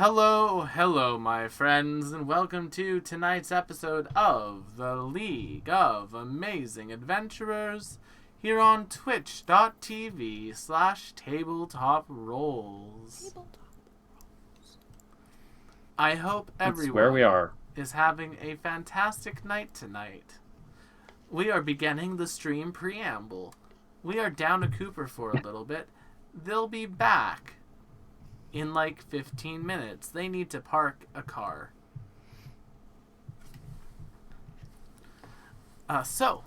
Hello, my friends, and welcome to tonight's episode of the League of Amazing Adventurers here on twitch.tv/tabletop rolls. I hope That's everyone where we are. is having a fantastic night tonight. We are beginning the stream preamble. We are down to Cooper for a little bit. They'll be back in like 15 minutes. They need to park a car. So,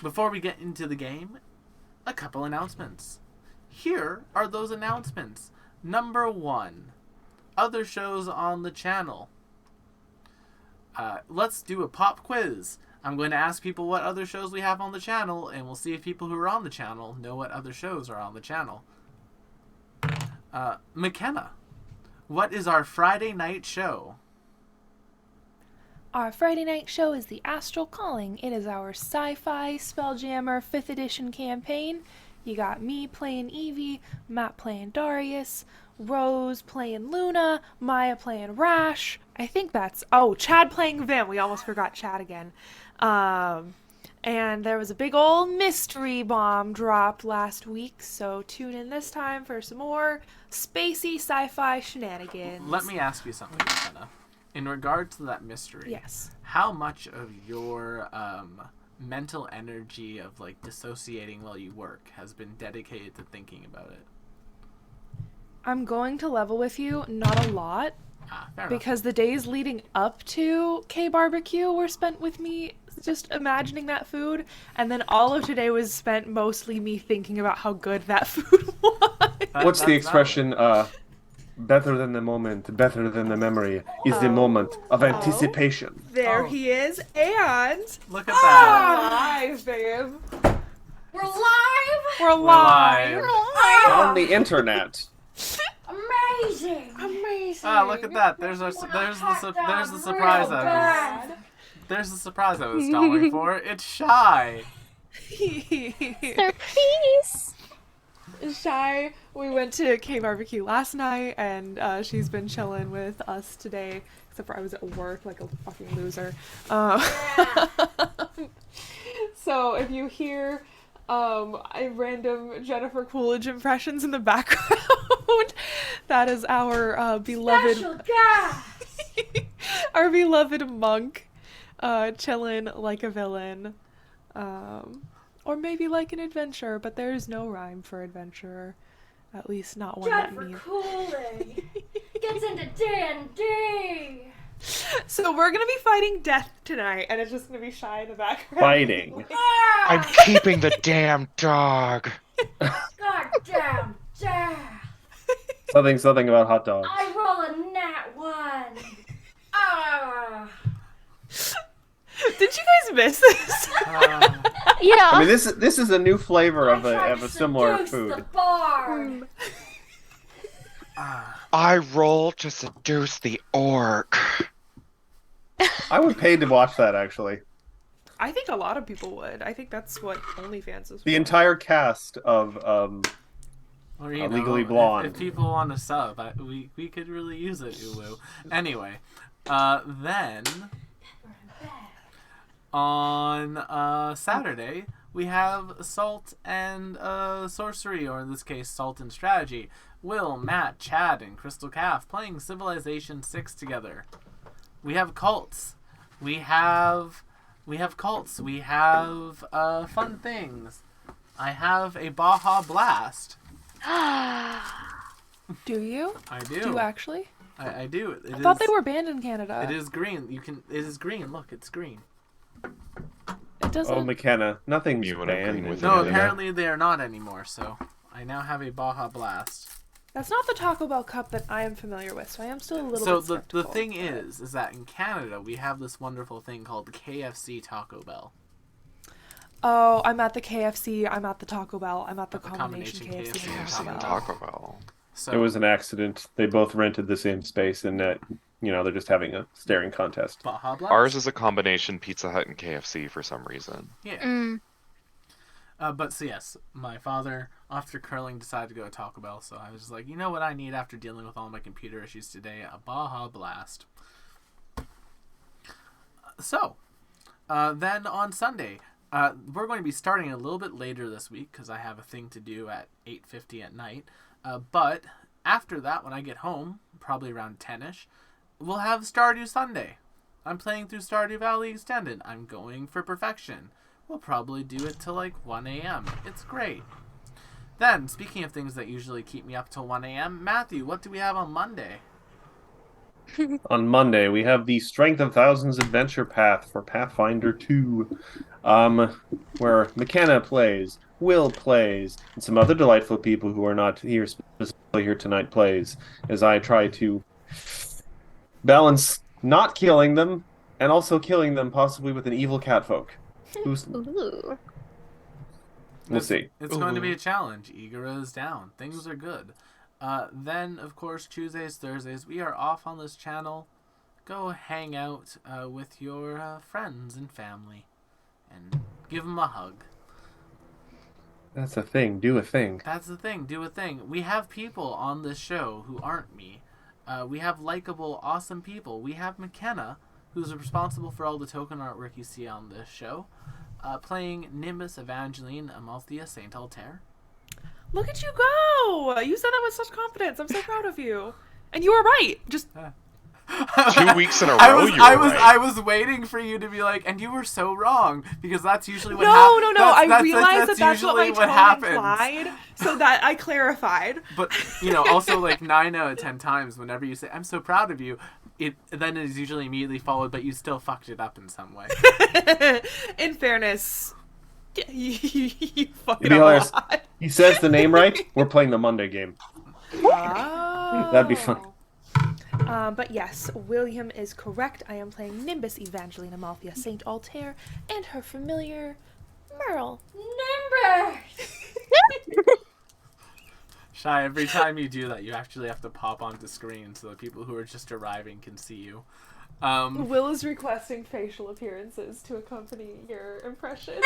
before we get into the game, a couple announcements. Here are those announcements. Number 1, other shows on the channel. Let's do a pop quiz. I'm going to ask people what other shows we have on the channel, and we'll see if people who are on the channel know what other shows are on the channel. McKenna, what is our Friday night show? Our Friday night show is The Astral Calling. It is our sci-fi Spelljammer 5th edition campaign. You got me playing Evie, Matt playing Darius, Rose playing Luna, Maya playing Rash. I think that's... Oh, Chad playing Vim. We almost forgot Chad again. And there was a big old mystery bomb dropped last week, so tune in this time for some more spacey sci-fi shenanigans. Let me ask you something, McKenna. In regard to that mystery, Yes. how much of your mental energy of like dissociating while you work has been dedicated to thinking about it? I'm going to level with you, not a lot, Fair enough. because the days leading up to K-Barbecue were spent with me just imagining that food, and then all of today was spent mostly me thinking about how good that food was. What's the That's expression? Better than the moment, better than the memory is the moment of anticipation. There Oh. he is, and... Look at that. Live, babe. We're live! We're live. live. On the internet. Amazing! Amazing. Look at that. There's the surprise there's the surprise I was stalling for. It's Shy. Surprise! Shy, we went to K-Barbecue last night, and she's been chilling with us today, except for I was at work like a fucking loser. So if you hear random Jennifer Coolidge impressions in the background, that is our beloved... Special guest! our beloved monk, chilling like a villain. Or maybe like an adventurer, but there's no rhyme for adventurer. At least not one that Jennifer means. Coolidge gets into D&D! So we're gonna be fighting death tonight, and it's just gonna be Shy in the background. Fighting. I'm keeping the damn dog. Goddamn death! Something about hot dogs. I roll a nat 1! Ah! Did you guys miss this? Yeah! I mean, this is a new flavor of tried a to similar seduce food. the bard. I roll to seduce the orc. I would pay to watch that actually. I think a lot of people would. I think that's what OnlyFans is for. The entire cast of Or, you Legally know, Blonde. If people want to sub, we could really use it, Ulu. Anyway, then on Saturday we have Salt and Sorcery, or in this case, Salt and Strategy. Will, Matt, Chad, and Crystal Calf playing Civilization 6 together. We have cults. We have cults. We have fun things. I have a Baja Blast. Do you? I do. Do you actually? I do. I thought they were banned in Canada. It is green. It is green. Look, it's green. It doesn't. Oh, McKenna. Nothing's You wanna banned. green with No, Canada. apparently they are not anymore. So I now have a Baja Blast. That's not the Taco Bell cup that I am familiar with, so I am still a little So bit the skeptical. thing is that in Canada we have this wonderful thing called KFC Taco Bell. Oh, I'm at the KFC, I'm at the Taco Bell, I'm at the At the combination combination KFC, KFC and KFC Taco and Bell. Taco Bell. So It was an accident. They both rented the same space, and they're just having a staring contest. Baja Blast. Ours is a combination Pizza Hut and KFC for some reason. Yeah. But so yes, my father, after curling, decided to go to Taco Bell. So I was just like, you know what I need after dealing with all my computer issues today? A Baja Blast. So, then on Sunday, we're going to be starting a little bit later this week because I have a thing to do at 8:50 at night. But after that, when I get home, probably around 10ish, we'll have Stardew Sunday. I'm playing through Stardew Valley Extended. I'm going for perfection. We'll probably do it till like 1 a.m. It's great. Then, speaking of things that usually keep me up till 1 a.m., Matthew, what do we have on Monday? On Monday, we have the Strength of Thousands Adventure Path for Pathfinder 2, where McKenna plays, Will plays, and some other delightful people who are not here specifically here tonight plays, as I try to balance not killing them and also killing them possibly with an evil catfolk. Ooh. We'll see. It's going to be a challenge. Igara is down. Things are good. Then, of course, Tuesdays, Thursdays, we are off on this channel. Go hang out with your friends and family and give them a hug. That's a thing. Do a thing. That's the thing. Do a thing. We have people on this show who aren't me. We have likable, awesome people. We have McKenna, who's responsible for all the token artwork you see on this show, playing Nimbus Evangeline Amalthea Saint Altair. Look at you go! You said that with such confidence. I'm so proud of you. And you were right. Just 2 weeks in a row, I was waiting for you to be like, and you were so wrong, because that's usually what happens. No. I realized that's what my tone happens. implied, so that I clarified. But also like 9 out of 10 times, whenever you say, "I'm so proud of you," it is usually immediately followed, but you still fucked it up in some way. In fairness, you fucked To be it up honest, a lot. he says the name right. We're playing the Monday game. Oh. That'd be fun. But yes, William is correct. I am playing Nimbus Evangeline Amalthea Saint Altair and her familiar Merle. Nimbus! Shy, every time you do that, you actually have to pop onto screen so that people who are just arriving can see you. Will is requesting facial appearances to accompany your impressions.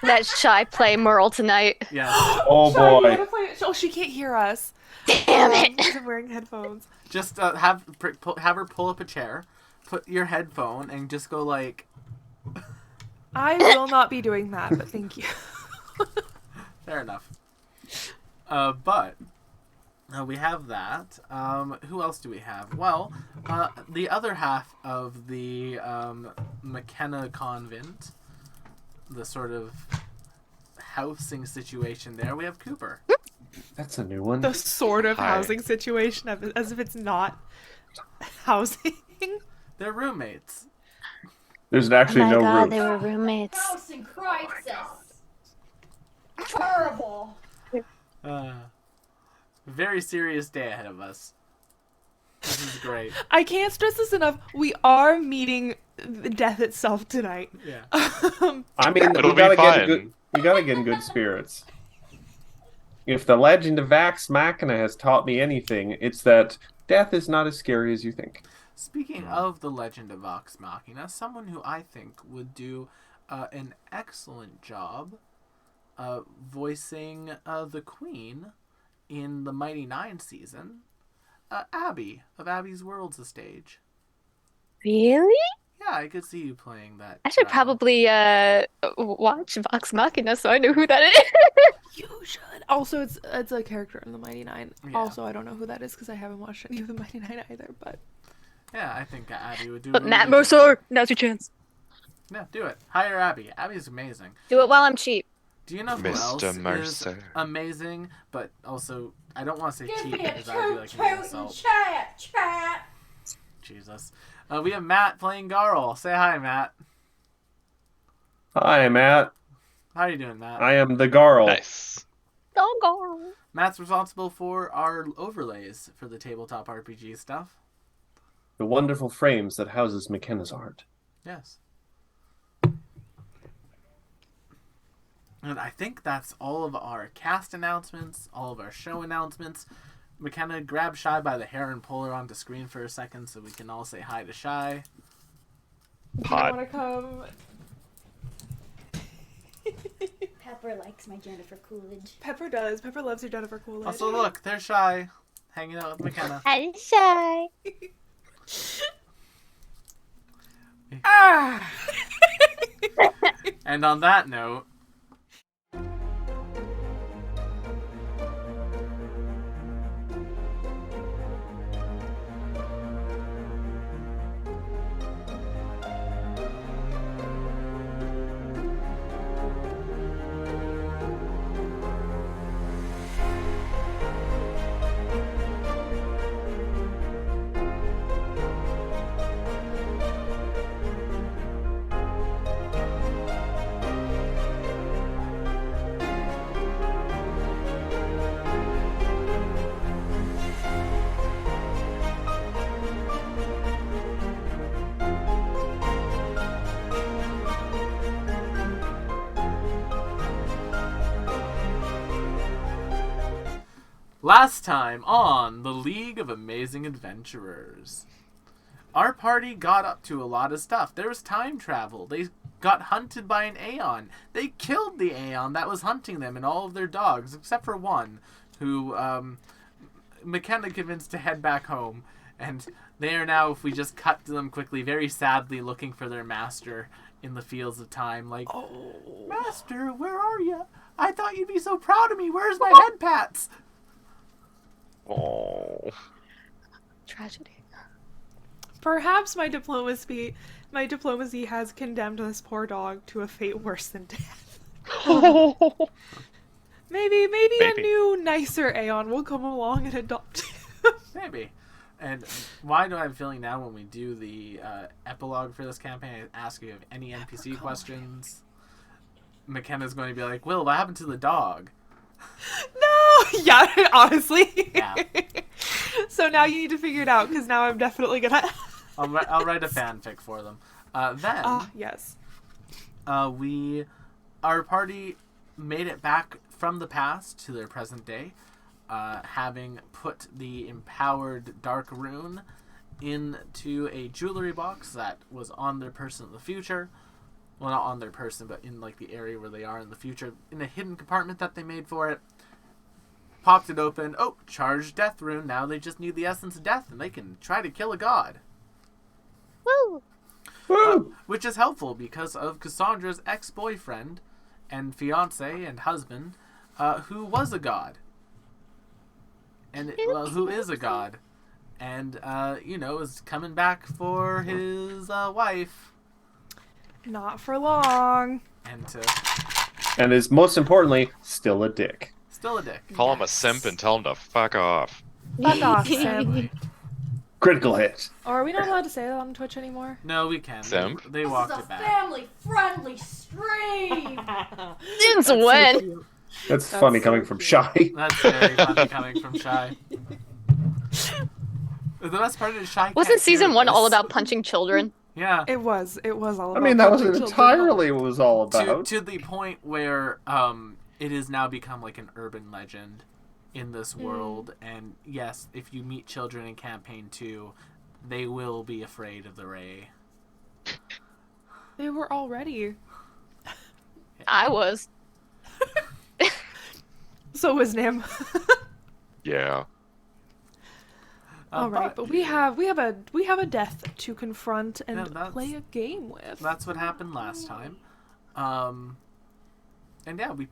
Let Shy play Merle tonight. Yeah. Oh Shy, you boy. wanna play it? Oh, she can't hear us. Damn it. She's wearing headphones. Just have her pull up a chair, put your headphone, and just go like. I will not be doing that, but thank you. Fair enough. But we have that. Who else do we have? Well, the other half of the McKenna Convent, the sort of housing situation there, we have Cooper. That's a new one. The sort of Hi. housing situation, as if it's not housing. They're roommates. There's actually Oh my no god, roof. they were roommates. Housing crisis. Terrible. Very serious day ahead of us. This is great. I can't stress this enough. We are meeting the death itself tonight. Yeah. I mean, It'll we be gotta get fun. in good. We gotta get in good spirits. If the legend of Vax Machina has taught me anything, it's that death is not as scary as you think. Speaking of the Legend of Vox Machina, someone who I think would do an excellent job voicing the Queen in the Mighty Nein season, Abby of Abby's World's a Stage. Really? Yeah, I could see you playing that. I should probably watch Vox Machina so I know who that is. You should. Also, it's a character in the Mighty Nine. Yeah. Also, I don't know who that is because I haven't watched any of the Mighty Nine either. But Yeah, I think Abby would do. But really Matt good. Mercer, now's your chance. Yeah, do it. Hire Abby. Abby's amazing. Do it while I'm cheap. Do you know who else Mr. is Mercer. amazing? But also, I don't want to say Give cheap me a because that would be like an toot and insult. chat. Jesus. We have Matt playing Garl. Say hi, Matt. Hi, Matt. How are you doing, Matt? I am the Garl. Nice. Doggone. Matt's responsible for our overlays for the tabletop RPG stuff. The wonderful frames that houses McKenna's art. Yes. And I think that's all of our cast announcements, all of our show announcements. McKenna, grab Shy by the hair and pull her onto screen for a second so we can all say hi to Shy. do you Hot. want to come? Pet Pepper likes my Jennifer Coolidge. Pepper does. Pepper loves her Jennifer Coolidge. Also, look, they're shy, hanging out with McKenna. I'm shy. Ah! And on that note, last time on the League of Amazing Adventurers, our party got up to a lot of stuff. There was time travel. They got hunted by an Aeon. They killed the Aeon that was hunting them and all of their dogs, except for one, who McKenna convinced to head back home. And they are now, if we just cut to them quickly, very sadly looking for their master in the fields of time. Like, Master, where are you? I thought you'd be so proud of me. Where's my head pats? Oh. Tragedy. Perhaps my diplomacy has condemned this poor dog to a fate worse than death. Maybe a new, nicer Aeon will come along and adopt him. Maybe. And why do I have a feeling now when we do the epilogue for this campaign, I ask you if you have any NPC questions, McKenna's going to be like, Will, what happened to the dog? No! Yeah, honestly. Yeah. So now you need to figure it out, because now I'm definitely gonna... I'll write a fanfic for them. Then, yes. our party made it back from the past to their present day, having put the empowered Dark Rune into a jewelry box that was on their person in the future. Well, not on their person, but in like the area where they are in the future, in a hidden compartment that they made for it. Popped it open. Oh, charged death rune. Now they just need the essence of death, and they can try to kill a god. Woo! Woo! Which is helpful because of Cassandra's ex-boyfriend and fiance and husband, who was a god. And who is a god. And, is coming back for his wife. Not for long. And is most importantly, still a dick. Still a dick. Call him a simp and tell him to fuck off. Fuck off, Sam. Critical hit. Or are we not allowed to say that on Twitch anymore? No, we can. Simp? They This walked is a it back. family-friendly stream. Since when? That's funny coming from Shy. That's very funny coming from Shy. The best part is Shy. Wasn't can't season hear 1 all this. about punching children? Yeah. It was all about... I mean, that wasn't punching children. entirely what it was all about. To the point where it has now become like an urban legend in this world. And yes, if you meet children in campaign 2, they will be afraid of the Ray. They were already. I was. So was Nim. Yeah. All right, but we have a death to confront and Yeah, play a game with. That's what happened last time. And yeah, we'll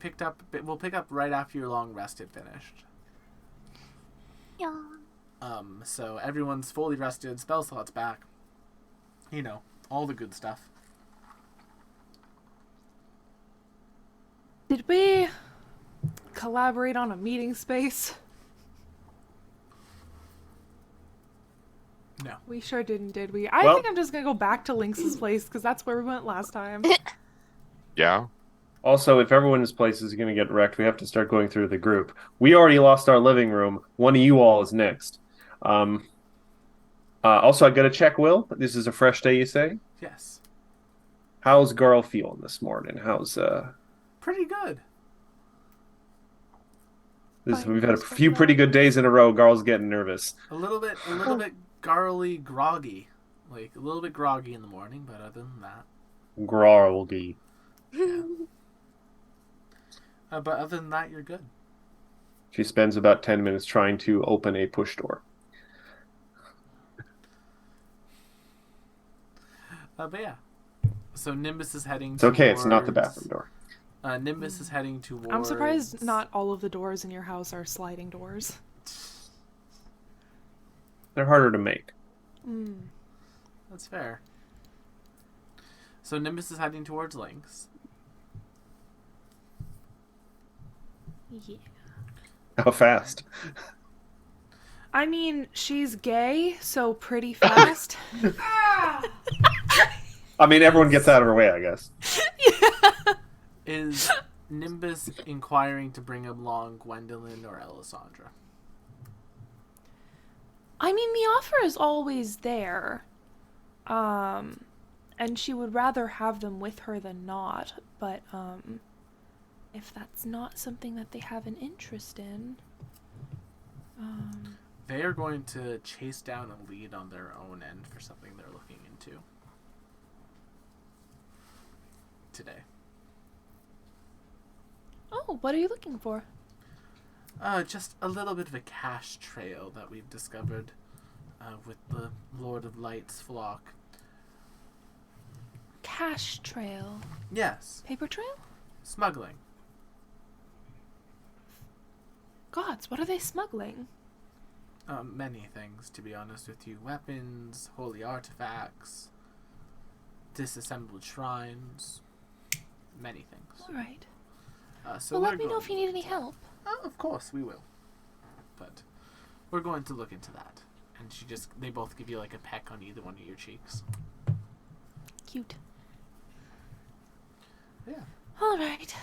pick up right after your long rest had finished. Yeah. So everyone's fully rested, spell slots back. All the good stuff. Did we collaborate on a meeting space? No. We sure didn't, did we? I Well- think I'm just gonna go back to Lynx's place because that's where we went last time. Yeah. Also, if everyone's place is going to get wrecked, we have to start going through the group. We already lost our living room. One of you all is next. Also, I got to check, Will. This is a fresh day, you say? Yes. How's Garl feeling this morning? How's Pretty good. We've had a few pretty good days in a row. Garl's getting nervous. A little bit garly groggy. Like a little bit groggy in the morning, but other than that. Groggy. But other than that, you're good. She spends about 10 minutes trying to open a push door. But yeah. So Nimbus is heading It's okay, it's not the towards- bathroom door. Nimbus is heading towards... I'm surprised not all of the doors in your house are sliding doors. They're harder to make. That's fair. So Nimbus is heading towards Lynx. Yeah. How fast? I mean, she's gay, so pretty fast. I mean, everyone gets out of her way, I guess. Is Nimbus inquiring to bring along Gwendolyn or Alessandra? I mean, the offer is always there. And she would rather have them with her than not, but, if that's not something that they have an interest in, They are going to chase down a lead on their own end for something they're looking into today. Oh, what are you looking for? Just a little bit of a cash trail that we've discovered with the Lord of Light's flock. Cash trail. Yes, Paper trail? smuggling. Gods, what are they smuggling? Many things, to be honest with you. Weapons, holy artifacts, disassembled shrines, many things. Alright. So Well, we're let me know going if you need any help. Of course, we will. But we're going to look into that. And they both give you like a peck on either one of your cheeks. Cute. Yeah. Alright.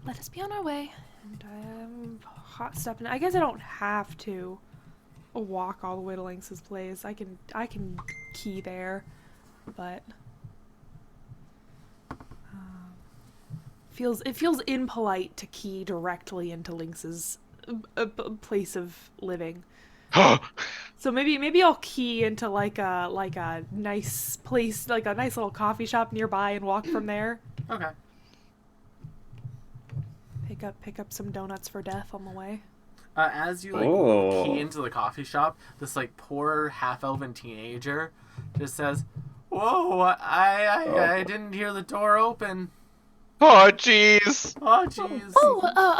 Let us be on our way. And I'm hot stepping. I guess I don't have to walk all the way to Lynx's place. I can key there. But it feels impolite to key directly into Lynx's place of living. So maybe I'll key into like a nice place, like a nice little coffee shop nearby, and walk from there. Okay. Pick up some donuts for death on the way. As you like Oh. key into the coffee shop, this like poor half-elven teenager just says, "Whoa! I didn't hear the door open. Oh, jeez. Oh, jeez."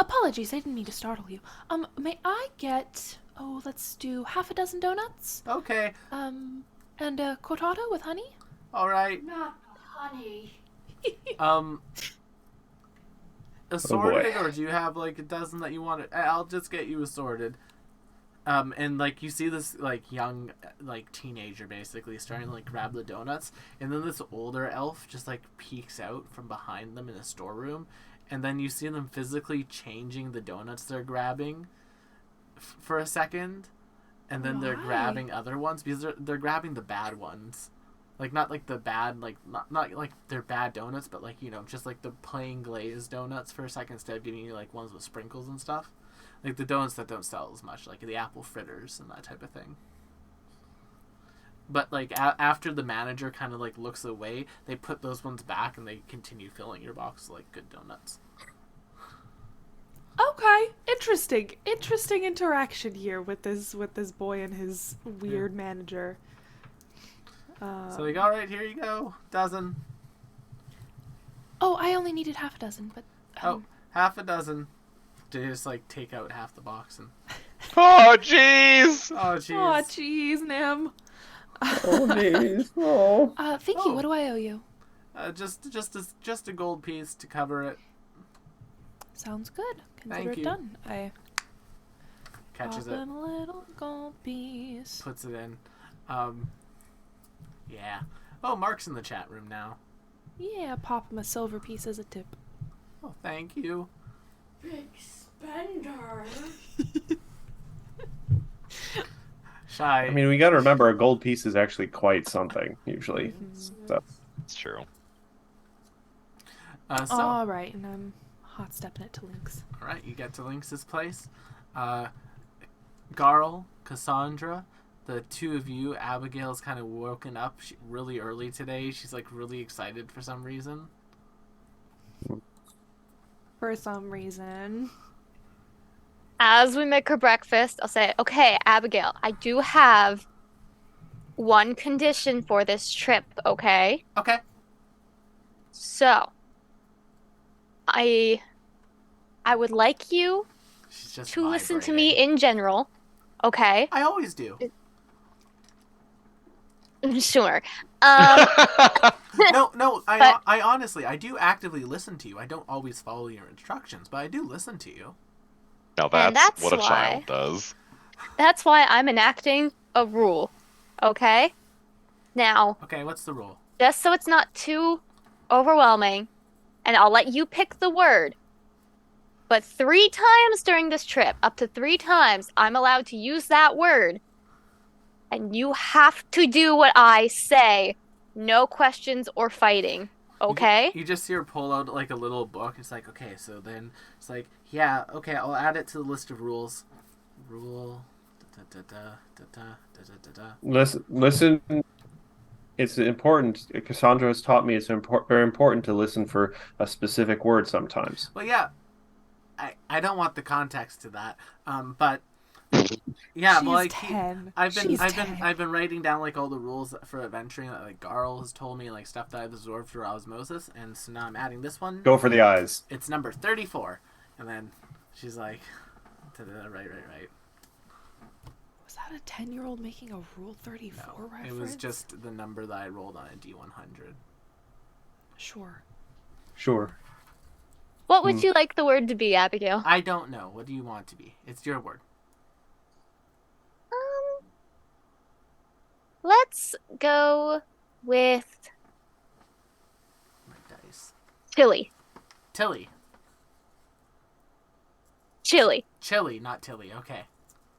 Apologies. I didn't mean to startle you. May I get? Oh, let's do half a dozen donuts. Okay. And a cortado with honey. All right. Not honey. Assorted, or do you have like a dozen that you want? I'll just get you assorted. And like you see this like young like teenager basically starting to like grab the donuts, and then this older elf just like peeks out from behind them in a storeroom, and then you see them physically changing the donuts they're grabbing for a second, and then they're Why? grabbing other ones because they're grabbing the bad ones. Like, not like the bad, like, not like they're bad donuts, but like, you know, just like the plain glazed donuts for a second instead of giving you like ones with sprinkles and stuff. Like the donuts that don't sell as much, like the apple fritters and that type of thing. But like after the manager kind of like looks away, they put those ones back and they continue filling your box with like good donuts. Okay, interesting interaction here with this boy and his weird manager. So like, all right, here you go, dozen. Oh, I only needed half a dozen, but Oh, half a dozen. To just like take out half the box and. Oh, jeez. Oh jeez. oh, jeez, Nim. Oh, jeez. Oh. Thank you. What do I owe you? Just a gold piece to cover it. Sounds good. Consider Thank it you. done. I Catches pop it, in a little gold piece. puts it in. Yeah. Oh, Mark's in the chat room now. Yeah, pop him a silver piece as a tip. Oh, thank you. Big spender. Shy. I mean, we got to remember a gold piece is actually quite something, usually. So, It's true. So, All right, and I'm hot stepping it to Lynx. all right, you get to Lynx's place. Garl, Cassandra, the two of you, Abigail's kind of woken up really early today. She's like really excited for some reason. for some reason. As we make her breakfast, I'll say, okay, Abigail, I do have one condition for this trip, okay? Okay. So, I would like you She's just to listen to me vibrating. in general, okay? I always do. Sure. No, But- I honestly, I do actively listen to you. I don't always follow your instructions, but I do listen to you. Now And that's that's what a why- child does. That's why I'm enacting a rule, okay? Now, Okay, what's the rule? just so it's not too overwhelming, and I'll let you pick the word. But 3 times during this trip, up to 3 times, I'm allowed to use that word. And you have to do what I say. No questions or fighting. Okay? You just see her pull out like a little book. It's like, okay, so then it's like, yeah, okay, I'll add it to the list of rules. Rule. Da, da, da, da, da, da, da, da, da. Listen. It's important. Cassandra has taught me it's very important to listen for a specific word sometimes. Well, yeah, I don't want the context to that. But yeah, She's well, like 10. I've She's been 10. writing down like all the rules for adventuring that like Garl has told me, like stuff that I've absorbed through osmosis, and so now I'm adding this one. Go for the eyes. It's number 34, and then she's like, right. Was that a 10-year-old making a Rule 34 No, reference? it was just the number that I rolled on a D100. Sure. Sure. What would you like the word to be, Abigail? I don't know. What do you want it to be? It's your word. Let's go with My dice. chili. Tilly. Chili. Chili, not Tilly. Okay.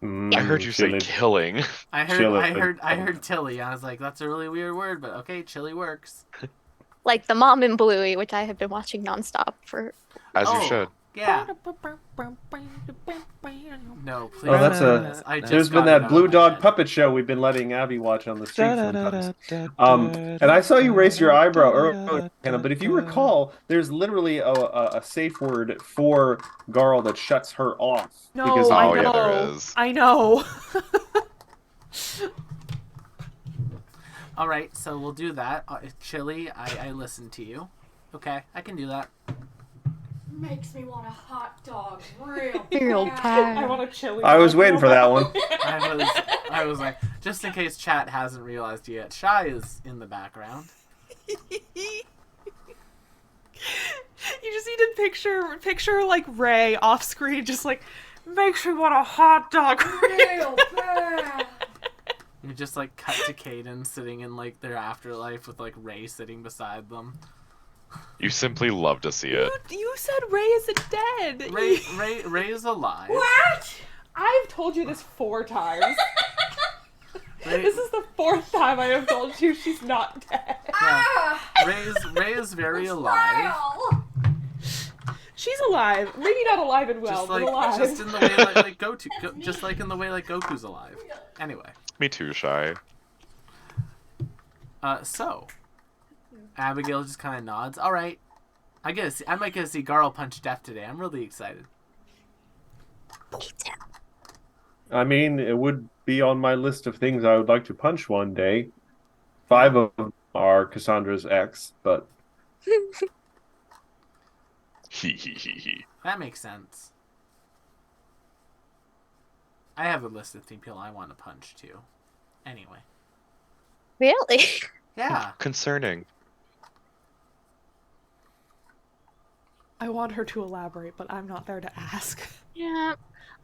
I heard you say Chili. killing. I Chili. heard Tilly. I was like, that's a really weird word, but okay, chili works. Like the Mom and Bluey, which I have been watching nonstop for. As you Oh. should. Yeah. No, please. Oh, that's don't a- do this. I just There's been got it out that of Blue my Dog head. puppet show we've been letting Abby watch on the street sometimes. And I saw you raise your eyebrow earlier, Hannah, but if you recall, there's literally a safe word for Garl that shuts her off. No, because I Oh, know. yeah, there is. I know. All right, so we'll do that. Chili, I listen to you. Okay, I can do that. Makes me want a hot dog real Real bad. I want a chili. I was dog waiting for that one. I was like, just in case chat hasn't realized yet, Shy is in the background. You just need to picture like Ray off screen, just like makes me want a hot dog. Real bad. You just like cut to Caden sitting in like their afterlife with like Ray sitting beside them. You simply love to see it. You said Ray isn't dead. Ray is alive. What? I've told you this 4 times. Ray, This is the 4th time I have told you she's not dead. yeah, Ray is very alive. Wow. She's alive. Maybe not alive and well, Just like but alive. just in the way like just like in the way like Goku's alive. Anyway, Me too, Shy. so Abigail just kind of nods. All right, I might get to see Garl punch death today. I'm really excited. I mean, it would be on my list of things I would like to punch one day. 5 of them are Cassandra's ex, but He. That makes sense. I have a list of people I want to punch too. Anyway, Really? yeah. Concerning. I want her to elaborate, but I'm not there to ask. Yeah.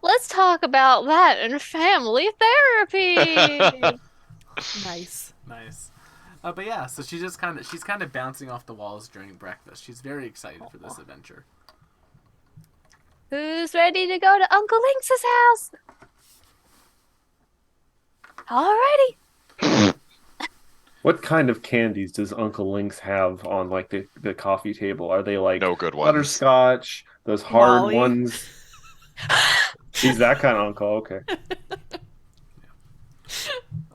Let's talk about that in family therapy. Nice. Nice. But yeah, so she's kind of bouncing off the walls during breakfast. She's very excited for this adventure. Who's ready to go to Uncle Lynx's house? Alrighty. what kind of candies does Uncle Lynx have on like the coffee table? Are they like No good ones. butterscotch, those hard Molly. ones? He's that kind of uncle, okay.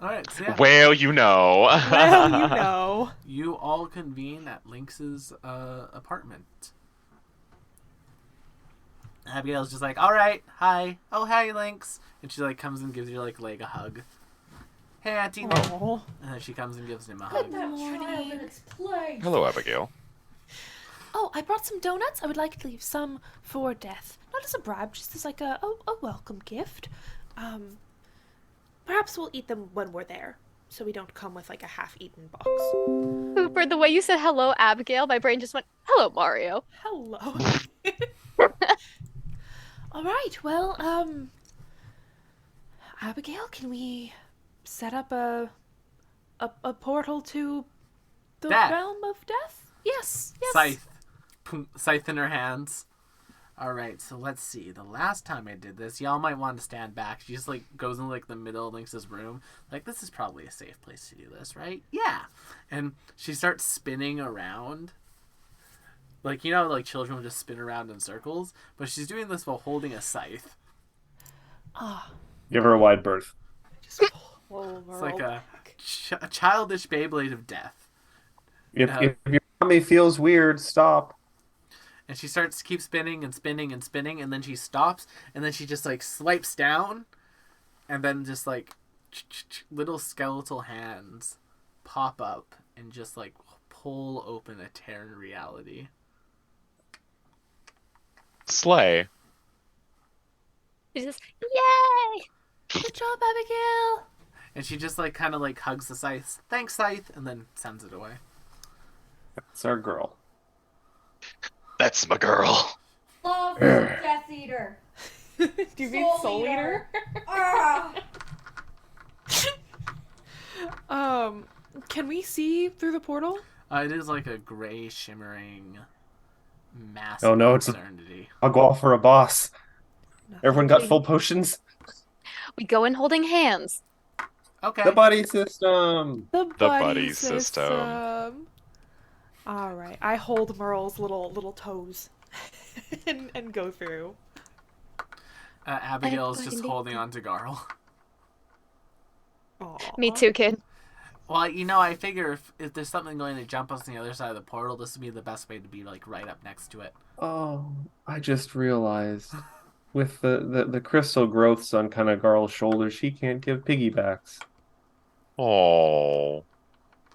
All right, so yeah, Well, you know. Well, you know. you all convene at Lynx's apartment. Abigail's just like, all right, hi. Oh, hey, Lynx. And she like comes and gives your like leg a hug. Hey, Auntie. Oh. And then she comes and gives him a hug. That child in its place. Hello, Abigail. Oh, I brought some donuts. I would like to leave some for Death. Not as a bribe, just as like a welcome gift. Perhaps we'll eat them when we're there, so we don't come with like a half-eaten box. Cooper, the way you said hello, Abigail, my brain just went, hello, Mario. Hello. All right. Well, Abigail, can we set up a portal to the Death. realm of death? Yes. Yes. Scythe. Scythe in her hands. Alright, so let's see. The last time I did this, y'all might want to stand back. She just like goes in like the middle of Lynx's room. Like, this is probably a safe place to do this, right? Yeah. And she starts spinning around. Like, you know, like children will just spin around in circles, but she's doing this while holding a scythe. Ah. Give her a wide berth. Just pull It's like Merle a childish Beyblade of death. If your tummy feels weird, stop. And she starts to keep spinning and spinning and spinning, and then she stops, and then she just like swipes down, and then just like little skeletal hands pop up and just like pull open a Terran reality. Slay. She's just, yay! Good job, Abigail. And she just like kind of like hugs the scythe, thanks Scythe, and then sends it away. That's our girl. That's my girl. Love Death Eater. Do you mean Soul Soul Eater. Eater? Ah! Can we see through the portal? It is like a gray shimmering massive Oh no, it's a eternity. I'll for a boss. Everyone got Nothing. full potions? We go in holding hands. Okay. The buddy system. The buddy system. All right, I hold Merle's little toes and go through. Abigail's just Buddy. holding on to Garl. Aw. Me too, kid. Well, you know, I figure if there's something going to jump us on the other side of the portal, this would be the best way to be like right up next to it. Oh, I just realized. With the crystal growths on kind of Garl's shoulders, she can't give piggybacks. Oh.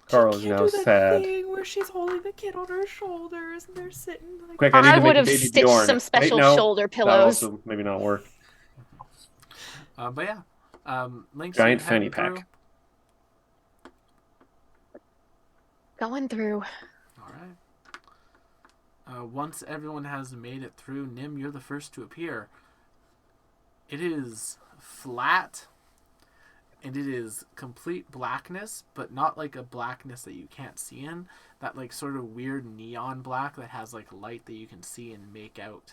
Garl is Can't now do that sad. thing where she's holding the kid on her shoulders and they're sitting like. Quick, I need I to would make a have baby stitched Bjorn. some special Wait, no, shoulder that pillows. also maybe not work. But yeah, Link's Giant heading fanny through. pack. Going through. All right. Once everyone has made it through, Nim, you're the first to appear. It is flat, and it is complete blackness, but not like a blackness that you can't see in. That like sort of weird neon black that has like light that you can see and make out.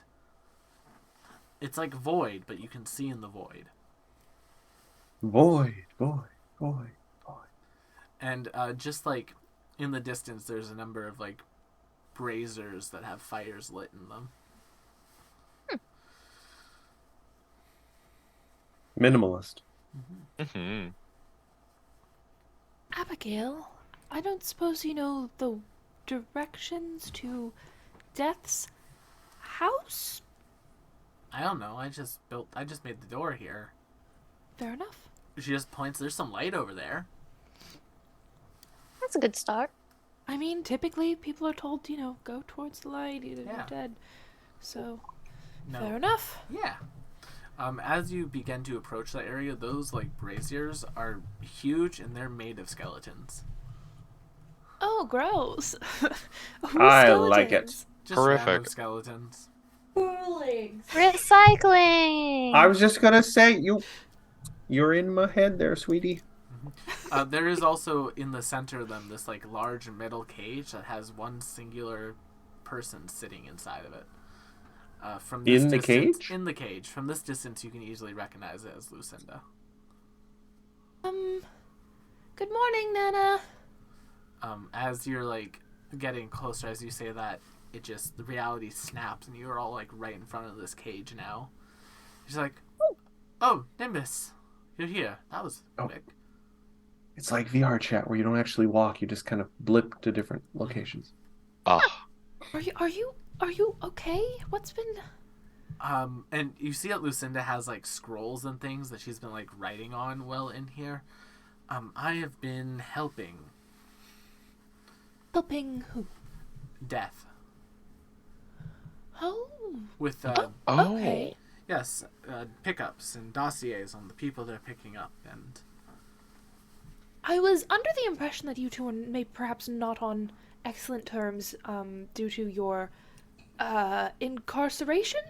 It's like void, but you can see in the void. Void. And just like in the distance, there's a number of like braziers that have fires lit in them. Minimalist. Hmm. Abigail, I don't suppose you know the directions to Death's house? I don't know. I just made the door here. Fair enough. She just points. There's some light over there. That's a good start. I mean, typically people are told, go towards the light, either Yeah. you're dead. So, No. fair enough. Yeah. As you begin to approach that area, those like braziers are huge and they're made of skeletons. Oh, gross. Whose I like it. skeletons? Just Horrific. random skeletons. Foolings. Recycling. I was just gonna say you're in my head there, sweetie. There is also in the center of them this like large metal cage that has one singular person sitting inside of it. From this In the distance, cage? In the cage. From this distance, you can easily recognize it as Lucinda. Good morning, Nana. As you're like getting closer, as you say that, the reality snaps, and you're all like right in front of this cage now. She's like, "Oh, Nimbus, you're here. That was Oh. quick." It's like VR chat where you don't actually walk; you just kind of blip to different locations. Ah. Are you okay? What's been And you see that Lucinda has like scrolls and things that she's been like writing on well in here. I have been helping Helping who? Death Oh. with Oh. Okay. yes, pickups and dossiers on the people they're picking up, and I was under the impression that you two were perhaps not on excellent terms due to your incarceration?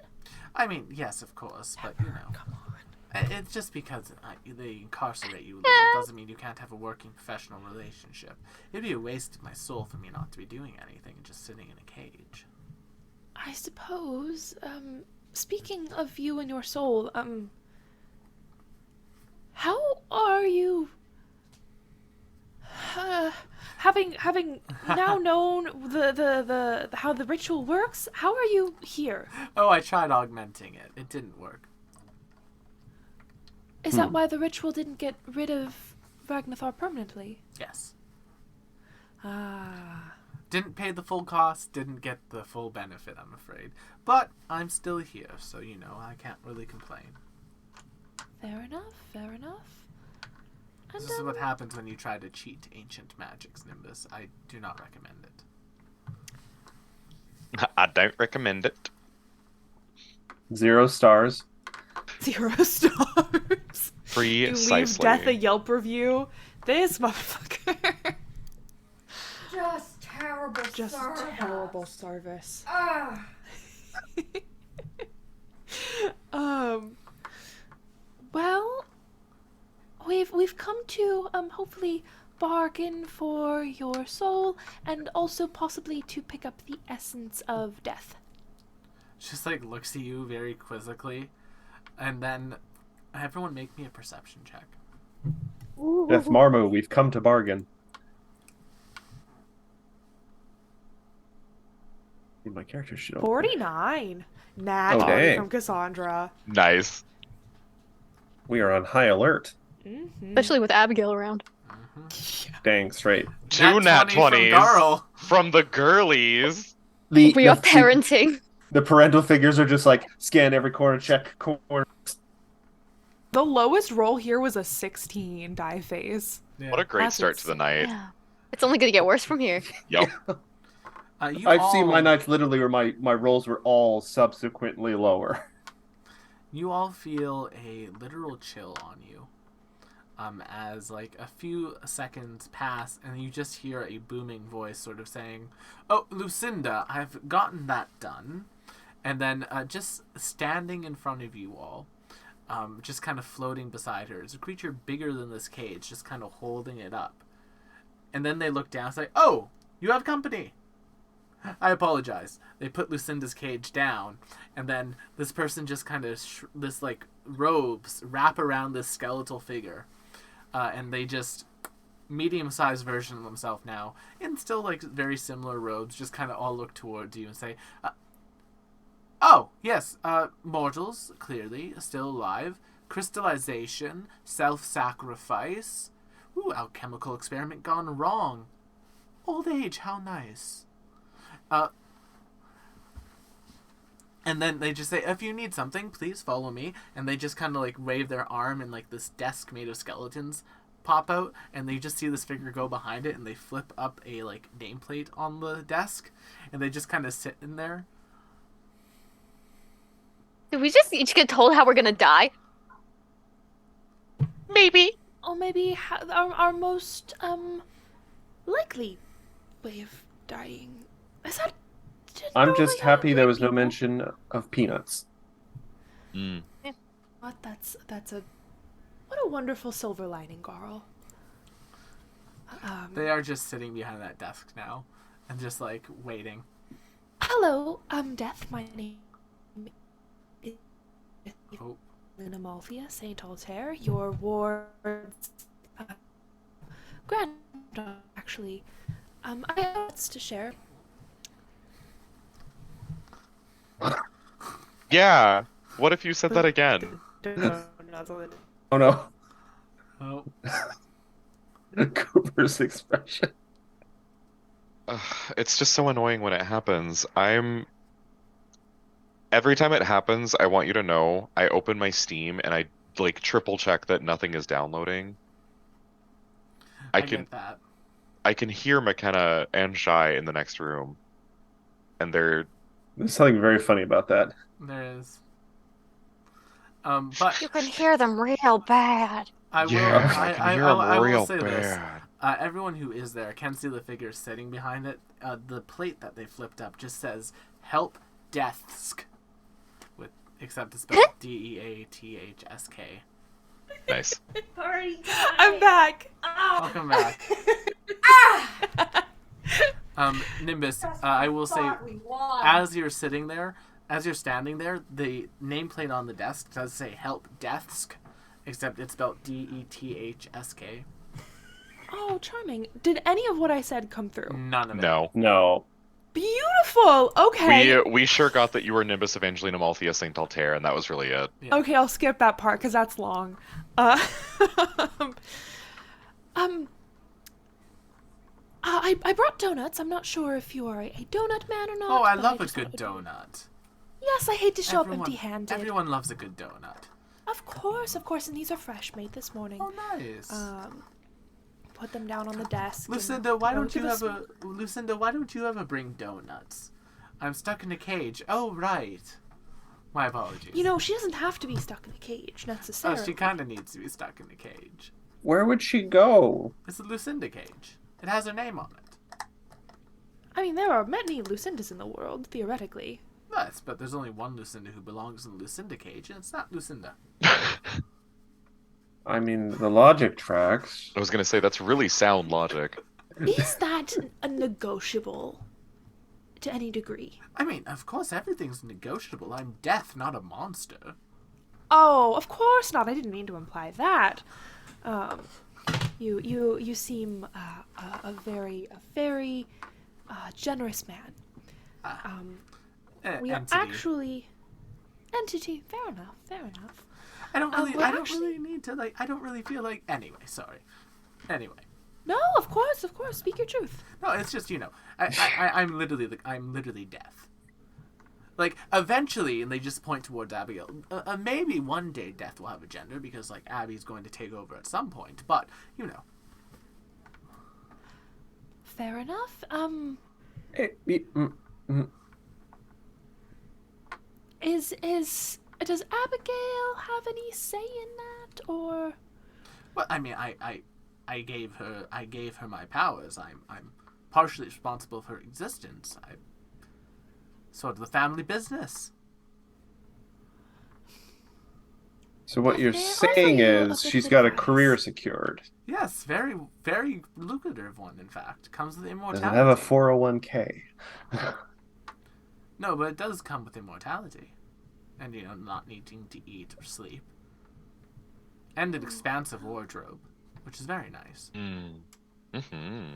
I mean, yes, of course, but you know, Come on. it's just because they incarcerate you a little doesn't mean you can't have a working professional relationship. It'd be a waste of my soul for me not to be doing anything and just sitting in a cage. I suppose, speaking of you and your soul, how are you, having now known the how the ritual works, how are you here? Oh, I tried augmenting it. It didn't work. Is that why the ritual didn't get rid of Ragnathar permanently? Yes. Ah. Didn't pay the full cost, didn't get the full benefit, I'm afraid. But I'm still here, so you know, I can't really complain. Fair enough, fair enough. And, This is what happens when you try to cheat ancient magics, Nimbus. I do not recommend it. I don't recommend it. 0 stars. 0 stars. You leave Precisely. Death a Yelp review. This motherfucker. Just terrible Just service. terrible service. Ah. Well, we've come to hopefully bargain for your soul and also possibly to pick up the essence of death. Just like looks at you very quizzically, and then everyone make me a perception check. Death Marmo, we've come to bargain. My character should open. 49. Nat Oh, dang. from Cassandra. Nice. We are on high alert. Mm-hmm. Especially with Abigail around. Dang straight. Two nat 20 from 20s Darl. from the girlies. We are the parenting. The parental figures are just like scan every corner, check corner. The lowest roll here was a 16 die phase. Yeah. What a great That's start to the night. Yeah. It's only gonna get worse from here. Yup. You I've seen my all- nights literally where my rolls were all subsequently lower. You all feel a literal chill on you. As like a few seconds pass and you just hear a booming voice sort of saying, "Oh, Lucinda, I've gotten that done." And then just standing in front of you all, just kind of floating beside her, is a creature bigger than this cage, just kind of holding it up. And then they look down and say, "Oh, you have company." I apologize. They put Lucinda's cage down, and then this person just kind of this like robes wrap around this skeletal figure, and they just medium-sized version of themselves now, in still like very similar robes, just kind of all look towards you and say, "Oh yes, mortals clearly still alive. Crystallization, self-sacrifice. Ooh, alchemical experiment gone wrong. Old age, how nice." And then they just say, "If you need something, please follow me." And they just kind of like wave their arm, and like this desk made of skeletons pop out, and they just see this figure go behind it, and they flip up a like nameplate on the desk, and they just kind of sit in there. Did we just each get told how we're gonna die? Maybe. Or maybe our most likely way of dying. Is that? I'm just throwing out happy there was no people? mention of peanuts. Mm. What? That's a. What a wonderful silver lining, Garl. They are just sitting behind that desk now, and just like waiting. Hello, Death. My name is Oh, Amalthea Saint Altair. Your ward's granddaughter, actually. I have lots to share. Yeah. What if you said that again? Oh no. oh. Cooper's expression. Ugh, it's just so annoying when it happens. I'm Every time it happens, I want you to know I open my Steam and I like triple check that nothing is downloading. I can get that. I can hear McKenna and Shy in the next room, and they're There's something very funny about that. There is. But You can hear them real bad. I will. yeah, I can hear them I will real say this. bad. Everyone who is there can see the figure sitting behind it. The plate that they flipped up just says "Help Deathsk," except it's spelled Deathsk. Nice. I'm back. Welcome back. Nimbus, I will say, Thought we won. as you're sitting there, as you're standing there, the nameplate on the desk does say "Help Deathsk," except it's spelled Dethsk. Oh, charming. Did any of what I said come through? None of it. No. No. Beautiful. Okay. We sure got that you were Nimbus Evangelina Malthea Saint Altair, and that was really it. Yeah. Okay, I'll skip that part because that's long. I brought donuts. I'm not sure if you are a donut man or not. Oh, I but love a just thought good I would- donut. Yes, I hate to show up Everyone- empty-handed. Everyone loves a good donut. Of course, and these are fresh, made this morning. Oh, nice. Put them down on the desk. and Lucinda, why don't you give us- ever bring donuts? I'm stuck in a cage. Oh, right. My apologies. You know, she doesn't have to be stuck in a cage Oh, necessarily. she kind of needs to be stuck in a cage. Where would she go? It's a Lucinda cage. It has her name on it. I mean, there are many Lucindas in the world, theoretically. Yes, but there's only one Lucinda who belongs in the Lucinda cage, and it's not Lucinda. I mean, the logic tracks. I was gonna say that's really sound logic. Is that a negotiable to any degree? I mean, of course, everything's negotiable. I'm death, not a monster. Oh, of course not. I didn't mean to imply that. You seem a very generous man. We are Entity. actually entity. Fair enough. I don't really. we're I don't actually- really need to like. I don't really feel like. Anyway, sorry. Anyway, No, of course. Speak your truth. no, it's just I'm literally death. Like eventually, and they just point towards Abigail. Maybe one day Death will have a gender because like Abby's going to take over at some point. But you know, Fair enough. Does Abigail have any say in that, or? well, I mean, I gave her my powers. I'm partially responsible for her existence. I sort of the family business. So what you're They saying offer you a is bit she's of got a advice. career secured. Yes, very, very lucrative one. In fact, comes with Does immortality. it have a 401k? No, but it does come with immortality, and you know, not needing to eat or sleep, and an expansive wardrobe, which is very nice. Mm-hmm.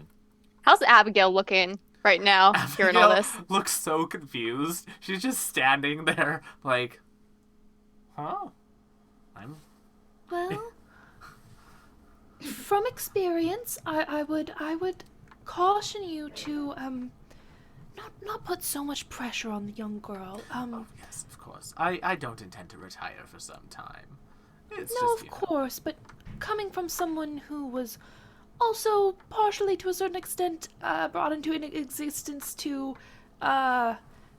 How's Abigail looking right now, hearing all Abigail this? looks so confused. She's just standing there, like, huh? Well, from experience, I would caution you to not put so much pressure on the young girl. Oh yes, of course. I don't intend to retire for some time. It's No, just, of you know, course, but coming from someone who was also partially to a certain extent brought into an existence to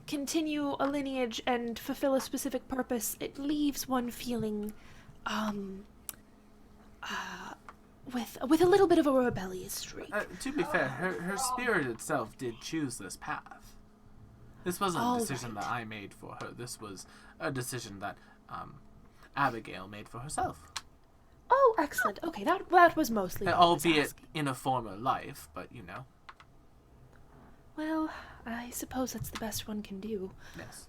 continue a lineage and fulfill a specific purpose, it leaves one feeling with a little bit of a rebellious streak. to be fair, her spirit itself did choose this path. This wasn't a All decision right. that I made for her. This was a decision that Abigail made for herself. Oh, excellent. Okay, that was mostly what I was Albeit asking. in a former life, but you know, Well, I suppose that's the best one can do. yes.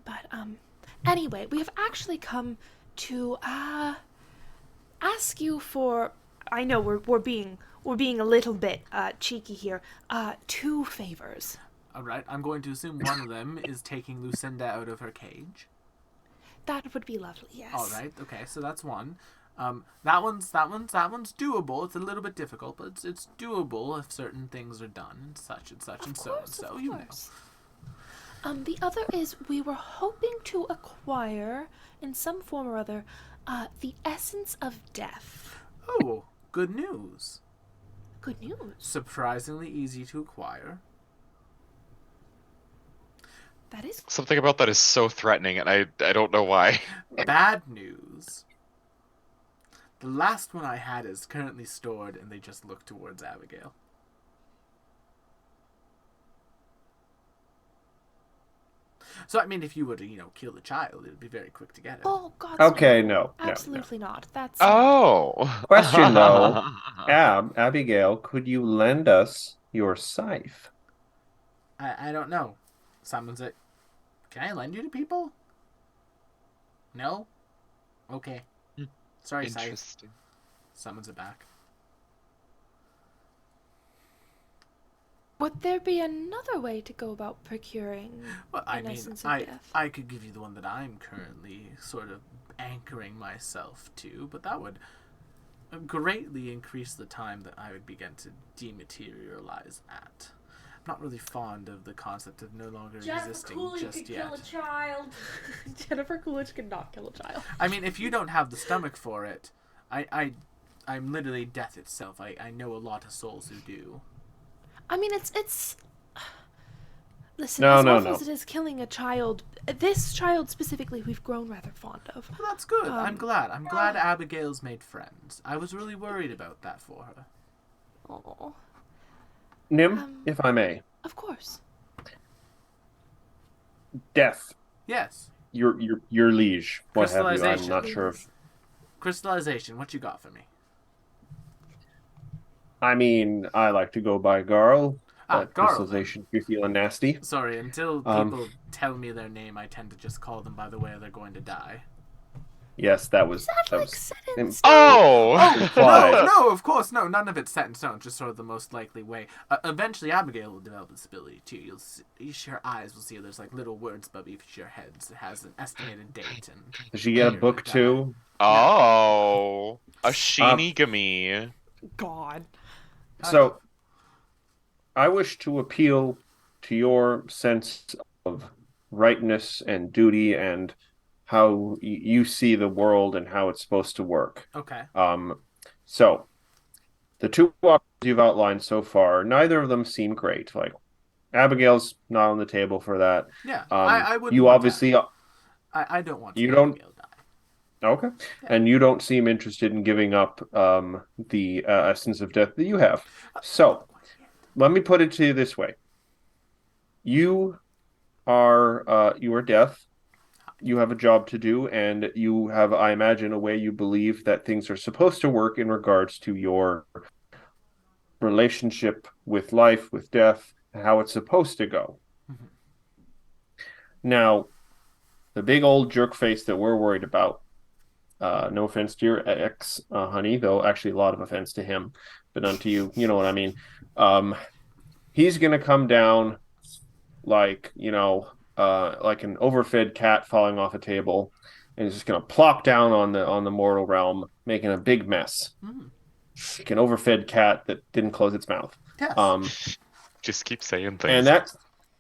But anyway, we have actually come to ask you for. I know we're being a little bit cheeky here. 2 favors. Alright, I'm going to assume one of them is taking Lucinda out of her cage. That would be lovely. Yes. Alright, okay, so that's one. That one's doable. It's a little bit difficult, but it's doable if certain things are done and such and such and so and Of so, course. you know. The other is we were hoping to acquire, in some form or other, the essence of death. Oh, good news. Good news. Surprisingly easy to acquire. That is. Something about that is so threatening, and I don't know why. Bad news. The last one I had is currently stored, and they just look towards Abigail. So, I mean, if you were to, kill the child, it would be very quick to get it. Oh God. Okay, no. Absolutely not. That's. Oh. Question, though. Abigail, could you lend us your scythe? I don't know. Someone's like, can I lend you to people? No? Okay. Sorry, Scythe. Interesting. Summons it back. Would there be another way to go about procuring Well, I an mean, essence of death? I could give you the one that I'm currently sort of anchoring myself to, but that would greatly increase the time that I would begin to dematerialize at. I'm not really fond of the concept of no longer Jennifer existing Coolidge just could yet. kill a child. Jennifer Coolidge could not kill a child. I mean, if you don't have the stomach for it, I'm literally death itself. I know a lot of souls who do. I mean, it's. Listen, No, as no, awful no. as it is killing a child, this child specifically, we've grown rather fond of. Well, that's good. I'm Um, glad. I'm glad Abigail's made friends. I was really worried about that for her. Oh, Nim, if I may. of course. Death. Yes. Your liege. What have you? I'm Crystallization. not sure if. Crystallization, what you got for me? I mean, I like to go by Garl. Garl. Crystallization, if you're feeling nasty. Sorry, until Um, people tell me their name, I tend to just call them by the way they're going to die. Yes, that was. Is that like was set in im- stone? Oh! Implied. No, of course, no. None of it's set in stone. Just sort of the most likely way. Eventually, Abigail will develop this ability too. You'll see, her eyes will see there's like little words above each of your heads. It has an estimated date and. Did she get a book too? Oh. A Shinigami. God. So, I wish to appeal to your sense of rightness and duty and how you see the world and how it's supposed to work. Okay. So, the two options you've outlined so far, neither of them seem great. Like, Abigail's not on the table for that. Yeah. I would. You obviously. I don't want to. You don't- Abigail die. Okay. And you don't seem interested in giving up the essence of death that you have. So, let me put it to you this way. You are death. You have a job to do, and you have, I imagine, a way you believe that things are supposed to work in regards to your relationship with life, with death, and how it's supposed to go. Mhm. Now, the big old jerk face that we're worried about, no offense to your ex, honey, though actually a lot of offense to him, but none to you. You know what I mean. He's gonna come down like like an overfed cat falling off a table, and he's just gonna plop down on the mortal realm, making a big mess. Mm. Like an overfed cat that didn't close its mouth. Yes. Just keep saying things.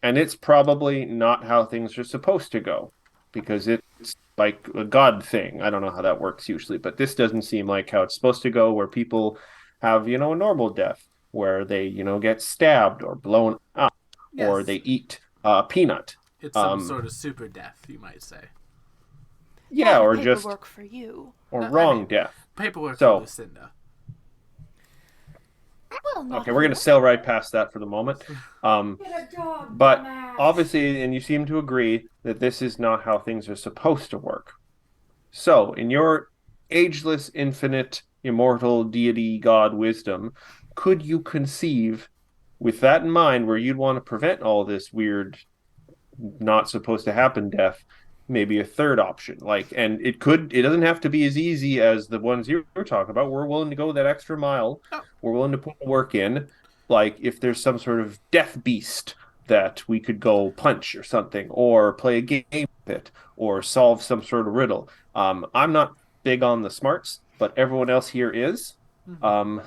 And it's probably not how things are supposed to go, because it's like a god thing. I don't know how that works usually, but this doesn't seem like how it's supposed to go, where people have, a normal death, where they, get stabbed or blown up, or Yes. they eat a peanut. It's some sort of super death, you might say. Yeah, All or the just paperwork for you. or I wrong mean- death. Paperwork So- for Lucinda. Well, not Okay, we're gonna sail right past that for the moment. Get a dog, But dumbass. obviously, and you seem to agree that this is not how things are supposed to work. So, in your ageless, infinite, immortal deity god wisdom, could you conceive, with that in mind, where you'd want to prevent all this weird, not supposed to happen death, maybe a third option? And it doesn't have to be as easy as the ones you were talking about. We're willing to go that extra mile. Oh. We're willing to put the work in. Like, if there's some sort of death beast that we could go punch or something, or play a game with it, or solve some sort of riddle. I'm not big on the smarts, but everyone else here is. Or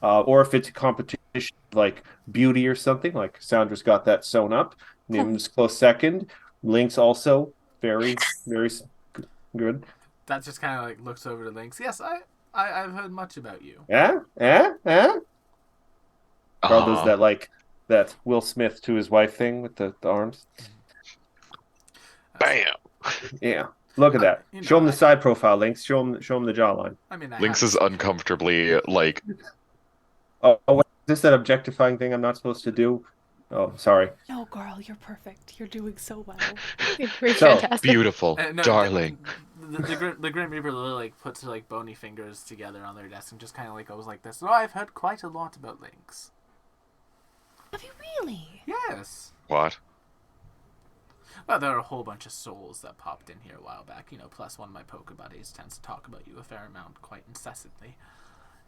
if it's a competition like beauty or something, like Sandra's got that sewn up. Nim's close second. Lynx also very, very good. That just kind of like looks over to Lynx. Yes, I've heard much about you. Yeah, yeah, yeah. Carl does Uh-huh. that like that Will Smith to his wife thing with the arms. Bam. Yeah, look at that. You know, Show him the side profile, Lynx. Show him the jawline. I mean, Lynx is uncomfortably like. Oh, what, is this that objectifying thing I'm not supposed to do? Oh, sorry. No, girl, you're perfect. You're doing so well. You're So, fantastic. Beautiful, No, darling. The Grim Reaper literally like puts her like bony fingers together on their desk and just kind of like goes like this. Oh, I've heard quite a lot about Lynx. Have you really? Yes. What? Well, there are a whole bunch of souls that popped in here a while back. You know, plus one of my poker buddies tends to talk about you a fair amount, quite incessantly.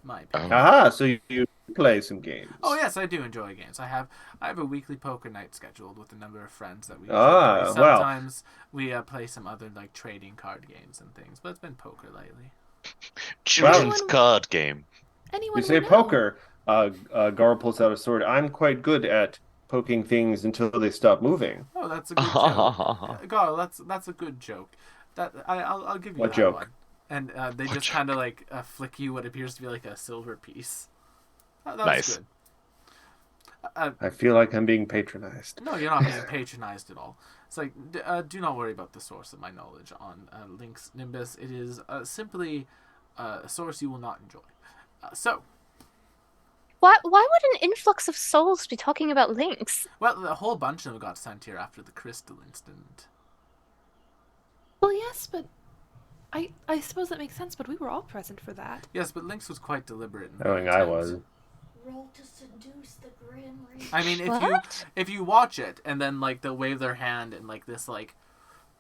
In my opinion. Aha, so you play some games. Oh yes, I do enjoy games. I have a weekly poker night scheduled with a number of friends that we Ah, play. well. Sometimes we play some other like trading card games and things, but it's been poker lately. Children's Well- card game. Anyone You say we know. poker. Gar pulls out a sword. I'm quite good at poking things until they stop moving. Oh, that's a good joke. God, that's a good joke. That I'll give you What that joke? one. And they What just joke? kind of like flick you what appears to be like a silver piece. That was Nice. good. I feel like I'm being patronized. No, you're not being patronized at all. It's like, do not worry about the source of my knowledge on Lynx Nimbus. It is simply a source you will not enjoy. So, Why would an influx of souls be talking about Lynx? well, a whole bunch of them got sent here after the crystal incident. Well, yes, but I suppose that makes sense. But we were all present for that. Yes, but Lynx was quite deliberate. In Knowing her I intent. was. Roll to seduce the Grim Reaper. I mean, What? if you watch it and then like they'll wave their hand and like this like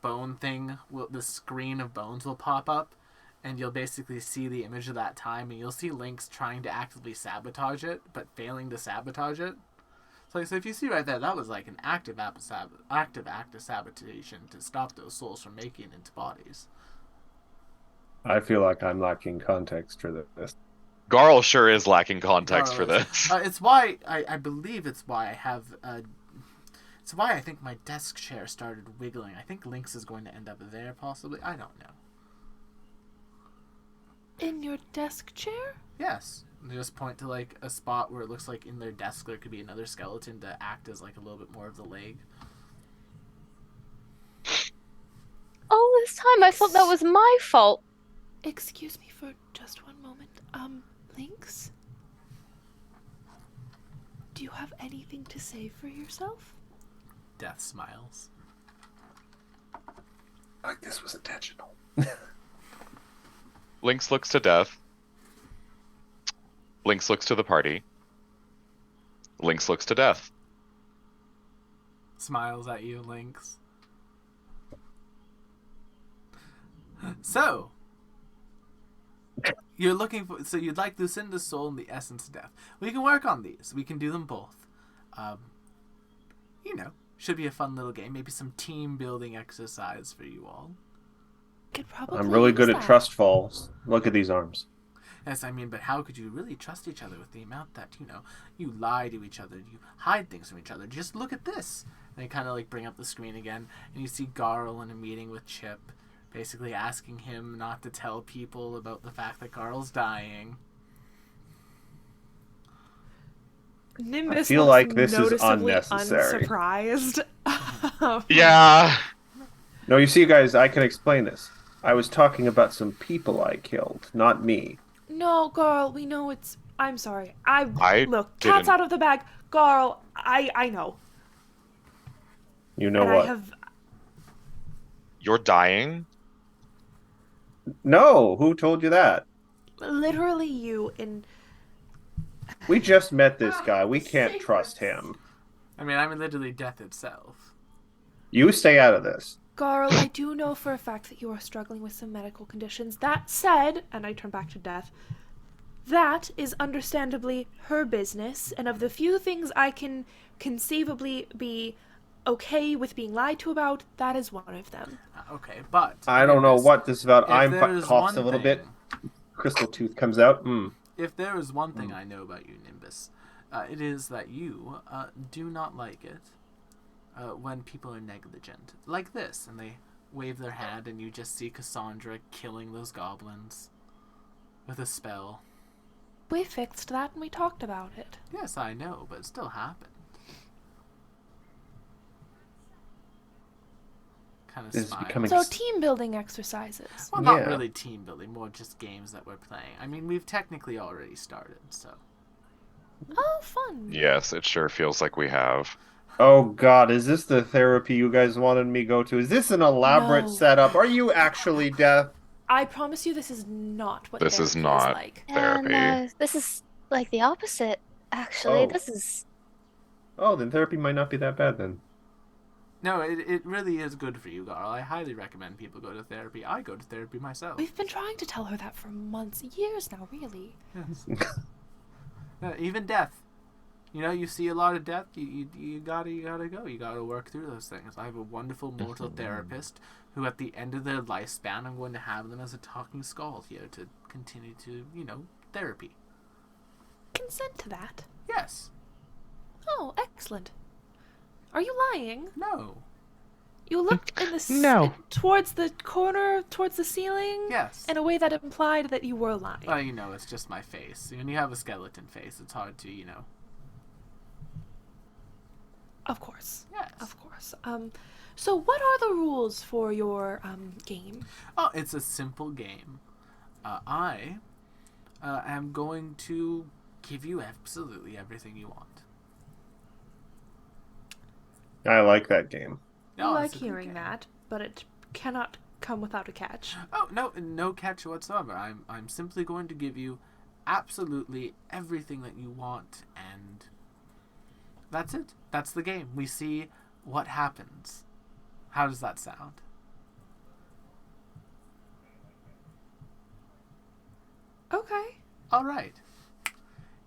bone thing, the screen of bones will pop up, and you'll basically see the image of that time, and you'll see Lynx trying to actively sabotage it, but failing to sabotage it. So if you see right there, that was like an active act of sabotage to stop those souls from making it into bodies. I feel like I'm lacking context for this. Garl sure is lacking context for Garl this. It's why I believe it's why I have. It's why I think my desk chair started wiggling. I think Lynx is going to end up there, possibly. I don't know. In your desk chair? Yes. They just point to like a spot where it looks like in their desk there could be another skeleton to act as like a little bit more of the leg. All this time I thought that was my fault. Excuse me for just one moment. Lynx? Do you have anything to say for yourself? Death smiles. Like this was intentional. Lynx looks to Death. Lynx looks to the party. Lynx looks to Death. Smiles at you, Lynx. So, you're looking for. So you'd like Lucinda's soul and the essence of death. We can work on these. We can do them both. You know, should be a fun little game. Maybe some team building exercise for you all. Could probably I'm really use good at that. trust falls. Look at these arms. Yes, I mean, but how could you really trust each other with the amount that, you know, you lie to each other, you hide things from each other? Just look at this. And they kind of like bring up the screen again, and you see Garl in a meeting with Chip, basically asking him not to tell people about the fact that Garl's dying. Nimbus I feel looks like this is noticeably unnecessary. Unsurprised. Yeah. No, you see, guys, I can explain this. I was talking about some people I killed, not me. No, Garl, we know it's. I'm sorry. I look. Cat's didn't- out of the bag. Garl, I know. You know and what? I have. You're dying? No, who told you that? Literally you in. We just met this guy. We can't trust him. I mean, I'm literally death itself. You stay out of this. Garl, I do know for a fact that you are struggling with some medical conditions. That said, and I turn back to Death, that is understandably her business, and of the few things I can conceivably be okay with being lied to about, that is one of them. Okay, but I don't know Nimbus, what this is about. if I'm there is coughs a one little thing- bit. Crystal tooth comes out. If there is one thing I know about you, Nimbus, it is that you do not like it when people are negligent. Like this, and they wave their hand and you just see Cassandra killing those goblins with a spell. We fixed that and we talked about it. Yes, I know, but it still happened. Kind of This is smile. becoming- So team building exercises. Well, not Yeah. really team building, more just games that we're playing. I mean, we've technically already started, so. Oh, fun. Yes, it sure feels like we have. Oh God, is this the therapy you guys wanted me to go to? Is this an elaborate No. setup? Are you actually deaf? I promise you this is not what This is therapy not. like. Therapy. And this is like the opposite, actually. Oh. This is. Oh, then therapy might not be that bad then. No, it really is good for you, Garl. I highly recommend people go to therapy. I go to therapy myself. We've been trying to tell her that for months, years now, really. Yes. Even death. You know, you see a lot of death. You gotta go. You gotta work through those things. I have a wonderful mortal therapist who, at the end of their lifespan, I'm going to have them as a talking skull here to continue to, therapy. Consent to that. Yes. Oh, excellent. Are you lying? No. You looked in the No. towards the corner, towards the ceiling, Yes. in a way that implied that you were lying. Well, it's just my face. When you have a skeleton face, it's hard to, Of course. Yes. Of course. So what are the rules for your game? Oh, it's a simple game. I am going to give you absolutely everything you want. I like that game. I No, like it's a good hearing game. that, but it cannot come without a catch. Oh, no catch whatsoever. I'm simply going to give you absolutely everything that you want, and that's it. That's the game. We see what happens. How does that sound? Okay. All right.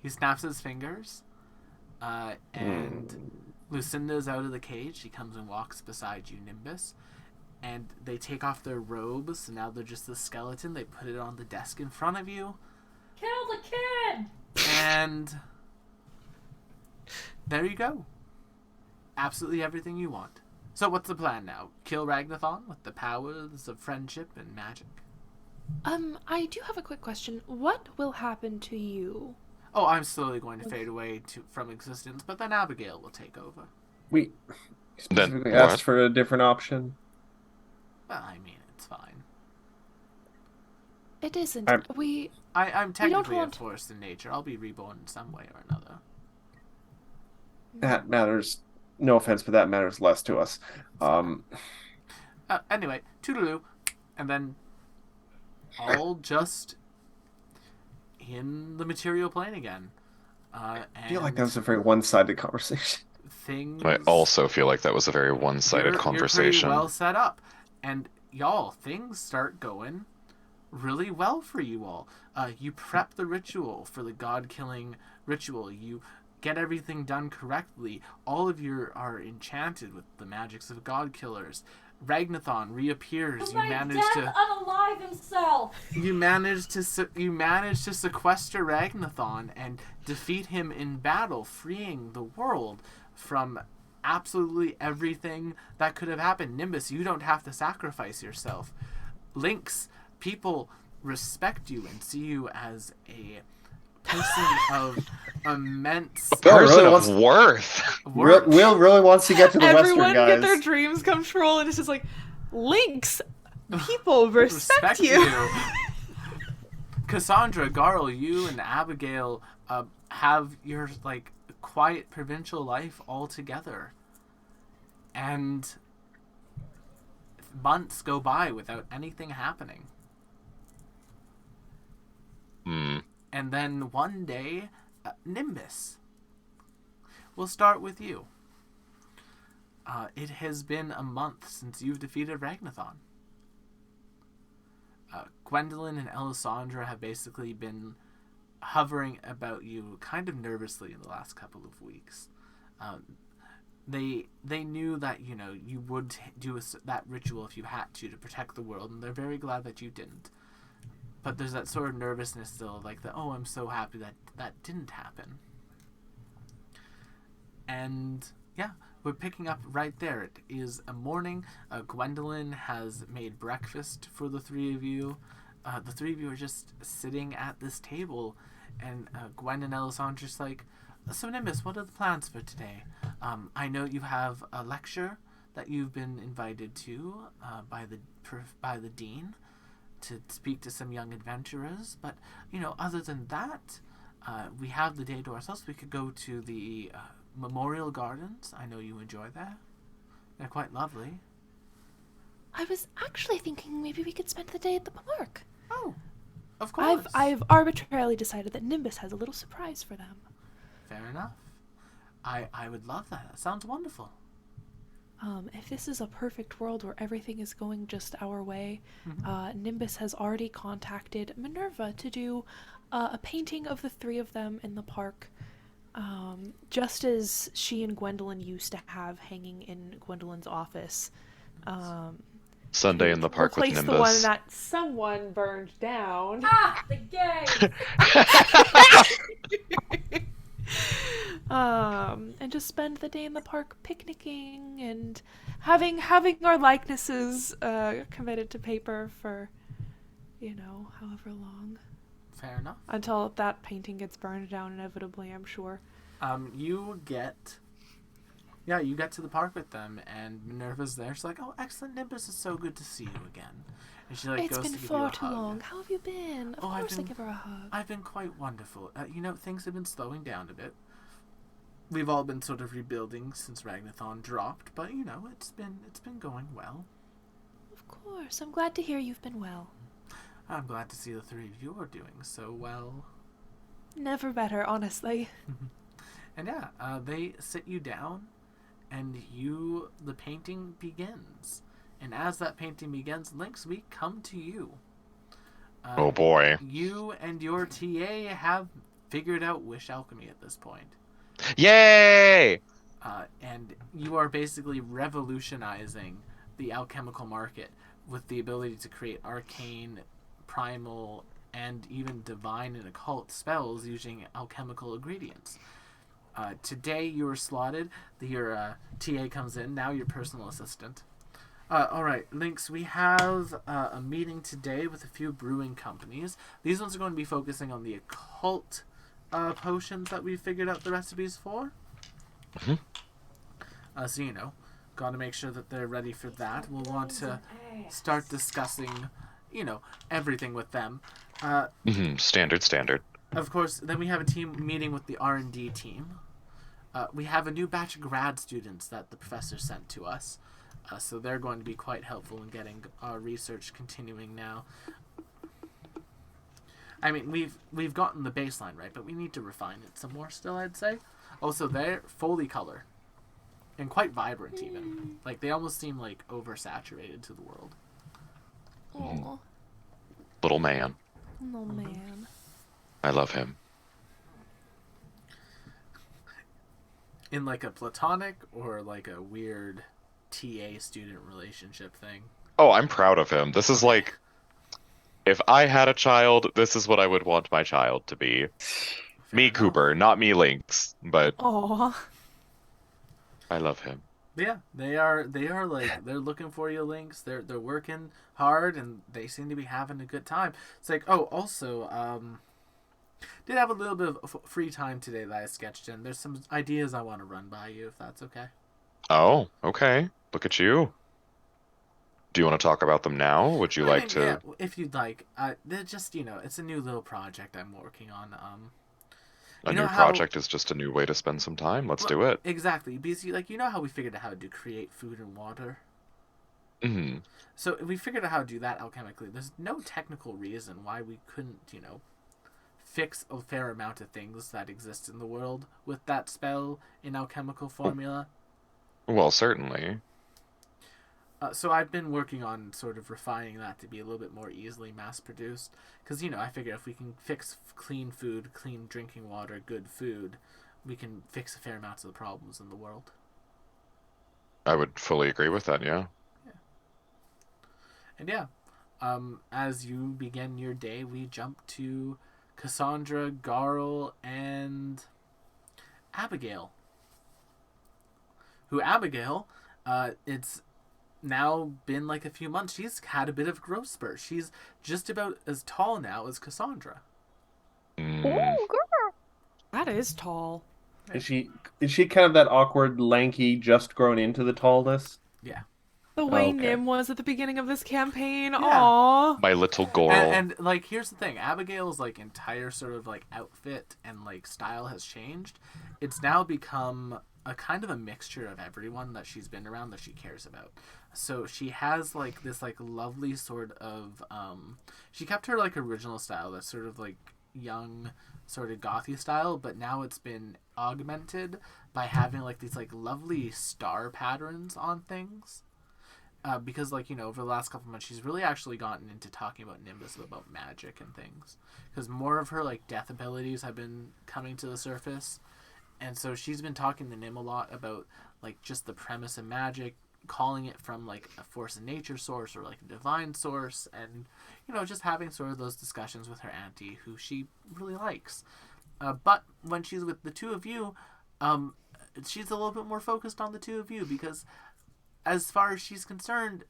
He snaps his fingers, and Lucinda's out of the cage. She comes and walks beside you, Nimbus. And they take off their robes, so now they're just the skeleton. They put it on the desk in front of you. Kill the kid! And there you go. Absolutely everything you want. So what's the plan now? Kill Ragnathon with the powers of friendship and magic? I do have a quick question. What will happen to you? Oh, I'm slowly going to fade away from existence, but then Abigail will take over. We specifically Then what? asked for a different option. Well, I mean, it's fine. It isn't. I'm- I'm technically a want- force in nature. I'll be reborn in some way or another. That matters. No offense, but that matters less to us. Anyway, toodaloo, and then all just in the material plane again. I feel like that was a very one-sided conversation. things. I also feel like that was a very one-sided You're conversation. pretty well set up, and y'all, things start going really well for you all. You prep the ritual for the god-killing ritual. You get everything done correctly. All of you are enchanted with the magics of god killers. Ragnathon reappears. Who You made manage death to unalive himself! you manage to sequester Ragnathon and defeat him in battle, freeing the world from absolutely everything that could have happened. Nimbus, you don't have to sacrifice yourself. Lynx, people respect you and see you as a person of immense Person really of wants- worth. worth. Will really wants to get to the Everyone Western guys. get their dreams come true, and it's just like, Lynx, people respect you. Cassandra, Garl, you and Abigail have your quiet provincial life all together, and months go by without anything happening. Hmm. And then one day, Nimbus. We'll start with you. It has been a month since you've defeated Ragnathon. Gwendolyn and Elisandra have basically been hovering about you kind of nervously in the last couple of weeks. They knew that, you would do that ritual if you had to protect the world, and they're very glad that you didn't. But there's that sort of nervousness still, I'm so happy that didn't happen. And, yeah, we're picking up right there. It is a morning. Gwendolyn has made breakfast for the three of you. The three of you are just sitting at this table, and Gwen and Elisandra just like, so Nimbus, what are the plans for today? I know you have a lecture that you've been invited to by the dean to speak to some young adventurers, but other than that, we have the day to ourselves. We could go to the Memorial Gardens. I know you enjoy that. They're quite lovely. I was actually thinking maybe we could spend the day at the park. Oh, of course. I've arbitrarily decided that Nimbus has a little surprise for them. Fair enough. I would love that. That sounds wonderful. If this is a perfect world where everything is going just our way, Nimbus has already contacted Minerva to do a painting of the three of them in the park, just as she and Gwendolyn used to have hanging in Gwendolyn's office. Sunday in the park with replace Nimbus. the one that someone burned down. Ah, the gay! And just spend the day in the park picnicking and having our likenesses committed to paper for, however long. Fair enough. Until that painting gets burned down inevitably, I'm sure. You get to the park with them, and Minerva's there. She's like, "Oh, excellent, Nimbus! It's so good to see you again." And she It's goes been to give you far a too hug. long. How have you been? Of course, I give her a hug. I've been quite wonderful. Things have been slowing down a bit. We've all been sort of rebuilding since Ragnathon dropped, but it's been going well. Of course, I'm glad to hear you've been well. I'm glad to see the three of you are doing so well. Never better, honestly. And they sit you down, and the painting begins. And as that painting begins, Lynx, we come to you. Oh boy. You and your TA have figured out wish alchemy at this point. Yay! And you are basically revolutionizing the alchemical market with the ability to create arcane, primal, and even divine and occult spells using alchemical ingredients. Today you were slotted. Your TA comes in, now your personal assistant. Alright, Lynx, we have a meeting today with a few brewing companies. These ones are going to be focusing on the occult potions that we figured out the recipes for. So, got to make sure that they're ready for that. We'll want to start discussing, everything with them. Standard. Of course, then we have a team meeting with the R&D team. We have a new batch of grad students that the professor sent to us. So they're going to be quite helpful in getting our research continuing now. I mean, we've gotten the baseline right, but we need to refine it some more still, I'd say. Also, they're fully color. And quite vibrant, even. Like, they almost seem, oversaturated to the world. Aw. Little man. Oh, man. I love him. In, a platonic or, a weird TA-student relationship thing? Oh, I'm proud of him. This is if I had a child, this is what I would want my child to be. Me, Cooper, not me, Lynx, but Aw. I love him. Yeah, they are they're looking for you, Lynx. They're working hard, and they seem to be having a good time. It's also, did have a little bit of free time today that I sketched in. There's some ideas I want to run by you, if that's okay. Oh, okay. Look at you. Do you want to talk about them now? Would you like to? Yeah, if you'd like. They're just, it's a new little project I'm working on. A new project is just a new way to spend some time. Let's do it. Exactly. Because, how we figured out how to create food and water? Mm-hmm. So we figured out how to do that alchemically. There's no technical reason why we couldn't, fix a fair amount of things that exist in the world with that spell in alchemical formula. Well, certainly. So I've been working on sort of refining that to be a little bit more easily mass-produced. Because, I figure if we can fix clean food, clean drinking water, good food, we can fix a fair amount of the problems in the world. I would fully agree with that, yeah. And as you begin your day, we jump to Cassandra, Garl, and Abigail, who Abigail, it's now been like a few months. She's had a bit of growth spurt. She's just about as tall now as Cassandra. Mm. Ooh, girl. That is tall. Is she kind of that awkward, lanky, just grown into the tallness? Yeah. The way Okay. Nim was at the beginning of this campaign. Yeah. Aww. My little girl. And like, here's the thing: Abigail's like entire sort of like outfit and like style has changed. It's now become a kind of a mixture of everyone that she's been around that she cares about. So she has like this like lovely sort of she kept her like original style, that's sort of like young sort of gothy style, but now it's been augmented by having like these like lovely star patterns on things. Because, like, you know, over the last couple months, she's really actually gotten into talking about Nimbus, about magic and things. Because more of her, like, death abilities have been coming to the surface. And so she's been talking to Nim a lot about, like, just the premise of magic, calling it from, like, a force of nature source or, like, a divine source. And, you know, just having sort of those discussions with her auntie, who she really likes. But when she's with the two of you, she's a little bit more focused on the two of you because... as far as she's concerned,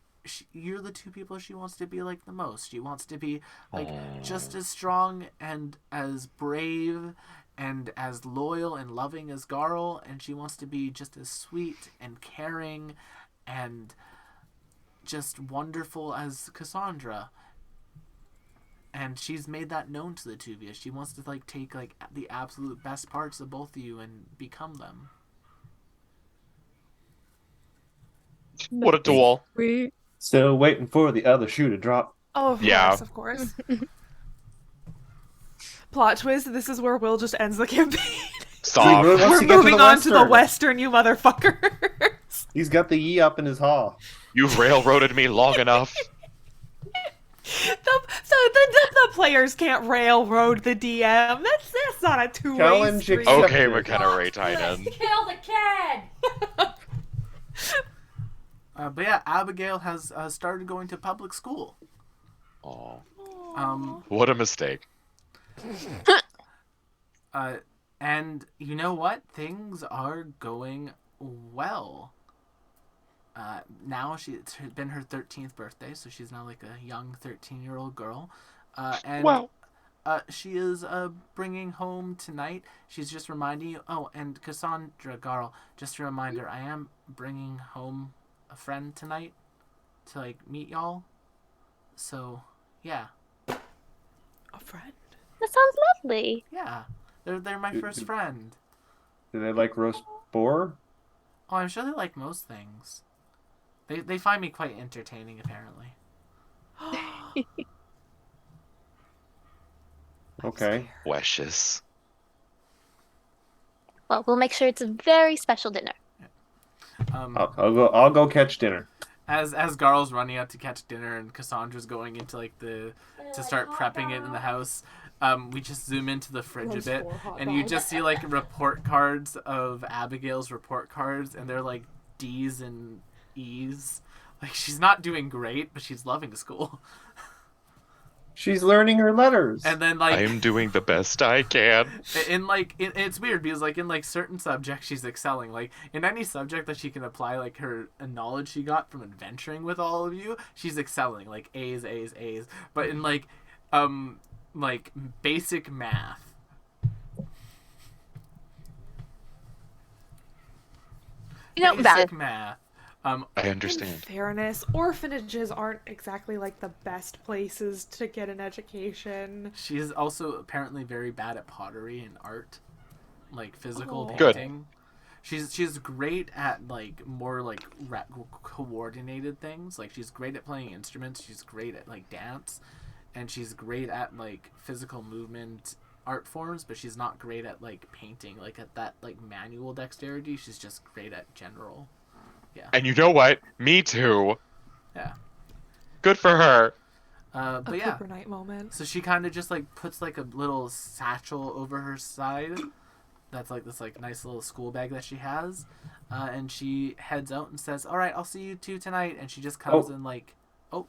you're the two people she wants to be like the most. She wants to be like just as strong and as brave and as loyal and loving as Garl, and she wants to be just as sweet and caring and just wonderful as Cassandra. And she's made that known to the two of you. She wants to like take like the absolute best parts of both of you and become them. What a duel. Still waiting for the other shoe to drop. Oh, of Yeah. course, of course. Plot twist, this is where Will just ends the campaign. Stop. He really wants We're to get moving on to the Western. Western, you motherfuckers. He's got the yee up in his haw. You've railroaded me long enough. The players can't railroad the DM. That's not a two-way Challenge street. accepted. Okay, McKenna Ray Tynan. Kill the kid! But yeah, Abigail has started going to public school. Oh, What a mistake. And you know what? Things are going well. Now it's been her 13th birthday, so she's now like a young 13-year-old girl. And Wow. she is bringing home tonight. She's just reminding you. Oh, and Cassandra Garl, just a reminder, I am bringing home a friend tonight to like meet y'all. So, yeah. A friend? That sounds lovely. Yeah. They're my first friend. Do they like roast boar? Oh, I'm sure they like most things. They find me quite entertaining, apparently. Okay. Precious. Well, we'll make sure it's a very special dinner. I'll go catch dinner. As Garl's running out to catch dinner and Cassandra's going into like to start prepping it in the house, we just zoom into the fridge a bit, and you just see like report cards of Abigail's report cards, and they're like D's and E's. Like she's not doing great, but she's loving school. She's learning her letters. And then like I am doing the best I can. it's weird because like in like certain subjects she's excelling. Like in any subject that she can apply like her knowledge she got from adventuring with all of you, she's excelling. Like A's. But in like basic math, You know, valid. math. I In understand. fairness, orphanages aren't exactly like the best places to get an education. She's also apparently very bad at pottery and art, like physical Aw. Good. painting. She's great at like more like coordinated things. Like she's great at playing instruments. She's great at like dance, and she's great at like physical movement art forms. But she's not great at like painting. Like at that like manual dexterity. She's just great at general. And you know what? Me too. Yeah. Good for her. But A yeah. Cooper Knight moment. So she kind of just like puts like a little satchel over her side. That's like this like nice little school bag that she has, and she heads out and says, "All right, I'll see you two tonight." And she just comes in like, "Oh,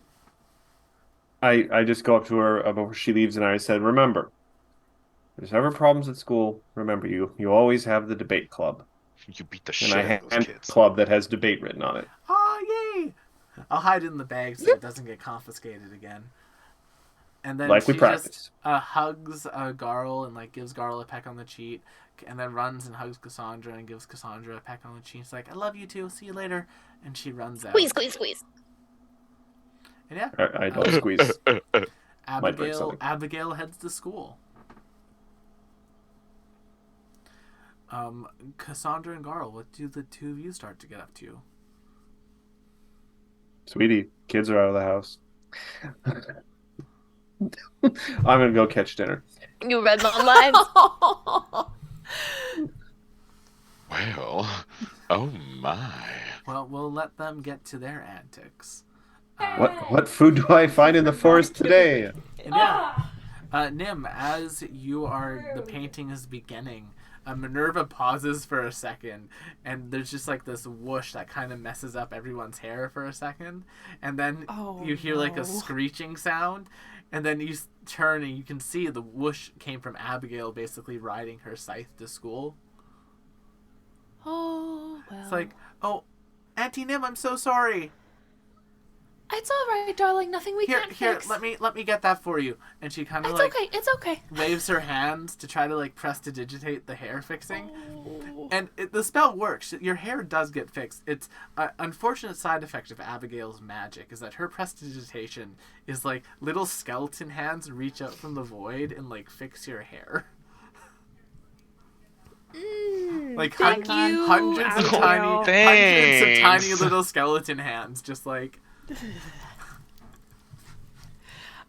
I just go up to her before she leaves and I said, remember, if there's ever problems at school, remember you always have the debate club. You beat the And shit I out of those hand kids. a club that has debate written on it. Oh, yay! I'll hide it in the bag so it doesn't get confiscated again. And then Like we she practice. just hugs Garl and like gives Garl a peck on the cheek, and then runs and hugs Cassandra and gives Cassandra a peck on the cheek. It's like, I love you too. See you later. And she runs out. Squeeze, squeeze, squeeze. And yeah, I don't squeeze. Might break something. Abigail heads to school. Cassandra and Garl, what do the two of you start to get up to? Sweetie, kids are out of the house. I'm gonna go catch dinner. You read my lines. Well, oh my. Well, we'll let them get to their antics. What food do I find in the forest today? And yeah, Nim, as the painting is beginning, Minerva pauses for a second, and there's just like this whoosh that kind of messes up everyone's hair for a second, and then you hear like a screeching sound, and then you turn and you can see the whoosh came from Abigail basically riding her scythe to school. Oh, well. It's like, oh, Auntie Nim, I'm so sorry. It's all right, darling. Nothing we can't fix. Let me get that for you. And she kind of It's okay. It's okay. waves her hands to try to like prestidigitate the hair fixing. Oh. And the spell works. Your hair does get fixed. It's an unfortunate side effect of Abigail's magic is that her prestidigitation is like little skeleton hands reach out from the void and like fix your hair. Like thank you, hundreds of Abigail. tiny little skeleton hands, just like.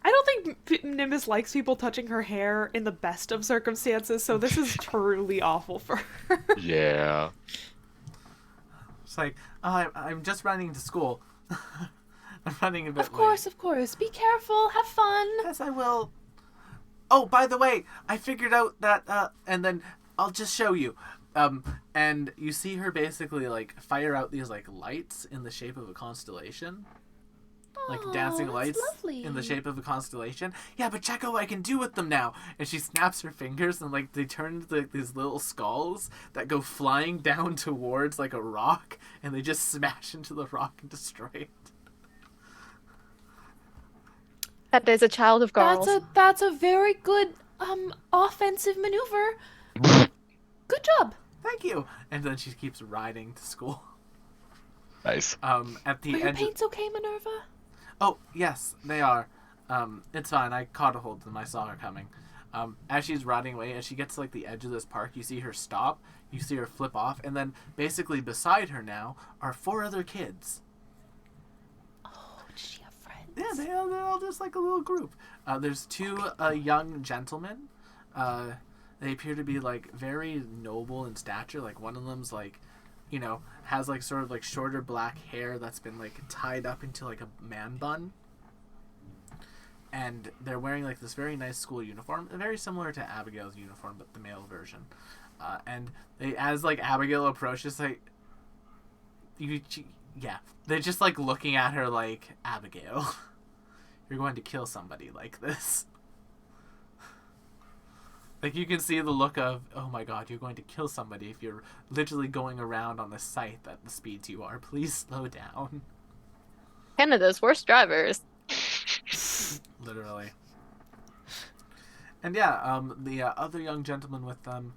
I don't think Nimbus likes people touching her hair in the best of circumstances, so this is truly awful for her. Yeah. It's like, I'm just running to school. I'm running a bit Of course. Be careful. Have fun. Yes, I will. Oh, by the way, I figured out that, and then I'll just show you. And you see her basically, like, fire out these, like, lights in the shape of a constellation. Like dancing that's lights lovely. in the shape of a constellation. Yeah, but check out what I can do with them now. And she snaps her fingers and like they turn into like, these little skulls that go flying down towards like a rock, and they just smash into the rock and destroy it. That is a child of girls. That's a very good offensive maneuver. Good job. Thank you. And then she keeps riding to school. Nice. At the Are your edge. paints okay, Minerva? Oh, yes, they are. It's fine. I caught a hold of them. I saw her coming. As she's riding away, as she gets to, like, the edge of this park, you see her stop, you see her flip off, and then basically beside her now are 4 other kids. Oh, does she have friends? Yeah, they're all just like a little group. There's 2 young gentlemen. They appear to be, like, very noble in stature. Like, one of them's, like, you know, has like sort of like shorter black hair that's been like tied up into like a man bun. And they're wearing like this very nice school uniform, very similar to Abigail's uniform, but the male version. And they, as like Abigail approaches, like, they're just like looking at her like, Abigail, you're going to kill somebody like this. Like, you can see the look of, oh my god, you're going to kill somebody if you're literally going around on this scythe at the speeds you are. Please slow down. Canada's worst drivers. Literally. And yeah, the other young gentleman with them,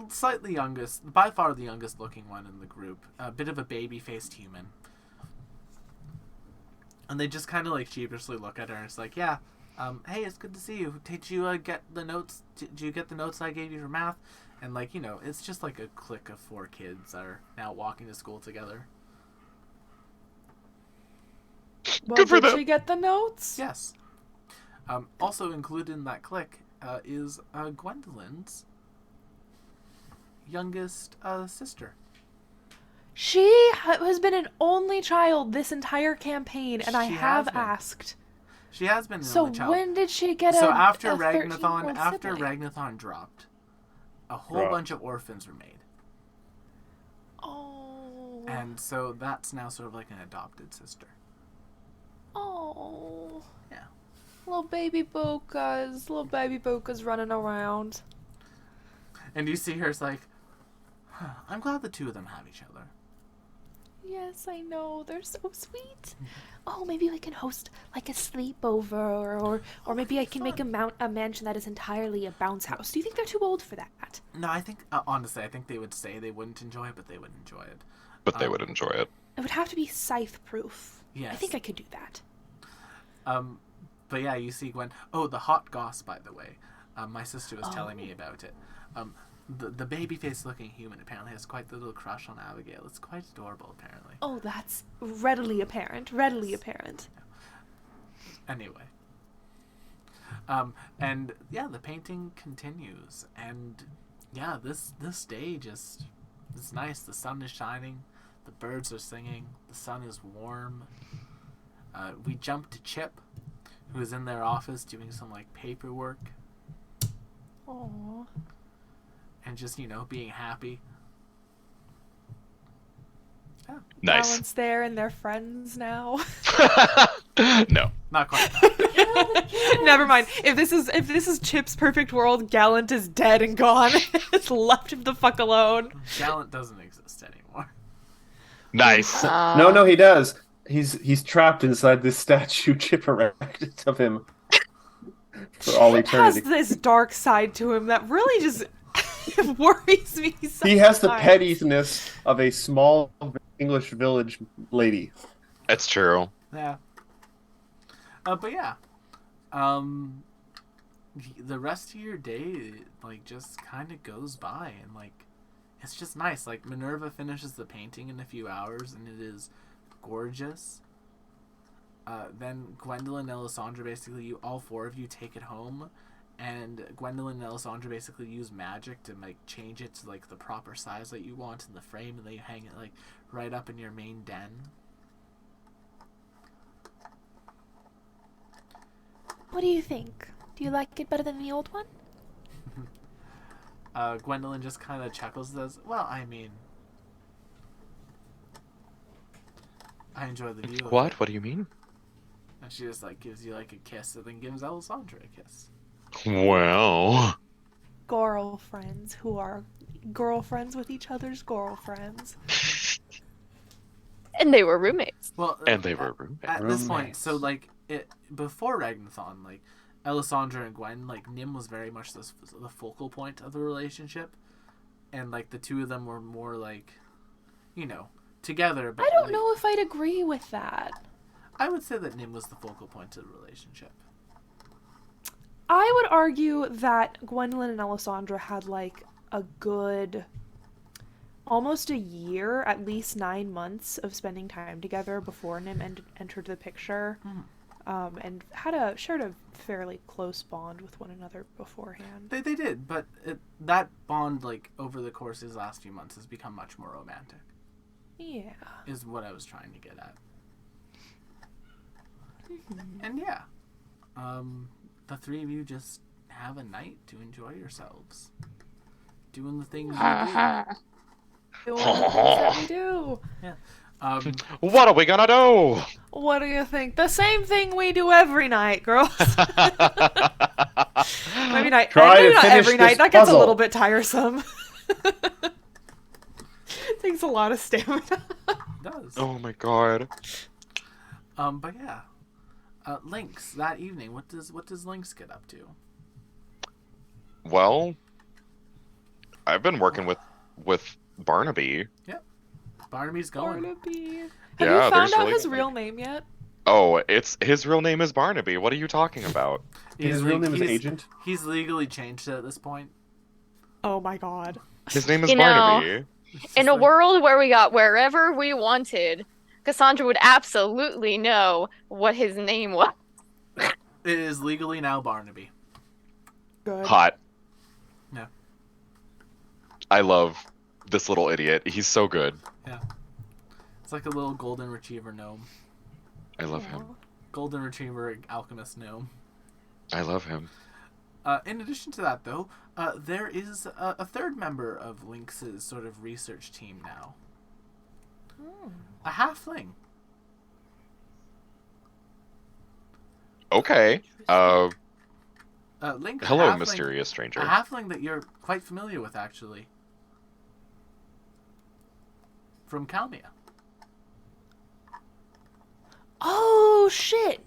slightly youngest, by far the youngest looking one in the group, a bit of a baby-faced human. And they just kind of like sheepishly look at her and it's like, yeah, hey, it's good to see you. Did you get the notes? Did you get the notes I gave you for math? And like, you know, it's just like a clique of 4 kids that are now walking to school together. Well, Good for did them. she get the notes? Yes. Also included in that clique is Gwendolyn's youngest sister. She has been an only child this entire campaign, and I She have has been. asked. She has been an So only child. when did she get So a after 13-year-old Ragnathon dropped, a whole Right. bunch of orphans were made. Oh. And so that's now sort of like an adopted sister. Oh. Yeah. Little baby Boca's running around. And you see her, it's like, I'm glad the two of them have each other. Yes, I know. They're so sweet. Oh, maybe we can host like a sleepover, or maybe I can make a mansion that is entirely a bounce house. Do you think they're too old for that? No, I think, honestly, I think they would say they wouldn't enjoy it, but they would enjoy it. But they would enjoy it. It would have to be scythe-proof. Yes. I think I could do that. But yeah, you see Gwen. Oh, the hot goss, by the way. My sister was telling me about it. The baby-faced looking human apparently has quite the little crush on Abigail. It's quite adorable, apparently. Oh, that's readily apparent. Readily apparent. Anyway. And yeah, the painting continues. And yeah, this day just, it's nice. The sun is shining. The birds are singing. The sun is warm. We jump to Chip, who is in their office doing some like paperwork. Aww. And just, being happy. Yeah. Nice. Balance there and they're friends now. No. Not quite. Never mind. If this is Chip's perfect world, Gallant is dead and gone. It's left him the fuck alone. Gallant doesn't exist anymore. Nice. No, he does. He's trapped inside this statue Chip erected of him for all Chip has eternity. this dark side to him that really just worries me sometimes. He has the pettiness of a small English village lady. It's true. Yeah. But yeah. The rest of your day, like, just kind of goes by, and, like, it's just nice. Like, Minerva finishes the painting in a few hours, and it is gorgeous. Then Gwendolyn and Alessandra, basically, all four of you take it home, and Gwendolyn and Alessandra basically use magic to, like, change it to, like, the proper size that you want in the frame, and then you hang it, like, right up in your main den. What do you think? Do you like it better than the old one? Gwendolyn just kind of chuckles and says, well, I mean, I enjoy the view of What? it. What do you mean? And she just, like, gives you, like, a kiss, and then gives Alessandra a kiss. Well. Girlfriends who are girlfriends with each other's girlfriends. And they were roommates. Well, And they were roommates. At this point, so, like, before Ragnathon, like, Alessandra and Gwen, like, Nim was very much the focal point of the relationship. And, like, the two of them were more, like, together. But, I don't like, know if I'd agree with that. I would say that Nim was the focal point of the relationship. I would argue that Gwendolyn and Alessandra had, like, a good almost a year, at least 9 months of spending time together before Nim entered the picture. And shared a fairly close bond with one another beforehand. They did, but that bond, like, over the course of these last few months has become much more romantic. Yeah. Is what I was trying to get at. And yeah, the three of you just have a night to enjoy yourselves, doing the things you do. Doing the things that we do. What are we gonna do? What do you think? The same thing we do every night, girls. Maybe not, Try maybe to not finish every night. this That gets a puzzle. little bit tiresome. Takes a lot of stamina. It does. Oh my god. But yeah, Lynx that evening. What does Lynx get up to? Well, I've been working with Barnaby. Barnaby's going. Barnaby. Have Yeah, you found there's out really his nothing. real name yet? Oh, his real name is Barnaby. What are you talking about? His real name is Agent. He's legally changed it at this point. Oh my god. His name is You know, Barnaby. It's In just a like- world where we got wherever we wanted, Cassandra would absolutely know what his name was. It is legally now Barnaby. Good. Hot. Yeah. I love this little idiot. He's so good. It's like a little golden retriever gnome. I love him. Golden retriever alchemist gnome. I love him. In addition to that, though, there is a third member of Lynx's sort of research team now. A halfling. Okay. Lynx, Hello, a halfling, mysterious stranger. A halfling that you're quite familiar with, actually. from Calmia. Oh shit!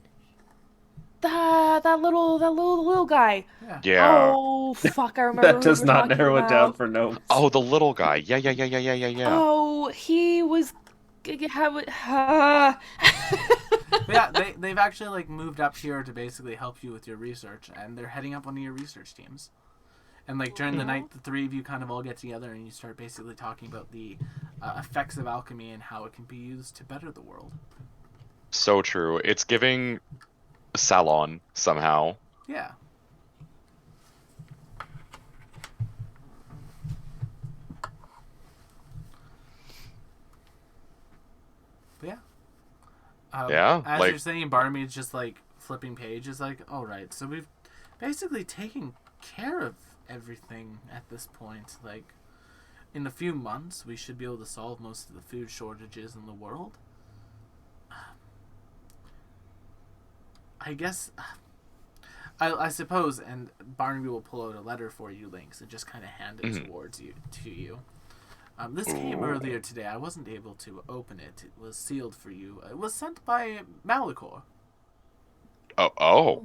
That little guy. Yeah. Yeah. Oh fuck! I remember That who does we're not talking narrow it down about. for gnomes. Oh, the little guy. Yeah. Oh, he was. Yeah, they've actually like moved up here to basically help you with your research, and they're heading up one of your research teams. And like during the night, the three of you kind of all get together and you start basically talking about the effects of alchemy and how it can be used to better the world. So true. It's giving Salon somehow. Yeah. But yeah. Yeah, As like- you're saying, Barnaby is just like flipping pages, like, all right, so we've basically taken care of everything at this point. Like, in a few months, we should be able to solve most of the food shortages in the world. I guess, I suppose, and Barnaby will pull out a letter for you, Lynx, and just kind of hand it towards you to you. This came earlier today. I wasn't able to open it. It was sealed for you. It was sent by Malicor. Oh.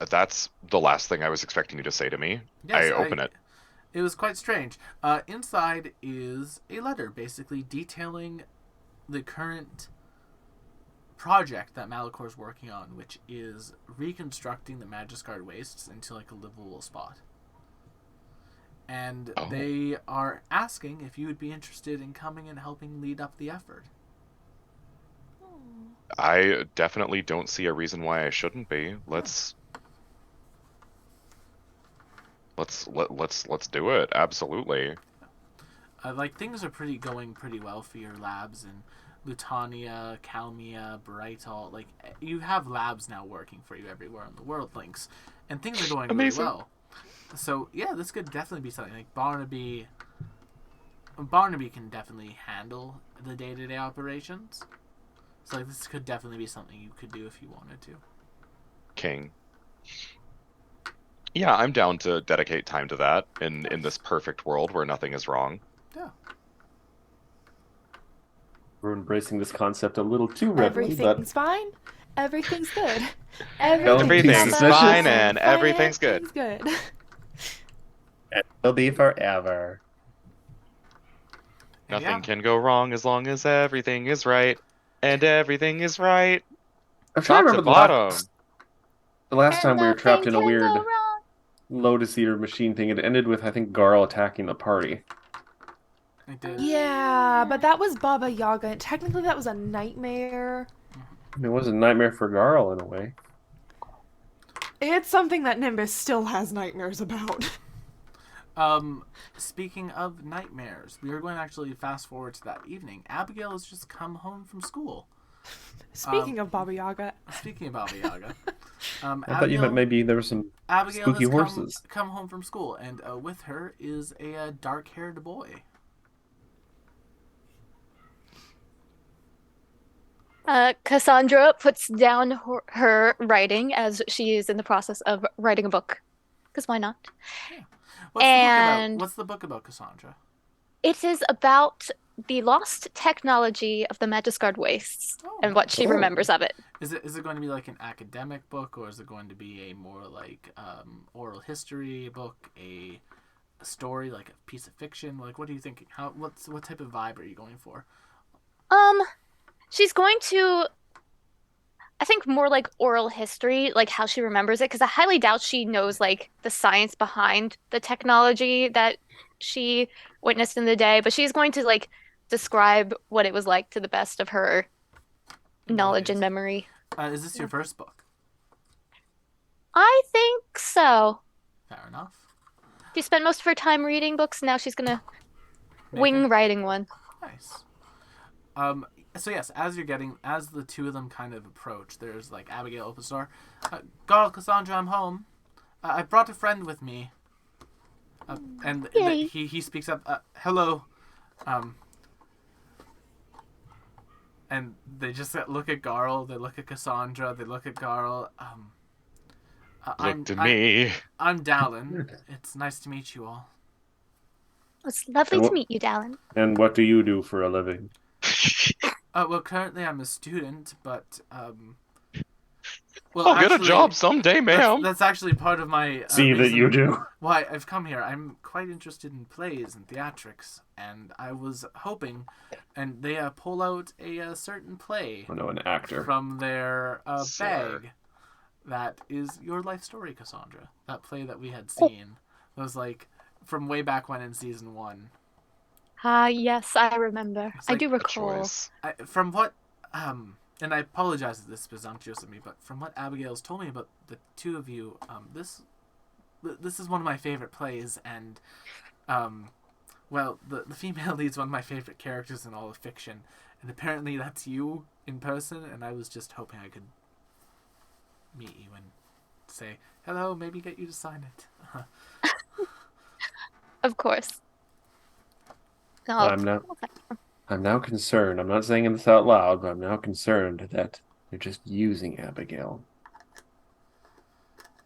That's the last thing I was expecting you to say to me. Yes, I open it. It was quite strange. Inside is a letter basically detailing the current project that Malicor's working on, which is reconstructing the Magiscard wastes into like a livable spot. And they are asking if you would be interested in coming and helping lead up the effort. I definitely don't see a reason why I shouldn't be. Let's do it. Absolutely. Like things are going pretty well for your labs in Lutania, Calmia, Brightal. Like you have labs now working for you everywhere in the world, Lynx, and things are going really Amazing. well. So yeah, this could definitely be something like Barnaby. Barnaby can definitely handle the day-to-day operations. So like, this could definitely be something you could do if you wanted to. King. Yeah, I'm down to dedicate time to that in this perfect world where nothing is wrong. Yeah. We're embracing this concept a little too readily, but Everything's fine. Everything's good. Don't be Everything's suspicious. fine and everything's good. Everything's good. it'll be forever. And Nothing yeah, can go wrong as long as everything is right. And everything is right. I'm trying to Top to remember bottom. the last time we were trapped in a Nothing can weird go wrong. Lotus Eater machine thing. It ended with, I think, Garl attacking the party. it did. Yeah, but that was Baba Yaga, and technically that was a nightmare. It was a nightmare for Garl in a way. It's something that Nimbus still has nightmares about. Speaking of nightmares, we are going to actually fast forward to that evening. Abigail has just come home from school. Speaking of Baba Yaga, Speaking of Baba Yaga, I thought you meant maybe there were some Abigail spooky has horses. come home from school, and with her is a dark-haired boy. Cassandra puts down her writing as she is in the process of writing a book. Because why not? What's the book about, Cassandra? It is about the lost technology of the Magiscard wastes and what she remembers of it. Is it going to be like an academic book, or is it going to be a more like oral history book, a story, like a piece of fiction? Like, what are you thinking? What type of vibe are you going for? She's going to, I think, more like oral history, like how she remembers it, because I highly doubt she knows like the science behind the technology that she witnessed in the day, but she's going to like describe what it was like to the best of her knowledge and memory. Is this your first book? I think so. Fair enough. She spent most of her time reading books, now she's gonna Make wing it- writing one. Nice. So yes, as the two of them kind of approach, there's like Abigail opens the door. Garl, Cassandra, I'm home. I brought a friend with me. And Yay. he speaks up. Hello. And they just look at Garl. They look at Cassandra. They look at Garl. Look to me. I'm Dallin. It's nice to meet you all. It's lovely And to what- meet you, Dallin. And what do you do for a living? Well, currently I'm a student, but well, I'll get a actually, job someday, ma'am. That's actually part of my See that reason you do. why I've come here. I'm quite interested in plays and theatrics, and I was hoping, and they pull out a certain play Oh no, an actor. from their Sir. bag that is your life story, Cassandra. That play that we had seen was like from way back when in season 1. Ah, yes, I remember. It's I like do A recall. choice. From what and I apologize if this is presumptuous of me, but from what Abigail's told me about the two of you, this is one of my favorite plays, and well, the female lead's one of my favorite characters in all of fiction, and apparently that's you in person, and I was just hoping I could meet you and say hello, maybe get you to sign it. Of course. No, I'm now concerned. I'm not saying this out loud, but I'm now concerned that you're just using Abigail.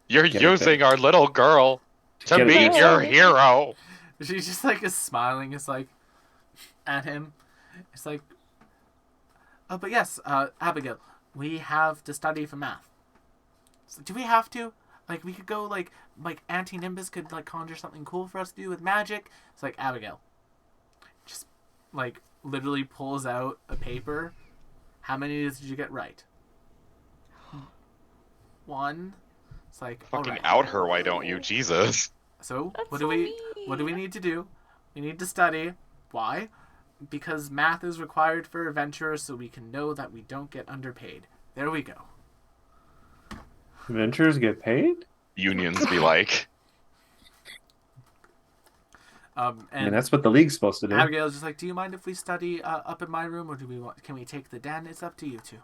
You're Get it using our little girl to get it meet fixed. your hero. She's just like is smiling, it's like at him. It's like, oh, but yes, Abigail, we have to study for math. So do we have to? Like, we could go like Auntie Nimbus could like conjure something cool for us to do with magic. It's like Abigail, just like literally pulls out a paper. How many did you get right? 1. It's like Fucking alright. out her, why don't you? Jesus. So That's what do so we mean. need to do? We need to study. Why? Because math is required for adventurers, so we can know that we don't get underpaid. There we go. Adventurers get paid? Unions be like. I mean, And that's what the league's supposed to do. Abigail's just like, do you mind if we study up in my room, or can we take the den? It's up to you two.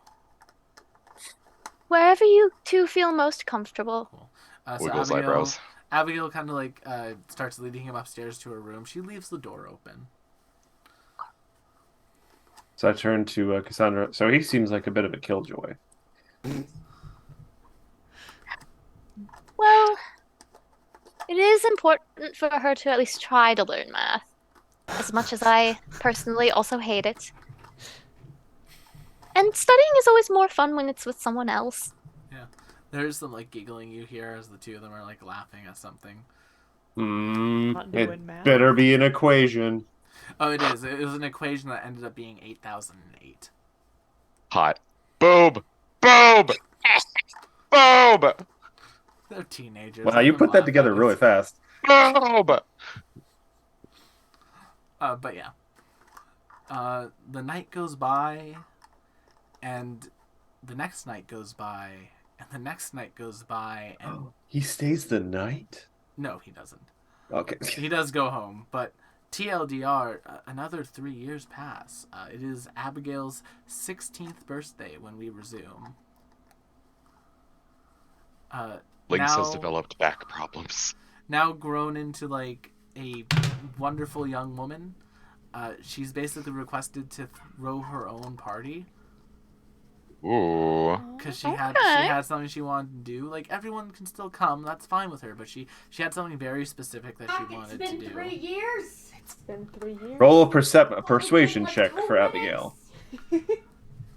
wherever you two feel most comfortable. So Wiggles eyebrows. Abigail kind of like starts leading him upstairs to her room. She leaves the door open. So I turn to Cassandra. So he seems like a bit of a killjoy. Well, it is important for her to at least try to learn math. As much as I personally also hate it. And studying is always more fun when it's with someone else. There's some like giggling you hear as the two of them are like laughing at something. Not doing It math. better be an equation. Oh, it is. It was an equation that ended up being 8,008. Hot. Boob! Boob! Boob! They're teenagers. Wow, Let you them put that laugh together at really it. fast. Boob! But yeah. The night goes by, and the next night goes by, and the next night goes by, and He stays the night? no, he doesn't. Okay. He does go home, but TLDR, another 3 years pass. It is Abigail's 16th birthday when we resume. Lynx has now- developed back problems. Now grown into like a wonderful young woman, she's basically requested to throw her own party Ooh. because she Okay. had something she wanted to do. Like everyone can still come, that's fine with her, but she had something very specific that she It's wanted been to do. 3 years. It's been 3 years. Roll a persuasion Like check 2 for Abigail. minutes.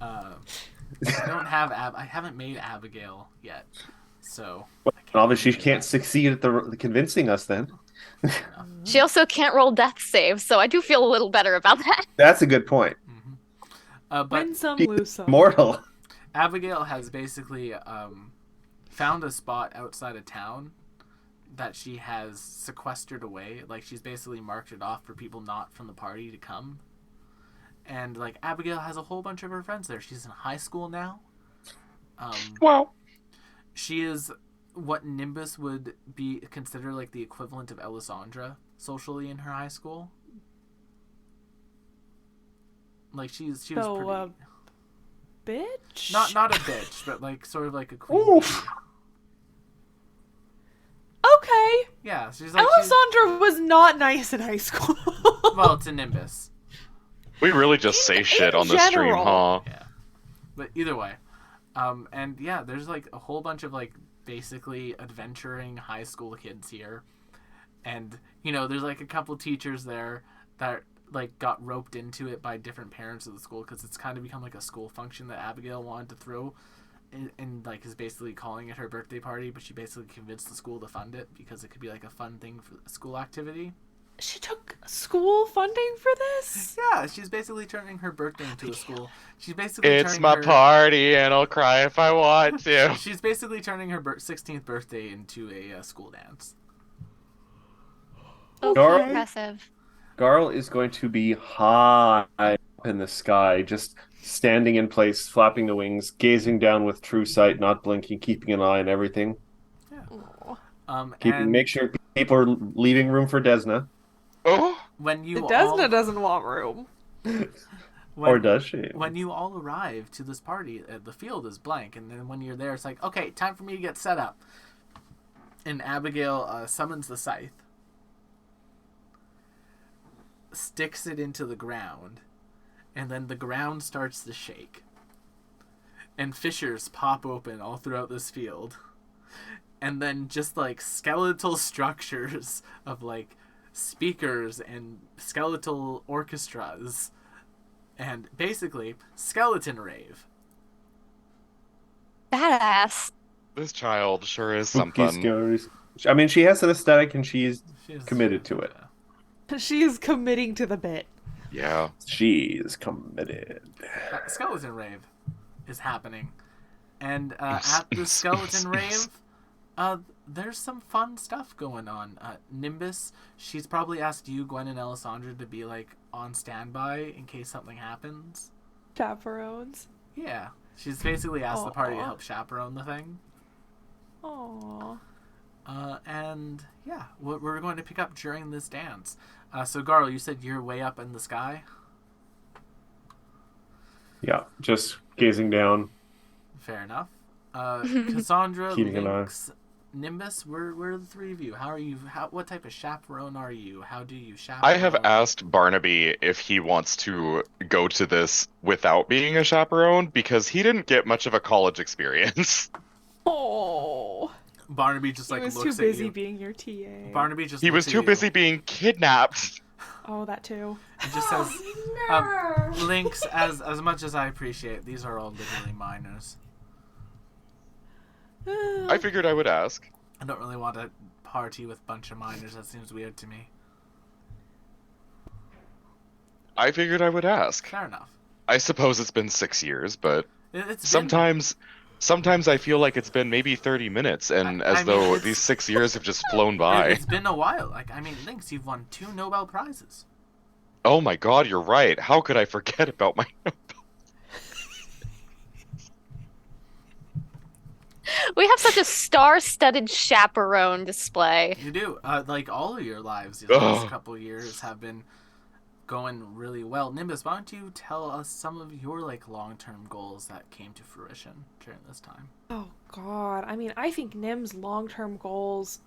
I don't have I haven't made Abigail yet, so Well, I can't obviously, she do can't that. succeed at the convincing us then. She also can't roll death saves, so I do feel a little better about that. That's a good point. But Win some, She's lose some. Mortal. Abigail has basically found a spot outside of town that she has sequestered away. Like, she's basically marked it off for people not from the party to come. And, like, Abigail has a whole bunch of her friends there. She's in high school now. Wow. She is what Nimbus would be consider like the equivalent of Elisandra socially in her high school. Like, she was So, pretty... bitch? Not a bitch, but like sort of like a queen. Oof. Okay. Yeah, she's like Alessandra was not nice in high school. well, to Nimbus. We really just say shit in on the stream, general. huh? Yeah. But either way. And yeah, there's like a whole bunch of like basically adventuring high school kids here. And there's like a couple teachers there that like got roped into it by different parents of the school because it's kind of become like a school function that Abigail wanted to throw, and like is basically calling it her birthday party, but she basically convinced the school to fund it because it could be like a fun thing for a school activity. She took school funding for this? Yeah, she's basically turning her birthday into a school. She's basically It's turning my her, party, and I'll cry if I want to. She's basically turning her 16th birthday into a school dance. So Dora? impressive. Garl is going to be high up in the sky, just standing in place, flapping the wings, gazing down with true sight, not blinking, keeping an eye on everything. And Make sure people are leaving room for Desna. Oh, when you Desna doesn't want room. Or does she? When you all arrive to this party, the field is blank, and then when you're there, it's like, okay, time for me to get set up. And Abigail summons the scythe, sticks it into the ground, and then the ground starts to shake. And fissures pop open all throughout this field. And then just like skeletal structures of like speakers and skeletal orchestras. And basically, skeleton rave. Badass. this child sure is Spooky, something. scary. I mean, she has an aesthetic and she's She's committed to it. She is committing to the bit. Yeah. She's committed. Skeleton rave is happening. And at the skeleton rave, there's some fun stuff going on. Nimbus, she's probably asked you, Gwen and Alessandra, to be like on standby in case something happens. Chaperones. Yeah. She's basically asked the party to Aw. help chaperone the thing. Aww. And yeah, we're going to pick up during this dance. So Garl, you said you're way up in the sky? Yeah, just gazing down. Fair enough. Cassandra, Keeping an eye. Lynx, Nimbus, we're the three of you. How are you? What type of chaperone are you? How do you chaperone? I have asked Barnaby if he wants to go to this without being a chaperone because he didn't get much of a college experience. Oh. Barnaby just He like was too looks busy at you. being your TA. Barnaby just He was looks too at busy you being kidnapped. Oh, that too. and just says, Lynx, as much as I appreciate, these are all literally minors. I figured I would ask. I don't really want to party with a bunch of minors. That seems weird to me. I figured I would ask. Fair enough. I suppose it's been 6 years, but It's sometimes I feel like it's been maybe 30 minutes, and I as mean, though it's- these 6 years have just flown by. It's been a while. Like, I mean, Lynx, you've won 2 Nobel Prizes. Oh my god, you're right. How could I forget about my... We have such a star-studded chaperone display. You do. Like, all of your lives these Ugh. last couple of years have been going really well. Nimbus, why don't you tell us some of your, like, long-term goals that came to fruition during this time? Oh god. I mean, I think Nim's long-term goals,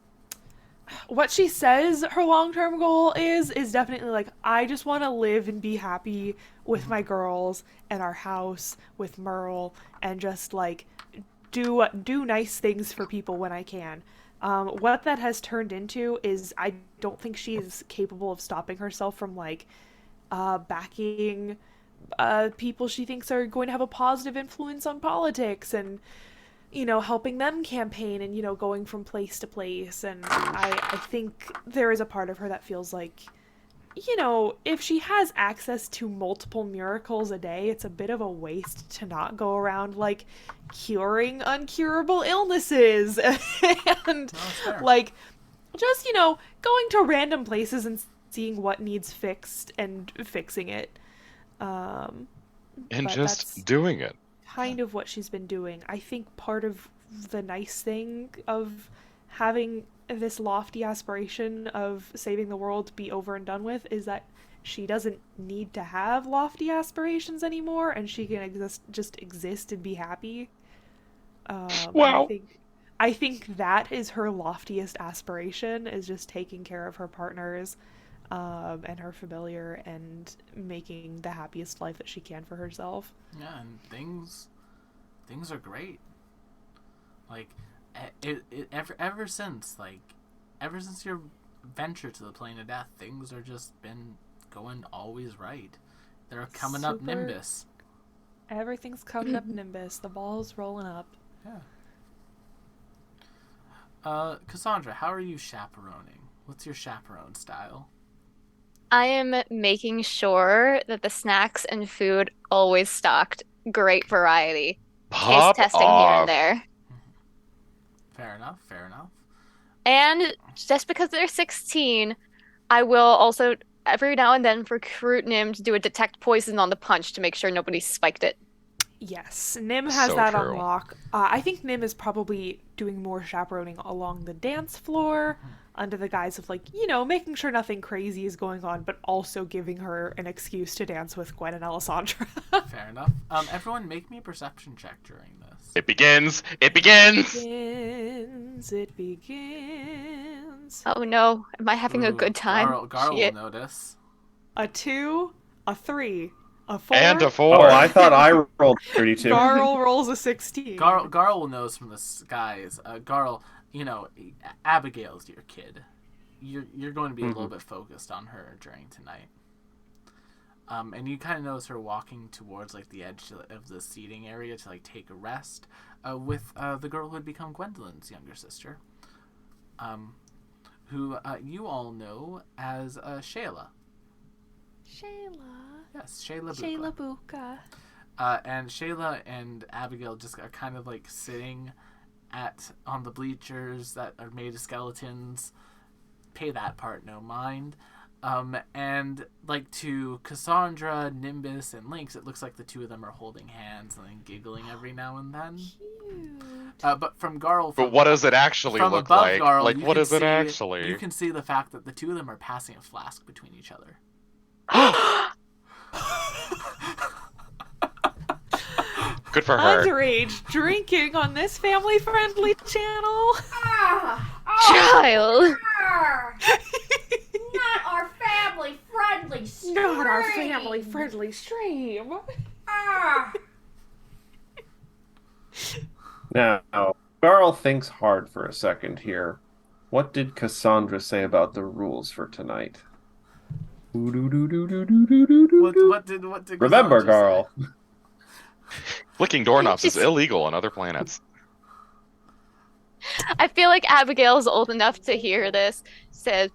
what she says her long-term goal is definitely like, I just want to live and be happy with my girls and our house with Merle and just like do nice things for people when I can. What that has turned into is I don't think she's capable of stopping herself from like backing people she thinks are going to have a positive influence on politics and, you know, helping them campaign and, you know, going from place to place. And I think there is a part of her that feels like, you know, if she has access to multiple miracles a day, it's a bit of a waste to not go around, like, curing uncurable illnesses. And, That's fair. like, just, you know, going to random places and seeing what needs fixed and fixing it. And But just that's doing it. kind of what she's been doing. I think part of the nice thing of having this lofty aspiration of saving the world be over and done with is that she doesn't need to have lofty aspirations anymore and she can just exist and be happy. And Wow. I think that is her loftiest aspiration, is just taking care of her partners and her familiar and making the happiest life that she can for herself. Yeah, and things are great. Like, ever since venture to the plane of death, things are just been going always right. They're coming up Super- Nimbus. Everything's coming up Nimbus. The ball's rolling up. Yeah. Cassandra, how are you chaperoning? What's your chaperone style? I am making sure that the snacks and food always stocked. Great variety. Pop Taste testing here off. and there. Fair enough, fair enough. And just because they're 16, I will also every now and then recruit Nim to do a detect poison on the punch to make sure nobody spiked it. Yes, Nim has So that true. on lock. I think Nim is probably doing more chaperoning along the dance floor under the guise of, like, you know, making sure nothing crazy is going on, but also giving her an excuse to dance with Gwen and Alessandra. Fair enough. Everyone make me a perception check during this. It begins. It begins. It begins. Oh no, am I having a Ooh, good time? Garl Shit. will notice. A 2, a 3, a 4. And a Oh, 4. I thought I rolled 32. Garl rolls a 16. Garl will notice from the skies. Garl, you know, Abigail's your kid. You're going to be a little bit focused on her during tonight. And you kind of notice her walking towards, like, the edge of the seating area to, like, take a rest with the girl who had become Gwendolyn's younger sister, who you all know as Shayla. Shayla. Yes, Shayla Buka. Shayla Buka. And Shayla and Abigail just are kind of, like, sitting on the bleachers that are made of skeletons. Pay that part no mind. And, like, to Cassandra, Nimbus, and Lynx, it looks like the two of them are holding hands and then giggling every now and then. Cute. But from Garl, But what does it actually from look above like? Garl, Like, you what can is it see- actually? You can see the fact that the two of them are passing a flask between each other. Good for her. Underage drinking on this family-friendly channel. Child. Not our family-friendly stream. Not our family-friendly stream. Ah. Now, Garl thinks hard for a second here. What did Cassandra say about the rules for tonight? What did Remember, Cassandra Garl. say? Flicking doorknobs is Just- illegal on other planets. I feel like Abigail's old enough to hear this. Said,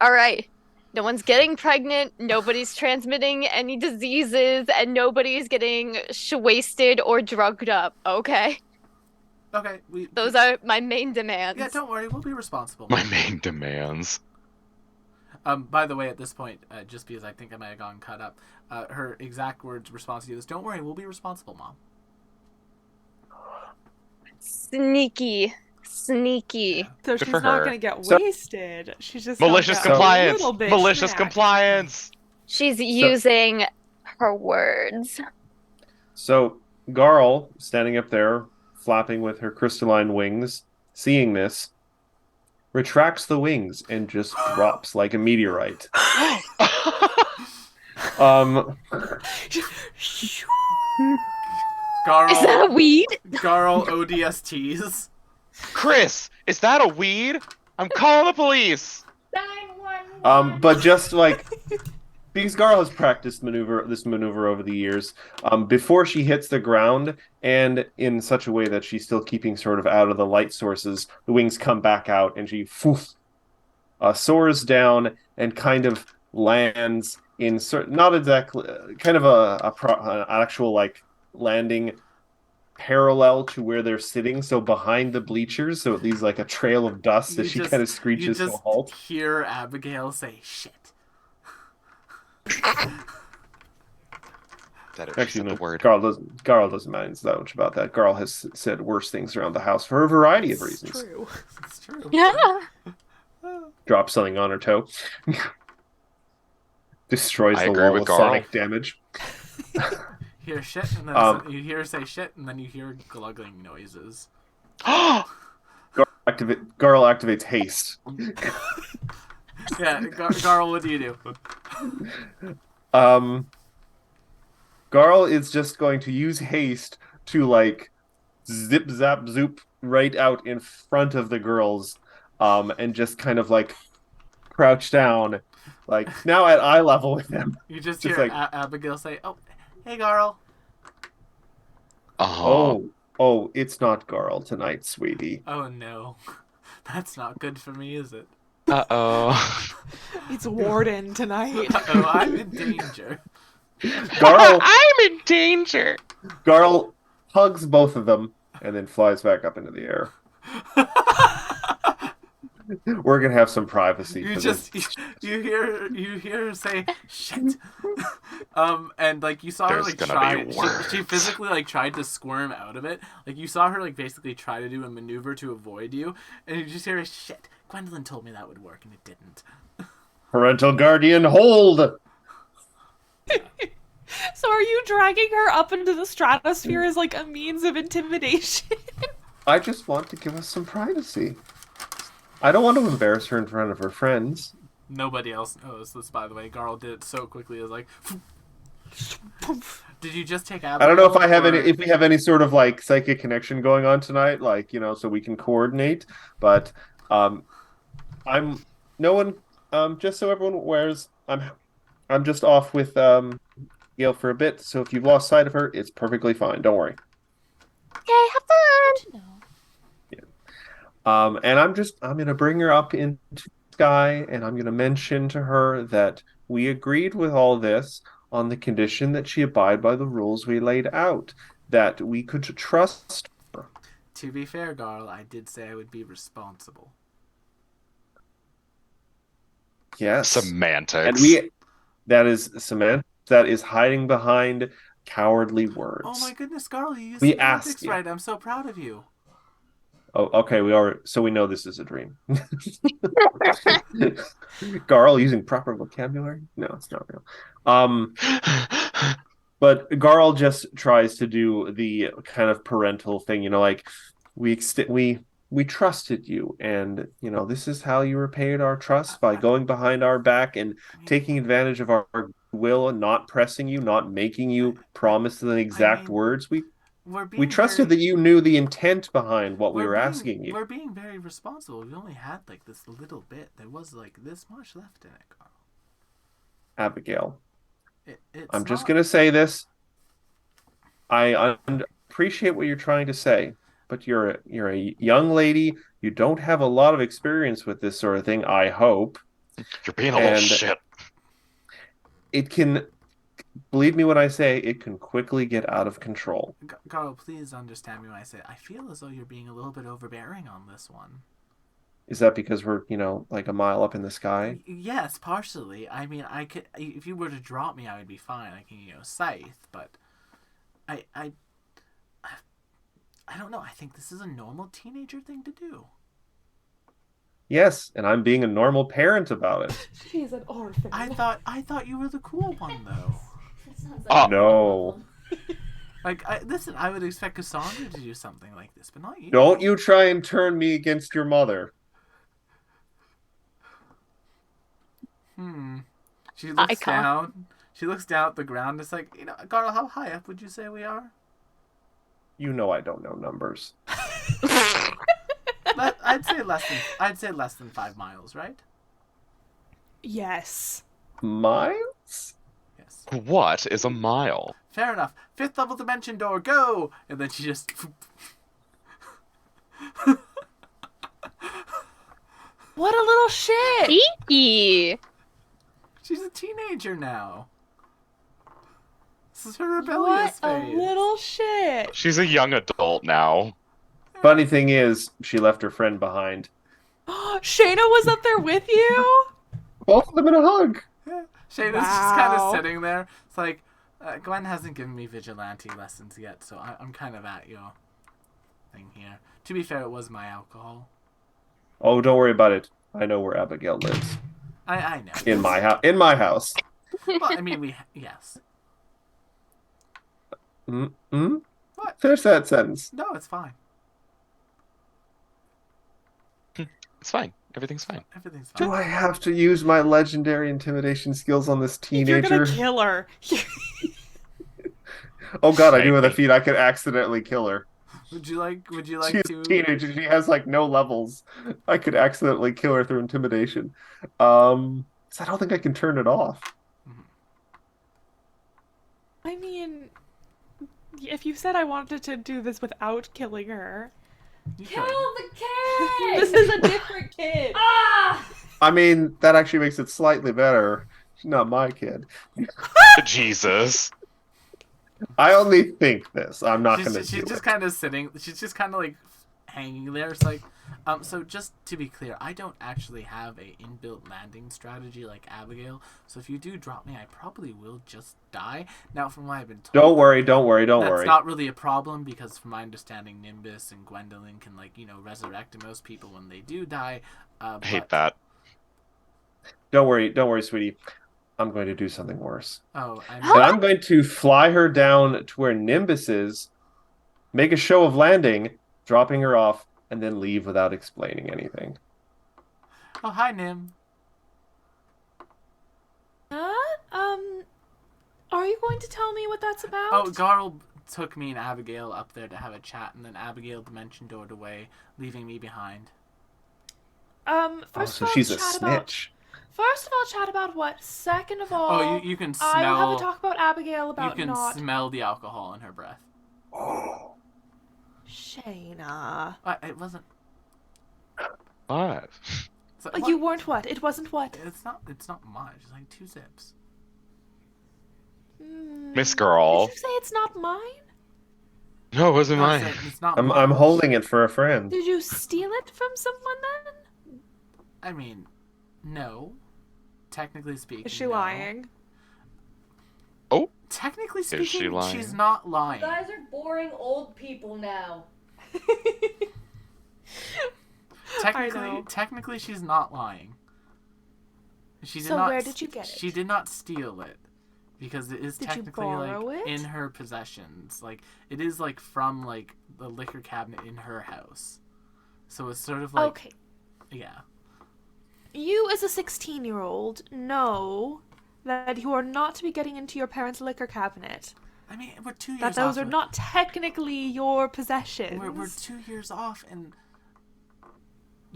all right, no one's getting pregnant, nobody's transmitting any diseases, and nobody's getting wasted or drugged up, okay? Okay, Those are my main demands. Yeah, don't worry, we'll be responsible. My main demands. By the way, at this point, just because I think I might have gone cut up, her exact words response to you is, "Don't worry, we'll be responsible, Mom." Sneaky. Sneaky. So Good she's for not her. gonna get So- wasted. She's just Malicious gonna get a compliance. little bit Malicious snacked. compliance. She's using her words. So, Garl, standing up there, flapping with her crystalline wings, seeing this, retracts the wings and just drops like a meteorite. Um, Garl, Is that a weed? Garl ODSTs. Chris, is that a weed? I'm calling the police. 911. but just like because Garl has practiced this maneuver over the years, before she hits the ground, and in such a way that she's still keeping sort of out of the light sources, the wings come back out, and she soars down and kind of lands in not exactly kind of an actual like landing parallel to where they're sitting, so behind the bleachers, so it leaves like a trail of dust as she kind of screeches to a halt. Hear Abigail say shit. That it Actually, said no, the word. Garl doesn't mind that much about that. Garl has said worse things around the house for a variety of It's reasons. true. It's true. Yeah. Drop something on her toe. Destroys I the agree wall with with Garl. sonic damage. Hear shit, and then you hear her say shit, and then you hear gluggling noises. Garl activates haste. Yeah, Garl, what do you do? Garl is just going to use haste to like zip zap zoop right out in front of the girls, and just kind of like crouch down, like now at eye level with him. You just Just hear like- Abigail say, "Oh, hey, Garl." Oh, it's not Garl tonight, sweetie. Oh no, that's not good for me, is it? Uh-oh. It's Warden tonight. Oh, I'm in danger. Garl, I'm in danger. Garl hugs both of them and then flies back up into the air. We're gonna have some privacy. You for just this. you hear her say shit, and like you saw her There's like gonna try. be She words. physically like tried to squirm out of it. Like you saw her like basically try to do a maneuver to avoid you, and you just hear a shit. Gwendolyn told me that would work, and it didn't. Parental guardian, hold! So are you dragging her up into the stratosphere as like a means of intimidation? I just want to give us some privacy. I don't want to embarrass her in front of her friends. Nobody else knows this, by the way. Garl did it so quickly. It was like, did you just take Abigail? I don't know if I have or- any, if we have any sort of like psychic connection going on tonight, like so we can coordinate. But I'm no one. Just so everyone wears, I'm just off with Gail for a bit. So if you've lost sight of her, it's perfectly fine. Don't worry. Okay, have fun. No. And I'm gonna bring her up into the sky, and I'm gonna mention to her that we agreed with all this on the condition that she abide by the rules we laid out, that we could trust her. To be fair, Garl, I did say I would be responsible. Yes. Semantics. And that is Samantha, that is hiding behind cowardly words. Oh my goodness, Garl, you used We semantics asked you. right. I'm so proud of you. Oh, okay, so we know this is a dream. Garl using proper vocabulary? No, it's not real. But Garl just tries to do the kind of parental thing, like we trusted you, and this is how you repaid our trust, by going behind our back and taking advantage of our will, and not pressing you, not making you promise the exact words. We trusted that you knew the intent behind what we were asking you. We're being very responsible. We only had like this little bit. There was like this much left in it, Garl. Abigail, It's I'm just not- going to say this. I appreciate what you're trying to say, but you're a young lady. You don't have a lot of experience with this sort of thing, I hope. You're being a little And- shit. It can, believe me when I say, it can quickly get out of control. Garl, please understand me when I say I feel as though you're being a little bit overbearing on this one. Is that because we're, like a mile up in the sky? Yes, partially. I mean, I could. If you were to drop me, I would be fine. I can, scythe, but I don't know. I think this is a normal teenager thing to do. Yes, and I'm being a normal parent about it. She's an orphan. I thought you were the cool one though. That sounds Oh. like No. Like, listen, I would expect Cassandra to do something like this, but not you. Don't you try and turn me against your mother. She looks Icon. down. She looks down at the ground. It's like, Garl, how high up would you say we are? You know I don't know numbers. I'd say less than 5 miles, right? Yes. Miles? Yes. What is a mile? Fair enough. 5th level dimension door, go! And then she just. What a little shit. Eeky. She's a teenager now. This is her rebellious What a phase. little shit. She's a young adult now. Funny thing is, she left her friend behind. Shayna was up there with you? Both of them in a hug. Yeah. Shayna's just kind of Wow. sitting there. It's like, Gwen hasn't given me vigilante lessons yet, so I'm kind of at your thing here. To be fair, it was my alcohol. Oh, don't worry about it. I know where Abigail lives. I know. In my house. In my house. Well, I mean, yes. Mm-hmm. What? Finish that sentence. No, it's fine. It's fine. Everything's fine. Everything's fine. Do I have to use my legendary intimidation skills on this You're teenager? gonna kill her. Oh god, I do have a Maybe. feat. I could accidentally kill her. Would you like She's to? a teenager. She has like no levels. I could accidentally kill her through intimidation. So I don't think I can turn it off. I mean, if you said I wanted to do this without killing her, You Kill could. the kid! this is a different kid. Ah! I mean, that actually makes it slightly better. She's not my kid. Jesus. I only think this. I'm not She's going to just, do she's just it. kind of sitting. She's just kind of like hanging there. It's like, so just to be clear, I don't actually have a inbuilt landing strategy like Abigail. So if you do drop me, I probably will just die. Now, from what I've been told, Don't worry. Don't that's worry. not really a problem because, from my understanding, Nimbus and Gwendolyn can resurrect most people when they do die. I hate that. Don't worry, sweetie. I'm going to do something worse. Oh, And I'm going to fly her down to where Nimbus is, make a show of landing, dropping her off, and then leave without explaining anything. oh, hi, Nim. Are you going to tell me what that's about? Oh, Garl took me and Abigail up there to have a chat, and then Abigail dimension doored away, leaving me behind. First So of all, she's a chat about. snitch. First of all, chat about what? Second of all, Oh, you can smell. I will have a talk about Abigail You about can not. smell the alcohol in her breath. Oh. Shayna. It wasn't. What? It's, But you weren't what? It wasn't what? It's not. It's not much. It's like 2 zips. Miss Girl. Did you say it's not mine? No, it wasn't No, I mine. said it's not. I'm much. holding it for a friend. Did you steal it from someone then? I mean, no. Technically speaking. Is she no. lying? Technically she speaking, lying? she's not You lying. guys are boring old people now. know. Technically, she's not lying. She did So not. where did you get She it? did not steal it, because it is Did you technically borrow like it? in her possessions. Like it is like from like the liquor cabinet in her house. So it's sort of like Okay. yeah. You, as a 16-year-old, know that you are not to be getting into your parents' liquor cabinet. I mean, we're 2 years That those off. are not technically your possessions. We're 2 years off, and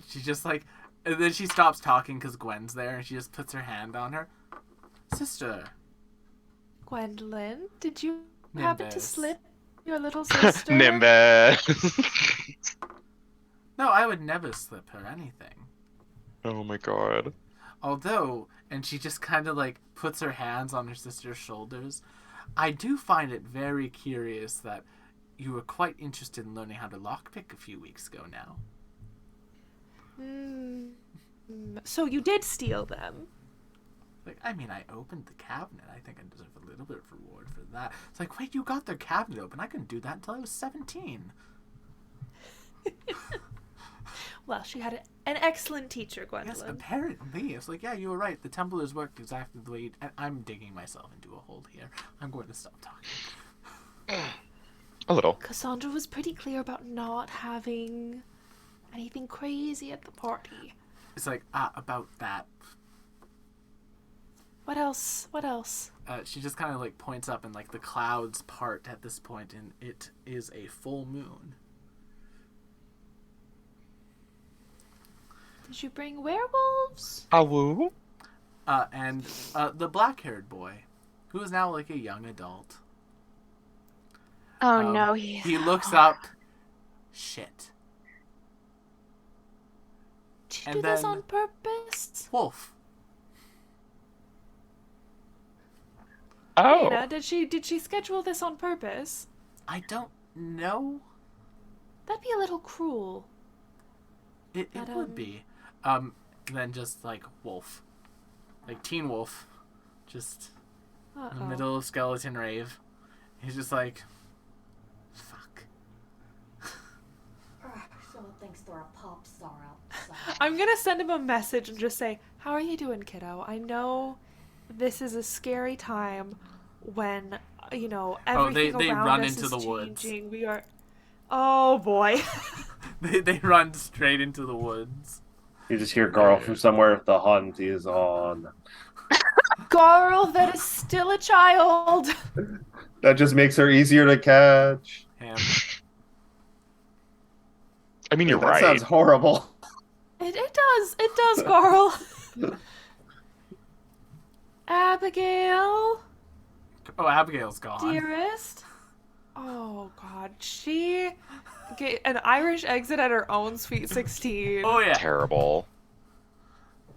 she just like, and then she stops talking because Gwen's there, and she just puts her hand on her. Sister. Gwendolyn, did you happen to Nimbus. slip your little sister? Nimbus. No, I would never slip her anything. Oh my god. Although, and she just kind of like puts her hands on her sister's shoulders, I do find it very curious that you were quite interested in learning how to lockpick a few weeks ago now. So you did steal them. Like, I mean, I opened the cabinet. I think I deserve a little bit of reward for that. It's like, wait, you got their cabinet open. I couldn't do that until I was 17. Well, she had an excellent teacher, Gwendolyn. Yes, apparently. It's like, yeah, you were right. The Templars worked exactly the way you... And I'm digging myself into a hole here. I'm going to stop talking. A little. Cassandra was pretty clear about not having anything crazy at the party. It's like, about that. What else? What else? She just kind of like points up and like the clouds part at this point, and it is a full moon. Did you bring werewolves? Awoo. And the black-haired boy, who is now like a young adult. Oh Um, no, He looks up. Shit. Did you And do this then- on purpose? Wolf. Oh. Lena, did she schedule this on purpose? I don't know. That'd be a little cruel. It But, would be. Then just like Wolf. Like Teen Wolf. Just in the Uh-oh. middle of Skeleton Rave. He's just like, fuck. Someone thinks they're a pop star outside. I'm gonna send him a message and just say, "How are you doing, kiddo? I know this is a scary time when everything they around run us into is the woods. changing. We are, oh boy." They run straight into the woods. You just hear Garl from somewhere. The hunt is on. Girl that is still a child. That just makes her easier to catch. Him. I mean, you're that right. sounds horrible. It does, Carl. Abigail, Oh, Abigail's gone. dearest. Oh God, she get an Irish exit at her own Sweet 16. Oh yeah. Terrible.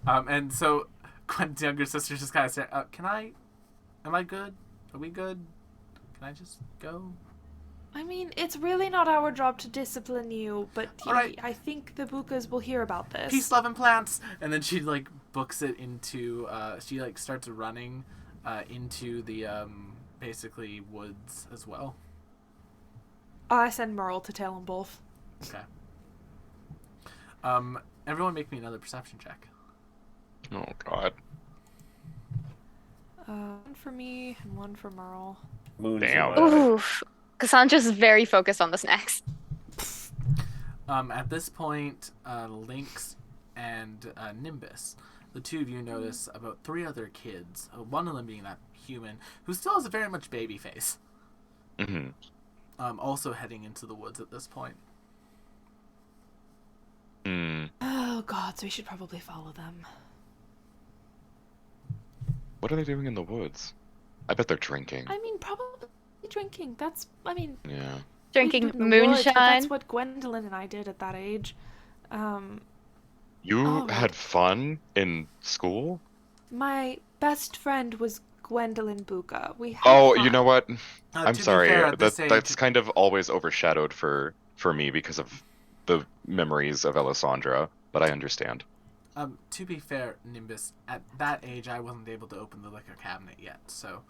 And so Gwen's younger sister just kind of said, am I good? Are we good? Can I just go? I mean, it's really not our job to discipline you, but All right. I think the Bukas will hear about this. Peace, love, and plants. And then she like books it into, she like starts running into the basically woods as well. I send Merle to tail them both. Okay. Everyone make me another perception check. Oh God. One for me and one for Merle. Moon's Damn. in my eye. Oof. Cassandra's very focused on the snacks. At this point, Lynx and Nimbus, the two of you notice about 3 other kids, one of them being that human, who still has a very much baby face, Hmm. also heading into the woods at this point. Hmm. Oh God, so we should probably follow them. What are they doing in the woods? I bet they're drinking. I mean, probably drinking. Yeah. We Drinking lived in the woods, but moonshine. that's what Gwendolyn and I did at that age. You Oh, had fun in school? My best friend was Gwendolyn Buka. We had Oh, fun. you know what? I'm To be sorry. fair, at this That's age- kind of always overshadowed for me because of the memories of Alessandra, but I understand. To be fair, Nimbus, at that age, I wasn't able to open the liquor cabinet yet, so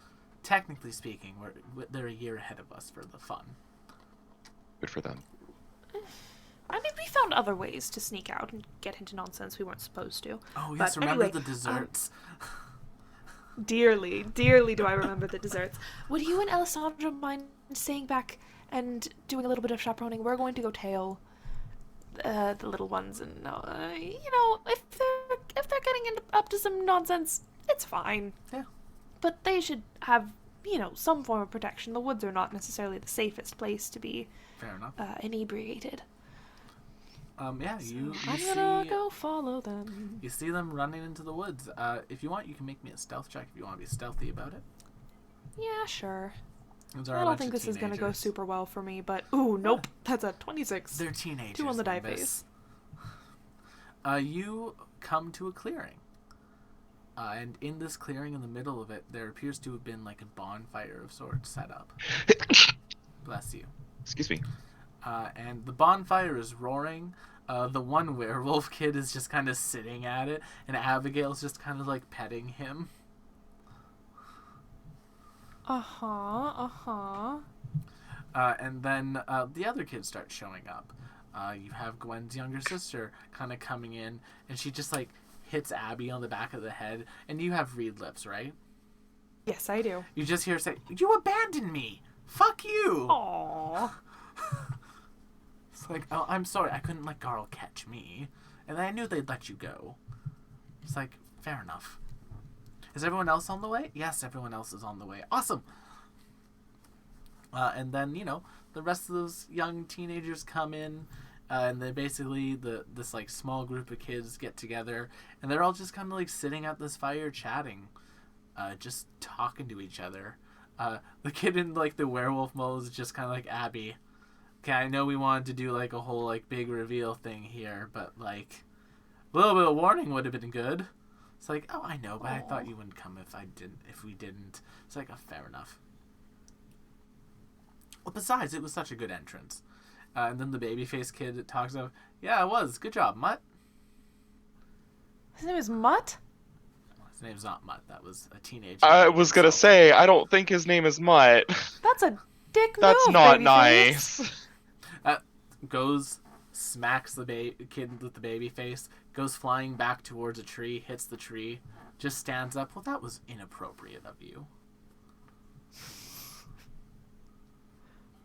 technically speaking, they're a year ahead of us for the fun. Good for them. I mean, we found other ways to sneak out and get into nonsense we weren't supposed to. Oh yes, But remember anyway, the desserts? Dearly, dearly do I remember the desserts. Would you and Alessandra mind staying back and doing a little bit of chaperoning? We're going to go tail the little ones, and you know, if they're getting up to some nonsense, it's fine. Yeah. But they should have, you know, some form of protection. The woods are not necessarily the safest place to be Fair enough. inebriated. Yeah, you I'm see gonna go follow them. you see them running into the woods. If you want, you can make me a stealth check if you want to be stealthy about it. Yeah, sure. Those are I a don't bunch think of this is gonna go teenagers. super well for me, but ooh, nope, that's a 26. They're teenagers. 2 on the die Nimbus. face. You come to a clearing. And in this clearing, in the middle of it, there appears to have been like a bonfire of sorts set up. Bless you. Excuse me. And the bonfire is roaring. The one werewolf kid is just kind of sitting at it, and Abigail's just kind of like petting him. And then the other kids start showing up. You have Gwen's younger sister kind of coming in, and she just like hits Abby on the back of the head. And you have reed lips, right? Yes, I do. You just hear her say, "You abandoned me! Fuck you!" Aww. It's like, "Oh, I'm sorry, I couldn't let Garl catch me. And I knew they'd let you go." It's like, fair enough. Is everyone else on the way? Yes, everyone else is on the way. Awesome! And then, you know, the rest of those young teenagers come in, and they basically, this like small group of kids get together, and they're all just kind of like sitting at this fire chatting, just talking to each other. The kid in like the werewolf mode is just kind of like, "Abby, okay, I know we wanted to do like a whole like big reveal thing here, but like a little bit of warning would have been good." It's like, "Oh, I know, but I thought you wouldn't come if we didn't." It's like, "Oh, fair enough." Well, besides, it was such a good entrance. And then the babyface kid talks of, "Yeah, it was. Good job, Mutt." His name is Mutt? His name's not Mutt. That was a teenager. I was gonna say, I don't think his name is Mutt. That's a dick That's move, not babyface. nice. Goes, smacks the kid with the baby face, goes flying back towards a tree, hits the tree, just stands up. "Well, that was inappropriate of you."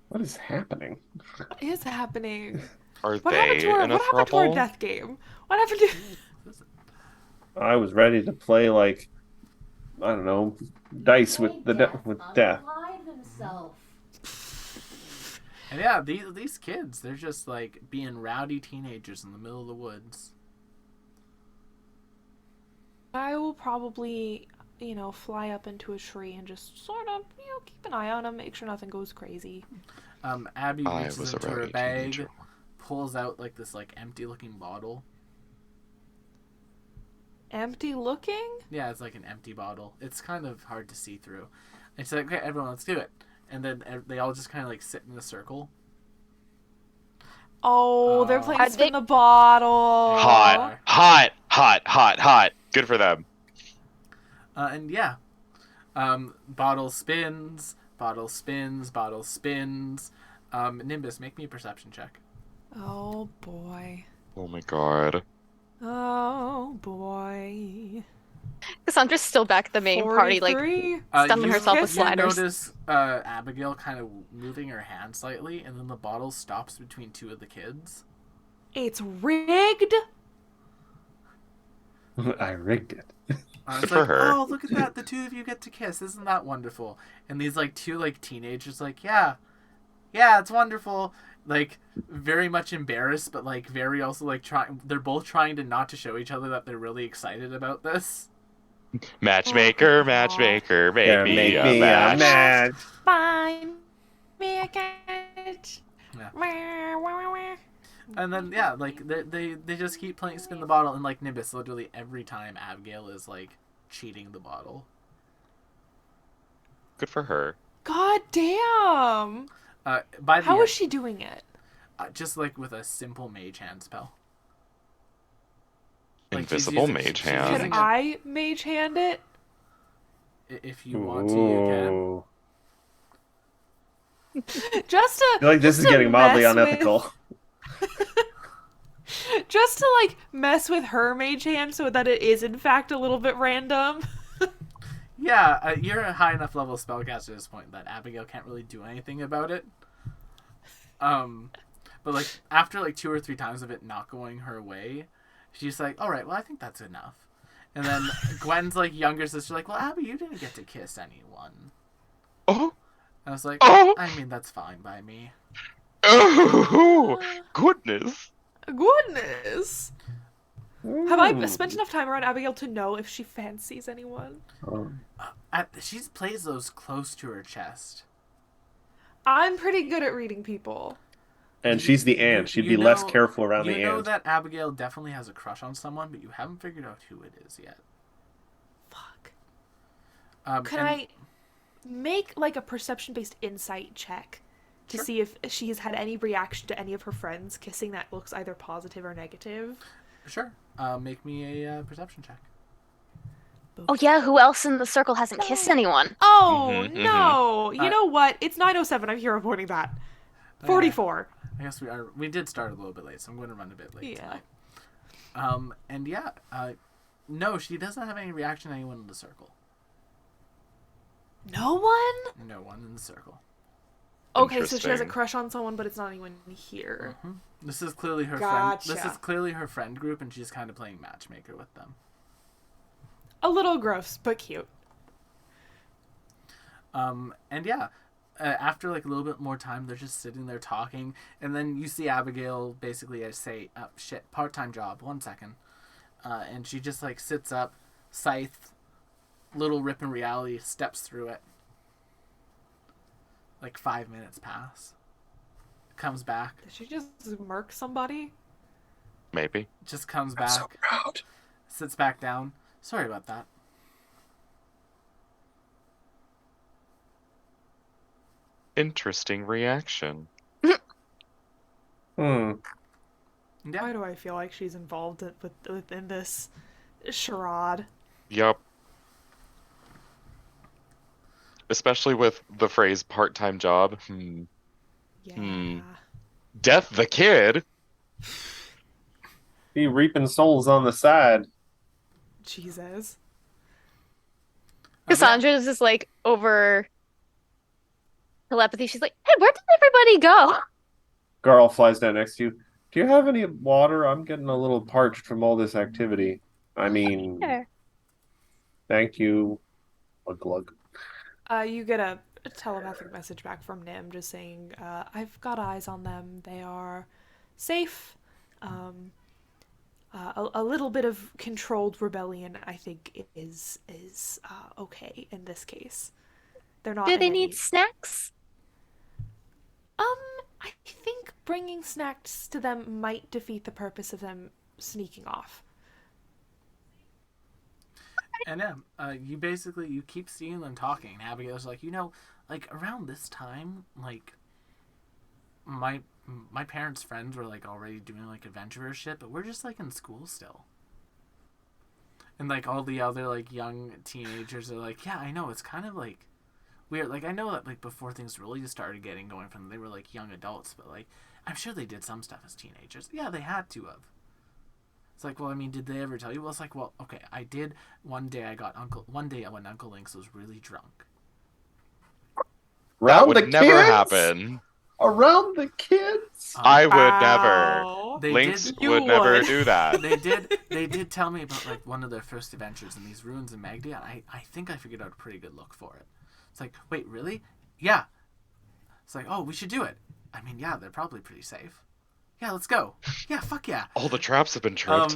What is happening? What is happening? Are What happened they to our in a what happened to our throuple? death game? What happened to I was ready to play like, I don't know, dice with with death. Unalive himself. And yeah, these kids, they're just like being rowdy teenagers in the middle of the woods. I will probably, fly up into a tree and just sort of, keep an eye on them, make sure nothing goes crazy. Abby I reaches was a into her rowdy bag, teenager. pulls out like this like empty looking bottle. Empty looking? Yeah, it's like an empty bottle. It's kind of hard to see through. And she's like, okay, everyone, let's do it. And then they all just kind of like sit in a circle. Oh, they're Oh. playing Are spin they- the bottle. Hot. Good for them. And yeah, bottle spins, bottle spins, bottle spins. Nimbus, make me a perception check. Oh boy. Oh my god. Oh boy. Cassandra's still back at the main party, like 43? stuffing herself with You sliders. notice Abigail kind of moving her hand slightly, and then the bottle stops between two of the kids. It's rigged. I rigged it. It's Good for like, her. oh, look at that! The two of you get to kiss. Isn't that wonderful? And these like two like teenagers, like, yeah, it's wonderful. Like very much embarrassed, but like very also like trying. They're both trying to not to show each other that they're really excited about this. Matchmaker, Oh, matchmaker, make Yeah, me make a me match. a match. Fine. Me a catch. Yeah. Wah, wah, wah, wah. And then yeah, like they just keep playing spin the bottle, and like Nimbus, literally every time Abigail is like cheating the bottle. Good for her. God damn. By the How end, is she doing it? just like with a simple mage hand spell. Like, she's Invisible using- mage she's hand. using Can I mage hand it? If you want to, you can. Ooh. Just to I feel like this is just to getting mildly mess with- unethical. Just to like mess with her mage hand so that it is in fact a little bit random. Yeah, you're a high enough level spellcaster at this point that Abigail can't really do anything about it. But like after like 2 or 3 times of it not going her way, she's like, "All right, well I think that's enough." And then Gwen's like younger sister, like, "Well, Abby, you didn't get to kiss anyone." Oh, I was like, Oh. "I mean, that's fine by me." oh, goodness. Goodness. Have I Ooh. spent enough time around Abigail to know if she fancies anyone? She plays those close to her chest. I'm pretty good at reading people. And she's the ant. She'd You be less know- careful around You the know ant. that Abigail definitely has a crush on someone, but you haven't figured out who it is yet. Fuck. and- Can I make like a perception-based insight check to Sure. see if she has had any reaction to any of her friends kissing that looks either positive or negative? Sure. Make me a perception check. Oh yeah, who else in the circle hasn't kissed anyone? Oh Mhm, mhm. no! You Uh, know what? It's 9:07. I'm here reporting that. 44. I guess we did start a little bit late, so I'm going to run a bit late Yeah. tonight. And yeah, no, she doesn't have any reaction to anyone in the circle. No one? No one in the circle. Okay, so she has a Interesting. crush on someone, but it's not anyone here. This is clearly her friend. This Gotcha. is clearly her friend group, and she's kind of playing matchmaker with them. A little gross, but cute. And yeah, after like a little bit more time, they're just sitting there talking, and then you see Abigail basically say, "Shit, part-time job. 1 second," and she just like sits up, scythe, little rip in reality, steps through it. Like 5 minutes pass. Comes back, Did she just murk somebody? Maybe. just comes I'm back, so proud. sits back down. Sorry about that. Interesting reaction. Hmm. Yeah. Why do I feel like she's involved within this charade? Yup. Especially with the phrase part-time job. Yeah. Death the kid. Be reaping souls on the side. Jesus. Cassandra's just like over telepathy. She's like, "Hey, where did everybody go?" Garl flies down next to you. Do you have any water? I'm getting a little parched from all this activity. I mean, Sure. thank you. Glug glug. You get a a telepathic message back from Nim just saying, I've got eyes on them. They are safe. A little bit of controlled rebellion, I think, is okay in this case. They're not. Do they in need any- snacks? I think bringing snacks to them might defeat the purpose of them sneaking off. And you keep seeing them talking. And Abigail's like, like around this time, like my parents' friends were like already doing like adventurous shit, but we're just like in school still. And like all the other like young teenagers are like, yeah, I know, it's kind of like weird. Like I know that like before things really just started getting going from them, they were like young adults, but like I'm sure they did some stuff as teenagers. Yeah, they had to have. It's like, well, I mean, did they ever tell you? Well, it's like, well, okay, I did. One day when Uncle Lynx was really drunk. That Around would the never kids? happen. Around the kids? I would Wow. They Lynx did- You would never would. do that. They did tell me about like one of their first adventures in these ruins in Magdia, and I think I figured out a pretty good look for it. It's like, wait, really? Yeah. It's like, oh, we should do it. I mean, yeah, they're probably pretty safe. Yeah, let's go. Yeah, fuck yeah. All the traps have been tripped.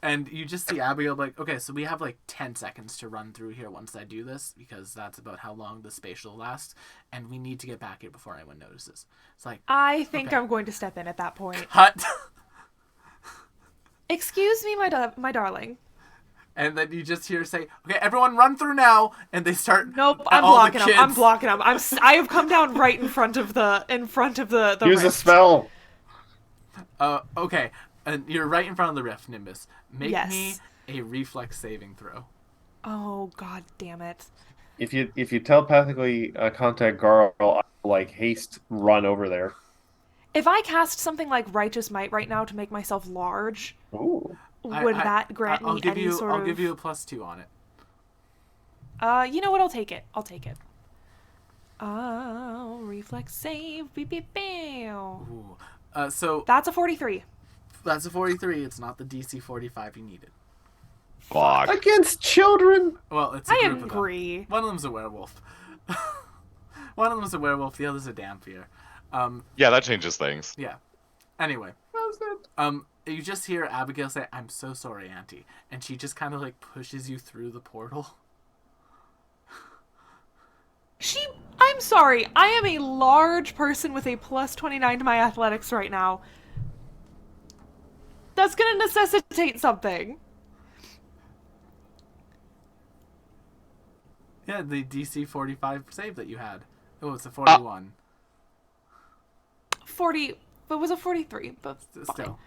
And you just see Abigail like, okay, so we have like 10 seconds to run through here once I do this, because that's about how long the spatial lasts, and we need to get back here before anyone notices. It's like, I think Okay. I'm going to step in at that point. hut. Excuse me, my darling. And then you just hear say, okay, everyone run through now, and they start. Nope, I'm all the blocking him. I'm kids- blocking him. I have come down right in front of the Use a rift. spell. Okay, and you're right in front of the rift, Nimbus. Make Yes. me a reflex saving throw. Oh god damn it. If you telepathically contact Garl, I'll like haste run over there. If I cast something like Righteous Might right now to make myself large, Ooh. would that grant I'll me give any you, sort I'll of... give you a +2 on it. You know what? I'll take it. Oh, reflex save. Beep, beep, beep. Ooh. So That's a 43. that's a 43. It's not the DC 45 you needed. Fuck. Against children. Well, it's a I group of them. agree. One of them's a werewolf. One of them's a werewolf. The other's a Dampier. Yeah, that changes things. Yeah. Anyway, How's that? you just hear Abigail say, "I'm so sorry, Auntie," and she just kind of like pushes you through the portal. I'm sorry. I am a large person with a +29 to my athletics right now. That's gonna necessitate something. Yeah, the DC 45 save that you had. Oh, it's a 41. 40, but was a 43, but fine. Still.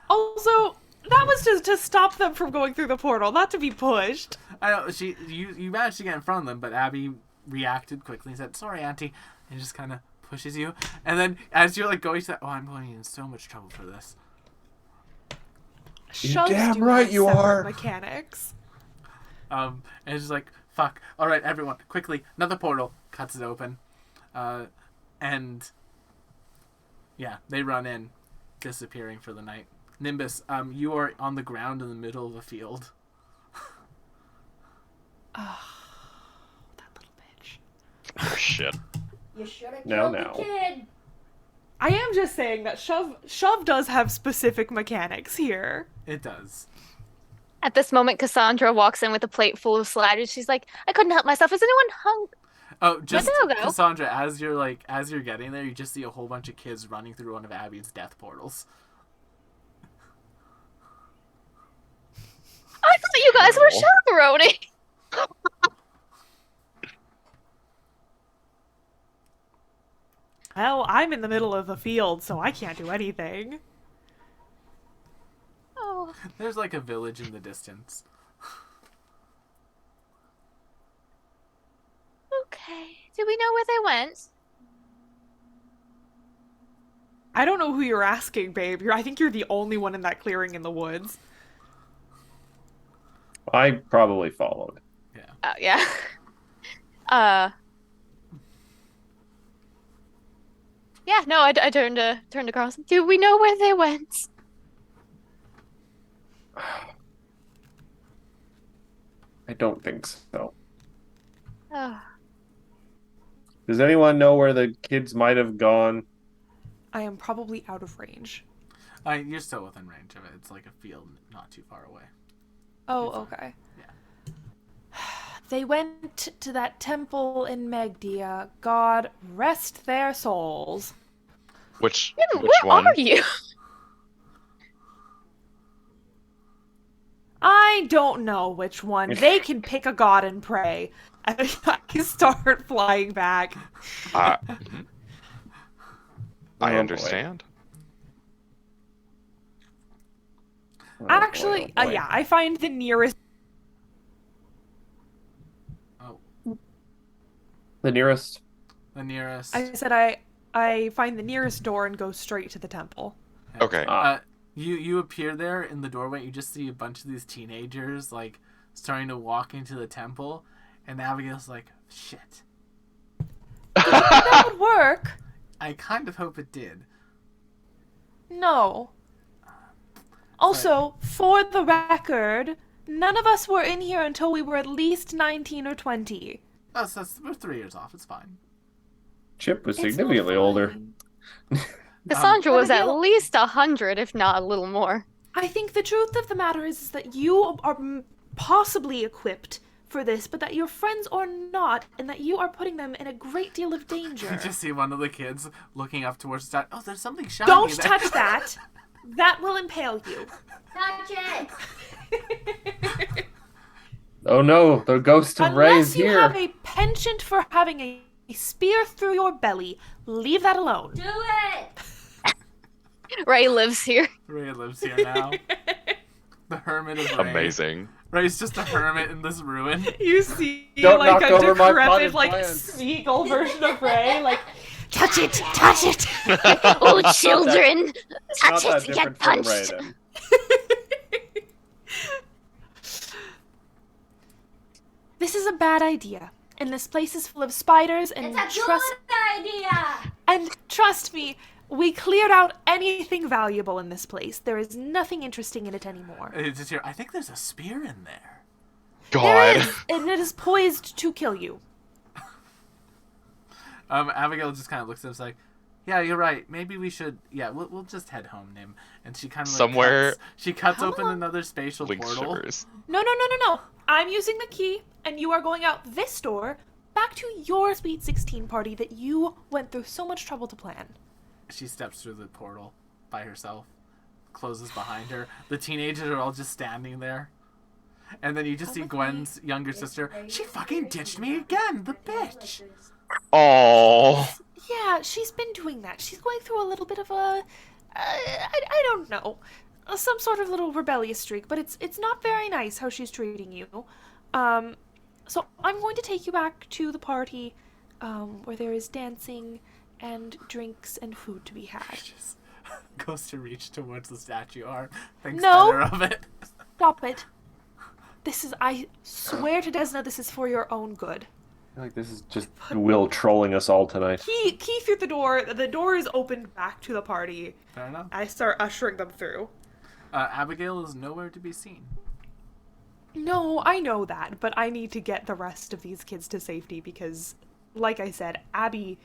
Also, that was just to stop them from going through the portal, not to be pushed. I know you managed to get in front of them, but Abby reacted quickly and said, "Sorry, Auntie," and just kind of pushes you. And then as you're like going to that, oh, I'm going in so much trouble for this. Shoves damn do right have you separate are. Mechanics. And it's just like, fuck. All right, everyone, quickly, another portal. Cuts it open. And yeah, they run in, disappearing for the night. Nimbus, you are on the ground in the middle of a field. That little bitch. Oh, shit. You should have No, killed no. the kid. I am just saying that Shove does have specific mechanics here. It does. At this moment, Cassandra walks in with a plate full of sliders. She's like, I couldn't help myself. Is anyone hungry? Oh, just they'll go. Cassandra, as you're getting there, you just see a whole bunch of kids running through one of Abby's death portals. I thought you guys were chaperoning. Well, I'm in the middle of the field, so I can't do anything. Oh, There's like a village in the distance. okay. Do we know where they went? I don't know who you're asking, babe. I think you're the only one in that clearing in the woods. I probably followed. Oh, yeah. Yeah, no, I turned to Carlos. Do we know where they went? I don't think so. Oh. Does anyone know where the kids might have gone? I am probably out of range. You're still within range of it. It's like a field not too far away. Oh, You're fine. okay. Yeah. They went to that temple in Megdia. God rest their souls. Which Nim, which where one? are you? I don't know which one. They can pick a god and pray. I can start flying back. Mhm. I Oh, boy. understand. Oh, Actually, boy, oh, boy. yeah, I find the nearest. Oh, The nearest. the nearest. I said I find the nearest door and go straight to the temple. Yeah. Okay. You appear there in the doorway. You just see a bunch of these teenagers like starting to walk into the temple, and Abigail's like, "Shit." That would work. I kind of hope it did. No. Also, for the record, none of us were in here until we were at least 19 or 20. We're 3 years off. It's fine. Chip was It's not significantly older. fine. Cassandra was at Abigail- least 100, if not a little more. I think the truth of the matter is that you are possibly equipped for this, but that your friends are not, and that you are putting them in a great deal of danger. You just see one of the kids looking up towards the sky. Oh, there's something shiny Don't there. touch that. That will impale you. Touch it! Oh no, the ghost of Ray is Unless you here. have a penchant for having a spear through your belly, leave that alone. Do it! Ray lives here. Ray lives here now. The hermit of Ray. Amazing. Ray's just a hermit in this ruin. You see, Don't like knock a over my decrepit, potted like plants. Smeagol version of Ray, like, touch it, touch it. Oh, children! Not Touch that it, get different from Ray punched! then. This is a bad idea, and this place is full of spiders. And It's a trust good idea! trust me, we cleared out anything valuable in this place. There is nothing interesting in it anymore. It's just here. I think there's a spear in there. There God. is, and it is poised to kill you. Abigail just kind of looks at us like, "Yeah, you're right. Maybe we should. Yeah, we'll just head home, Nim." And she kind of like Somewhere- she cuts Come open on. another spatial Link portal. shivers. No. I'm using the key, and you are going out this door back to your Sweet 16 party that you went through so much trouble to plan. She steps through the portal by herself, closes behind her. The teenagers are all just standing there. And then you just see Gwen's younger sister. She fucking ditched me again, the bitch. Oh. Yeah, she's been doing that. She's going through a little bit of a, I don't know, some sort of little rebellious streak, but it's not very nice how she's treating you. So I'm going to take you back to the party, where there is dancing and drinks and food to be had. Just goes to reach towards the statue arm. Thinks No. better of it. Stop it. I swear to Desna, this is for your own good. I feel like this is just Will trolling us all tonight. Key through the door. The door is opened back to the party. Fair enough. I start ushering them through. Abigail is nowhere to be seen. No, I know that, but I need to get the rest of these kids to safety because, like I said, Abby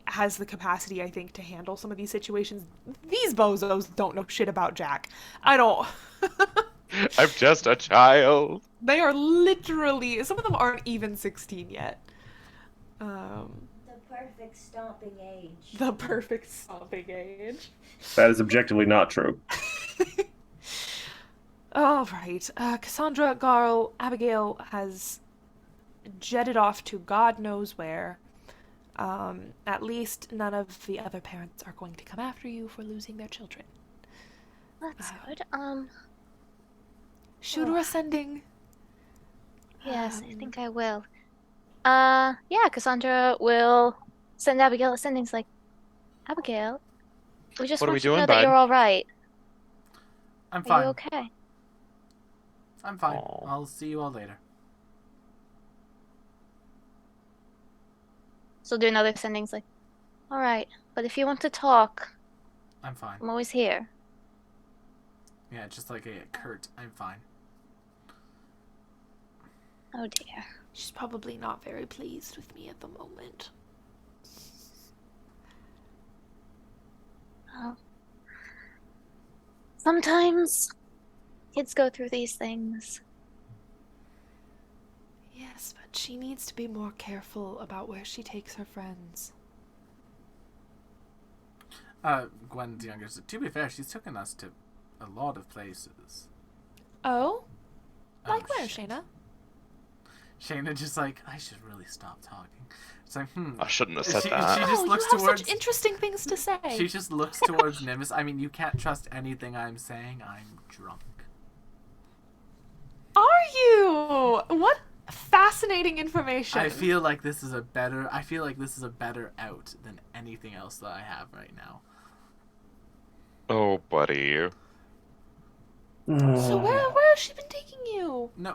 has the capacity, I think, to handle some of these situations. These bozos don't know shit about Jack. I don't. I'm just a child. They are literally, some of them aren't even 16 yet. The perfect stomping age. The perfect stomping age. That is objectively not true. All right. Cassandra, Garl, Abigail has jetted off to God knows where. At least none of the other parents are going to come after you for losing their children. That's good. Shooter ascending. Yes, I think I will. Yeah, Cassandra will send Abigail a sending. It's like, Abigail, we just What are want we you to doing, know that bud? you're all right. I'm Are fine. you okay? I'm fine. Aw. I'll see you all later. So do another sending. It's like, all right, but if you want to talk, I'm fine. I'm always here. Yeah, just like a curt, I'm fine. Oh dear. She's probably not very pleased with me at the moment. Oh. Sometimes kids go through these things. Yes, but she needs to be more careful about where she takes her friends. Gwen's younger. So to be fair, she's taken us to a lot of places. Oh? Like Oh, where, shit. Shayna? Shayna just like, I should really stop talking. It's like, I shouldn't have said She that. just Oh, looks you have towards. such interesting things to say. She just looks towards Nimbus. I mean, you can't trust anything I'm saying. I'm drunk. Are you? What fascinating information. I feel like this is a better. I feel like this is a better out than anything else that I have right now. Oh, buddy. So where has she been taking you? No,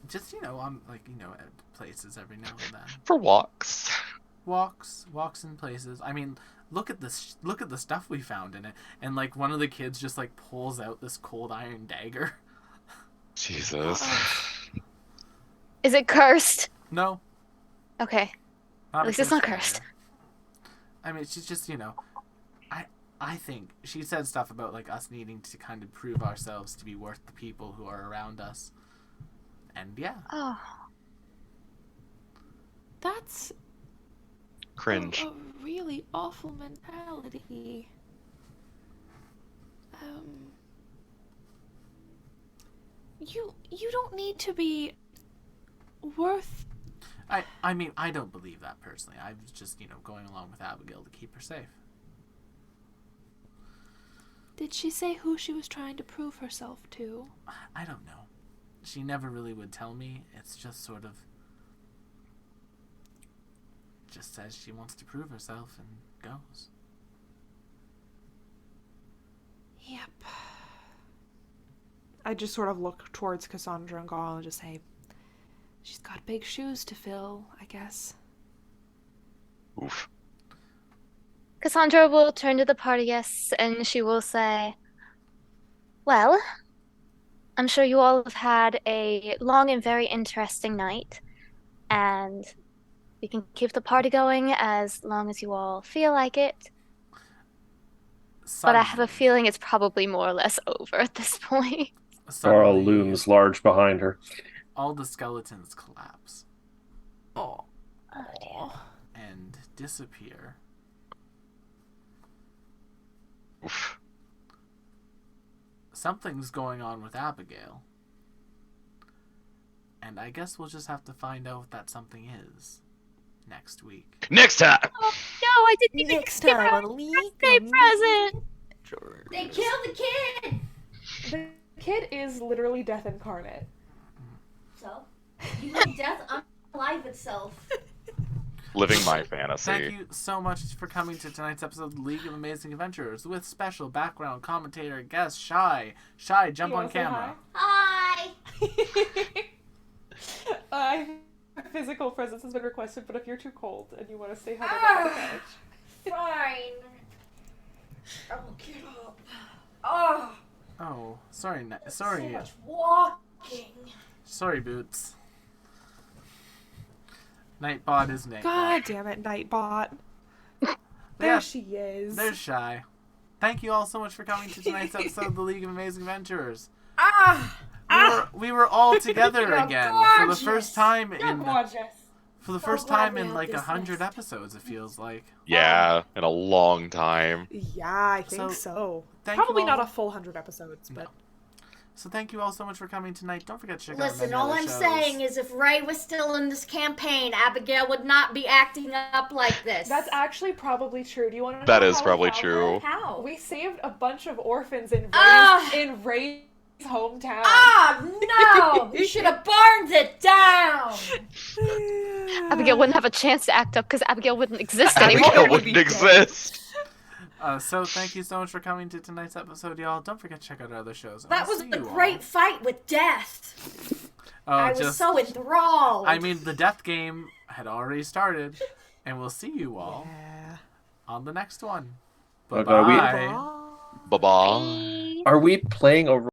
just I'm like at places every now and then. For walks. Walks in places. I mean, look at this. Look at the stuff we found in it. And like one of the kids just like pulls out this cold iron dagger. Jesus. Is it cursed? No, Okay. not At least a it's not dagger. cursed. I mean, she's just I think she said stuff about like us needing to kind of prove ourselves to be worth the people who are around us. And yeah, Oh. That's Cringe. a really awful mentality. You don't need to be worth. I mean, I don't believe that personally. I was just going along with Abigail to keep her safe. Did she say who she was trying to prove herself to? I don't know. She never really would tell me. It's just sort of just says she wants to prove herself and goes. Yep. I just sort of look towards Cassandra and Gaul and just say, she's got big shoes to fill, I guess. Oof. Cassandra will turn to the party guests and she will say, well, I'm sure you all have had a long and very interesting night, and we can keep the party going as long as you all feel like it. But I have a Suddenly- feeling it's probably more or less over at this point. Carl suddenly, looms large behind her. all the skeletons collapse Oh. and disappear. Oof. Something's going on with Abigail. And I guess we'll just have to find out what that something is next week. Next time! Oh no, I didn't even Next give her time a on League birthday of present! They killed the kid! The kid is literally death incarnate. So? You mean death unalive itself. Living my fantasy. Thank you so much for coming to tonight's episode of League of Amazing Adventurers with special background commentator guest Shy. Shy, jump You on wanna say camera. Hi! Physical presence has been requested, but if you're too cold and you want to say hello Ah. on the couch. Fine. I'll get up. Oh, Oh, sorry, so sorry, much walking. sorry, Boots. Nightbot is Nightbot. God damn it, Nightbot. There Yeah, she is. there's Shy. Thank you all so much for coming to tonight's episode of the League of Amazing Adventurers. Ah! We were all together You're again for the gorgeous. first time You're in gorgeous. for the So first glad time we in had like this 100 list. episodes. It feels like. Yeah, in a long time. Yeah, I think So, so. thank you Probably not all. a full 100 episodes, but So thank you all so much for coming tonight. Don't forget to check out Listen, many all other I'm shows. saying is if Ray was still in this campaign, Abigail would not be acting up like this. that's actually probably true. Do you want to know That is how we probably found true. her? How? We saved a bunch of orphans in Ray's, Ah! in Ray's hometown. Ah, no! You should have burned it down! Abigail wouldn't have a chance to act up because Abigail wouldn't exist Abigail anymore. would be wouldn't exist. So thank you so much for coming to tonight's episode, y'all. Don't forget to check out our other shows. and That we'll was see a you all. great fight with death. Oh, I was just, so enthralled. I mean, the death game had already started, and we'll see you all Yeah. on the next one. Okay, Bye we- bye. Bye bye. Are we playing a